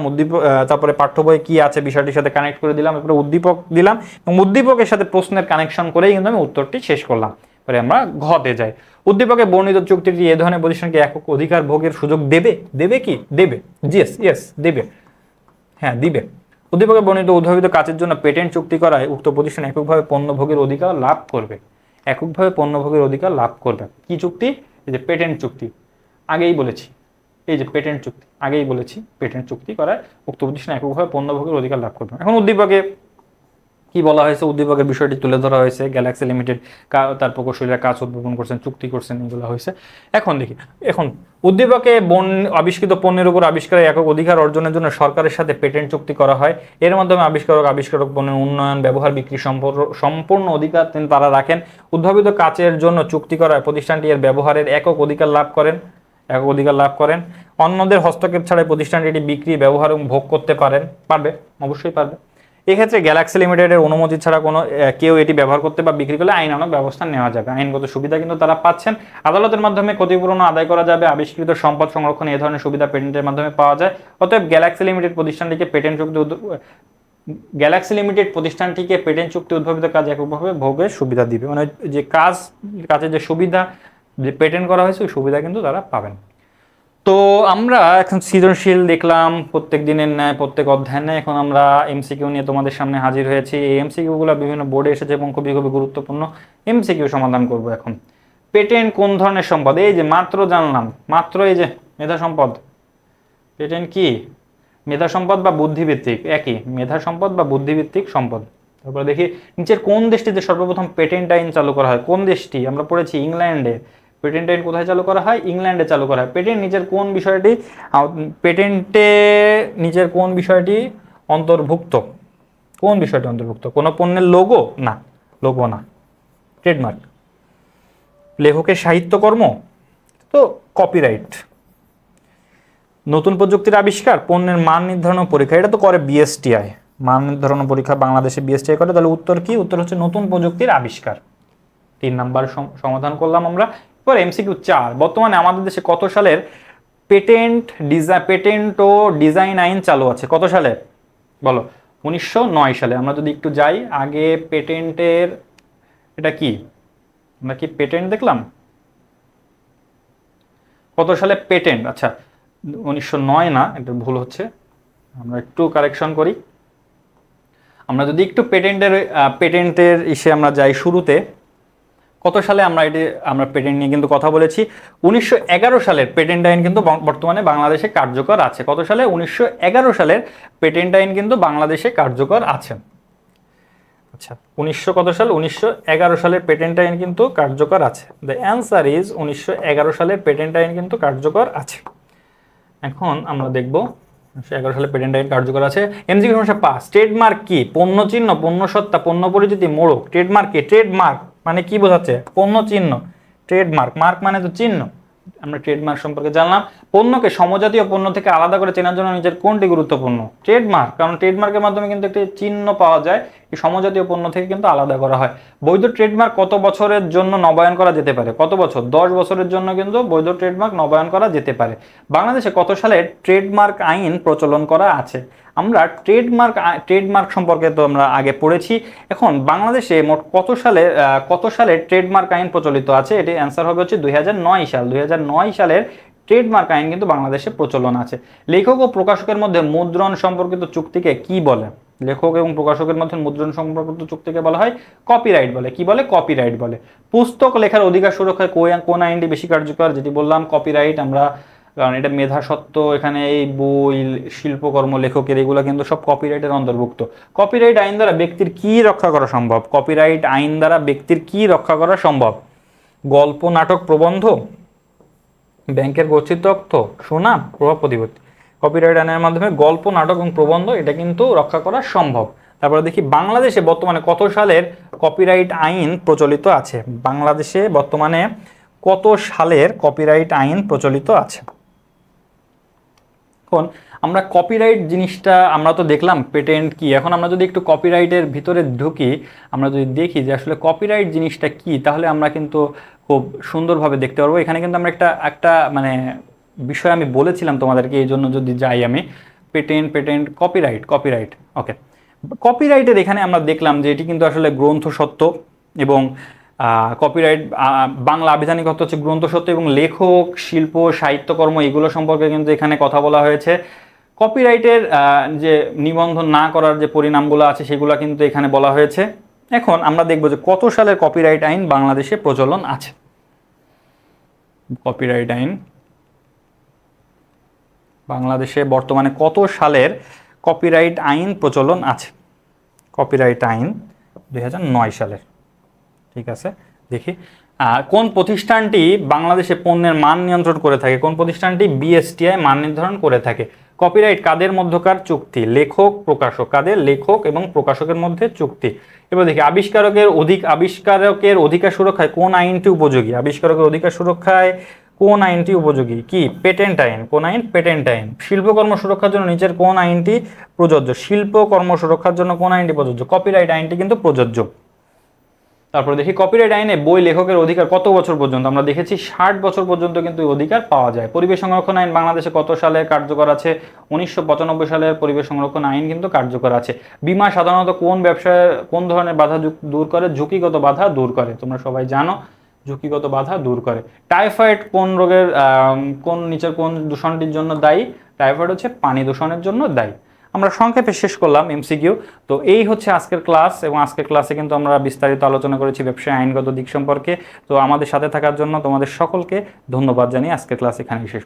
তারপরে পাঠ্য বইয়ে কি আছে বিষয়টির সাথে কানেক্ট করে দিলাম, এরপরে উদ্দীপক দিলাম এবং উদ্দীপকের সাথে প্রশ্নের কানেকশন করেই কিন্তু আমি উত্তরটি শেষ করলাম। পরে আমরা ঘতে যাই। উদ্দীপকে বর্ণিত চুক্তিটি এ ধরনের প্রতিষ্ঠানকে একক অধিকার ভোগের সুযোগ দেবে, দেবে কি দেবে, ইয়েস ইয়েস দেবে, হ্যাঁ দিবে। উদ্দীপকে বর্ণিত উদ্ভাবিত কাজের জন্য পেটেন্ট চুক্তি করায় উক্ত প্রতিষ্ঠান এককভাবে পণ্য ভোগের অধিকার লাভ করবে, এককভাবে পণ্য ভোগের অধিকার লাভ করবে। কি চুক্তি? এই যে পেটেন্ট চুক্তি, আগেই বলেছি, এই যে পেটেন্ট চুক্তি আগেই বলেছি, পেটেন্ট চুক্তি করায় উক্ত প্রতিষ্ঠান এককভাবে পণ্য ভোগের অধিকার লাভ করবে। এখন উদ্দীপকে কি বলা হয়েছে, উদ্দীপকের বিষয়টি তুলে ধরা হয়েছে। গ্যালাক্সি লিমিটেড তার প্রকৌশলীরা কাজ উদ্ভাবন করছেন, চুক্তি করছেন, এগুলো হয়েছে। এখন দেখি, এখন উদ্দীপকে আবিষ্কৃত পণ্যের উপর আবিষ্কারের একক অধিকার অর্জনের জন্য সরকারের সাথে পেটেন্ট চুক্তি করা হয়। এর মাধ্যমে আবিষ্কারক পণ্যের উন্নয়ন, ব্যবহার, বিক্রি সম্পূর্ণ অধিকার তারা রাখেন। উদ্ভাবিত কাজের জন্য চুক্তি করায় প্রতিষ্ঠানটি এর ব্যবহারের একক অধিকার লাভ করেন, একক অধিকার লাভ করেন। অন্যদের হস্তক্ষেপ ছাড়াই প্রতিষ্ঠানটি এটি বিক্রি, ব্যবহার এবং ভোগ করতে পারবে, অবশ্যই পারবে। এক্ষেত্রে গ্যালাক্সি লিমিটেডের অনুমতি ছাড়া কোনো কেউ এটি ব্যবহার করতে বা বিক্রি করলে আইনানুগ ব্যবস্থা নেওয়া যাবে, আইনগত সুবিধা কিন্তু তারা পাচ্ছেন। আদালতের মাধ্যমে ক্ষতিপূরণ আদায় করা যাবে। আবিষ্কৃত সম্পদ সংরক্ষণ এই ধরনের সুবিধা পেটেন্টের মাধ্যমে পাওয়া যায়। অতএব গ্যালাক্সি লিমিটেড প্রতিষ্ঠানটিকে পেটেন্ট চুক্তি উদ্ভাবিত কাজ এককভাবে ভোগের সুবিধা দিবে, মানে যে কাজের যে সুবিধা যে পেটেন্ট করা হয়েছে ওই সুবিধা কিন্তু তারা পাবেন। তো আমরা এখন সৃজনশীল দেখলাম প্রত্যেক দিনের ন্যায়, প্রত্যেক অধ্যায়ের ন্যায়। এখন আমরা এমসিকিউ নিয়ে তোমাদের সামনে হাজির হয়েছি। এই এমসিকিউগুলো বিভিন্ন বোর্ডে এসেছে এবং খুবই খুবই গুরুত্বপূর্ণ এমসিকিউ সমাধান করব। এখন পেটেন্ট কোন ধরনের সম্পদ, এই যে মাত্র জানলাম, মাত্র এই যে মেধা সম্পদ। পেটেন্ট কি? মেধা সম্পদ বা বুদ্ধিভিত্তিক, একই, মেধা সম্পদ বা বুদ্ধিভিত্তিক সম্পদ। তারপরে দেখি নিচের কোন দেশটিতে সর্বপ্রথম পেটেন্ট আইন চালু করা হয়। কোন দেশটি? আমরা পড়েছি ইংল্যান্ডে। পেটেন্ট আইন কোথায় চালু করা হয়? ইংল্যান্ডে চালু করা হয়। পেটেন্ট নিচের কোন বিষয়টি, পেটেন্টে নিচের কোন বিষয়টি অন্তর্ভুক্ত? কোন বিষয়টি অন্তর্ভুক্ত? কোনো পণ্যের লোগো? না, লোগো না। ট্রেডমার্ক, লেখকের সাহিত্যকর্ম, তো কপিরাইট। নতুন প্রযুক্তির আবিষ্কার, পণ্যের মান নির্ধারণ পরীক্ষা, এটা তো করে বিএসটিআই, মান নির্ধারণ পরীক্ষা বাংলাদেশে বিএসটিআই করে। তাহলে উত্তর কি? উত্তর হচ্ছে নতুন প্রযুক্তির আবিষ্কার। 3 নাম্বার সমাধান করলাম আমরা। এবার এমসিকিউ 4, বর্তমানে আমাদের দেশে কত সালের পেটেন্ট ও ডিজাইন আইন চালু আছে? কত সালে বলো? 1909 সালে। আমরা যদি একটু যাই আগে, পেটেন্টের এটা কি, আমরা কি পেটেন্ট দেখলাম কত সালে পেটেন্ট? আচ্ছা 1909 না, এটা ভুল হচ্ছে, আমরা একটু কারেকশন করি। আমরা যদি একটু পেটেন্টের ইসে আমরা যাই শুরুতে, কত সালে আমরা পেটেন্ট নিয়ে কিন্তু কথা বলেছি? 1911 সালের পেটেন্ট আইন কিন্তু বর্তমানে বাংলাদেশে কার্যকর আছে। কত সালে? 1911 সালের পেটেন্ট আইন কিন্তু বাংলাদেশে কার্যকর আছে। আচ্ছা, 1911 সালের পেটেন্ট আইন কিন্তু কার্যকর আছে। দ্য অ্যান্সার ইজ 1911 সালের পেটেন্ট আইন কিন্তু কার্যকর আছে। এখন আমরা দেখব 1911 সালে পেটেন্ট আইন কার্যকর আছে। এমসিকিউ সমস্যা 5, ট্রেডমার্ক কি? পণ্য চিহ্ন, পণ্য সত্তা, পণ্য পরিচিতি, মোড়ক। ট্রেডমার্ক কি? ট্রেডমার্ক মানে কি বোঝাচ্ছে? পণ্য চিহ্ন। ট্রেডমার্ক, মার্ক মানে তো চিহ্ন। আমরা ট্রেডমার্ক সম্পর্কে জানলাম। পণ্যকে সমজাতীয় পণ্য থেকে আলাদা করে চেনার জন্য নিজের কোনটি গুরুত্বপূর্ণ? ট্রেডমার্ক, কারণ ট্রেডমার্কের মাধ্যমে কিন্তু একটি চিহ্ন পাওয়া যায়, এই সমজাতীয় পণ্য থেকে কিন্তু আলাদা করা হয়। বৈধ ট্রেডমার্ক কত বছরের জন্য নবায়ন করা যেতে পারে? কত বছর? 10 বছরের জন্য কিন্তু বৈধ ট্রেডমার্ক নবায়ন করা যেতে পারে। বাংলাদেশে কত সালে ট্রেডমার্ক আইন প্রচলন করা আছে? আমরা ট্রেডমার্ক সম্পর্কে তো আমরা আগে পড়েছি। এখন বাংলাদেশে মোট কত সালে ট্রেডমার্ক আইন প্রচলিত আছে? এটি অ্যান্সার হবে হচ্ছে 2009 সাল। 2009 সালের ট্রেডমার্ক আইন কিন্তু বাংলাদেশে প্রচলন আছে। লেখক ও প্রকাশকের মধ্যে মুদ্রণ সম্পর্কিত চুক্তিকে কি বলে? লেখক এবং প্রকাশকের মধ্যে মুদ্রণ সম্পর্কিত চুক্তিকে বলা হয় কপিরাইট বলে। কি বলে? কপিরাইট বলে। পুস্তক লেখার অধিকার সুরক্ষায় কোন আইনটি বেশি কার্যকর? যেটি বললাম কপিরাইট। আমরা কারণ এটা মেধা সত্ত্ব, এখানে এই বই, শিল্পকর্ম, লেখকের এগুলো কিন্তু সব কপিরাইটের অন্তর্ভুক্ত। কপিরাইট আইন দ্বারা ব্যক্তির কি রক্ষা করা সম্ভব? কপিরাইট আইন দ্বারা ব্যক্তির কি রক্ষা করা সম্ভব? গল্প, নাটক, প্রবন্ধ, ব্যাংকের গচ্ছিত তথ্য, সুনাম, প্রভাব প্রতিপত্তি। কপিরাইট আইনের মাধ্যমে গল্প, নাটক এবং প্রবন্ধ এটা কিন্তু রক্ষা করা সম্ভব। তারপরে দেখি বাংলাদেশে বর্তমানে কত সালের কপিরাইট আইন প্রচলিত আছে? বাংলাদেশে বর্তমানে কত সালের কপিরাইট আইন প্রচলিত আছে? এখন আমরা কপিরাইট জিনিসটা আমরা তো দেখলাম পেটেন্ট কি। এখন আমরা যদি একটু কপিরাইটের ভিতরে ঢুকি, আমরা যদি দেখি যে আসলে কপিরাইট জিনিসটা কি, তাহলে আমরা কিন্তু খুব সুন্দরভাবে দেখতে পারবো। এখানে কিন্তু আমরা একটা মানে বিষয় আমি বলেছিলাম তোমাদেরকে, এই জন্য যদি যাই আমি পেটেন্ট কপিরাইট ওকে। কপিরাইটের এখানে আমরা দেখলাম যে এটি কিন্তু আসলে গ্রন্থস্বত্ব এবং কপিরাইট বাংলা আবিধানিক অর্থ হচ্ছে গ্রন্থস্বত্ব এবং লেখক, শিল্প, সাহিত্যকর্ম এগুলো সম্পর্কে কিন্তু এখানে কথা বলা হয়েছে। কপিরাইটের যে নিবন্ধন না করার যে পরিণামগুলো আছে সেগুলো কিন্তু এখানে বলা হয়েছে। এখন আমরা দেখব যে কত সালের কপিরাইট আইন বাংলাদেশে প্রচলন আছে। কপিরাইট আইন বাংলাদেশে বর্তমানে কত সালের কপিরাইট আইন প্রচলন আছে? কপিরাইট আইন 2009 সালের। ঠিক আছে, দেখি কোন প্রতিষ্ঠানটি বাংলাদেশে পণ্যের মান নিয়ন্ত্রণ করে থাকে? কোন প্রতিষ্ঠানটি? বিএসটিআই মান নির্ধারণ করে থাকে। কপিরাইট কাদের মধ্যকার চুক্তি? লেখক, প্রকাশক। কাদের? লেখক এবং প্রকাশকের মধ্যে চুক্তি। এবার দেখি আবিষ্কারকের অধিকার সুরক্ষায় কোন আইনটি উপযোগী? আবিষ্কারকের অধিকার সুরক্ষায় কোন আইনটি উপযোগী? কি? পেটেন্ট আইন। কোন আইন? পেটেন্ট আইন। শিল্পকর্ম সুরক্ষার জন্য নিচের কোন আইনটি প্রযোজ্য? শিল্পকর্ম সুরক্ষার জন্য কোন আইনটি প্রযোজ্য? কপিরাইট আইনটি কিন্তু প্রযোজ্য। তারপরে দেখি কপিরাইট আইনে বই লেখকের অধিকার কত বছর পর্যন্ত? আমরা দেখেছি 60 বছর পর্যন্ত কিন্তু অধিকার পাওয়া যায়। পরিবেশ সংরক্ষণ আইন বাংলাদেশে কত সালে কার্যকর আছে? 1995 সালের পরিবেশ সংরক্ষণ আইন কিন্তু কার্যকর আছে। বীমা সাধারণত কোন ব্যবসায় কোন ধরনের বাধা দূর করে? ঝুঁকিগত বাধা দূর করে। তোমরা সবাই জানো ঝুঁকিগত বাধা দূর করে। টাইফয়েড কোন রোগের নিচের কোন দূষণটির জন্য দায়ী? টাইফয়েড হচ্ছে পানি দূষণের জন্য দায়ী। আমরা সংক্ষেপে শেষ করলাম এমসিকিউ। তো এই হচ্ছে আজকের ক্লাস, এবং আজকের ক্লাসে কিন্তু আমরা বিস্তারিত আলোচনা করেছি ব্যবসায় আইনগত দিক সম্পর্কে। তো আমাদের সাথে থাকার জন্য তোমাদের সকলকে ধন্যবাদ জানিয়ে আজকের ক্লাস এখানেই শেষ।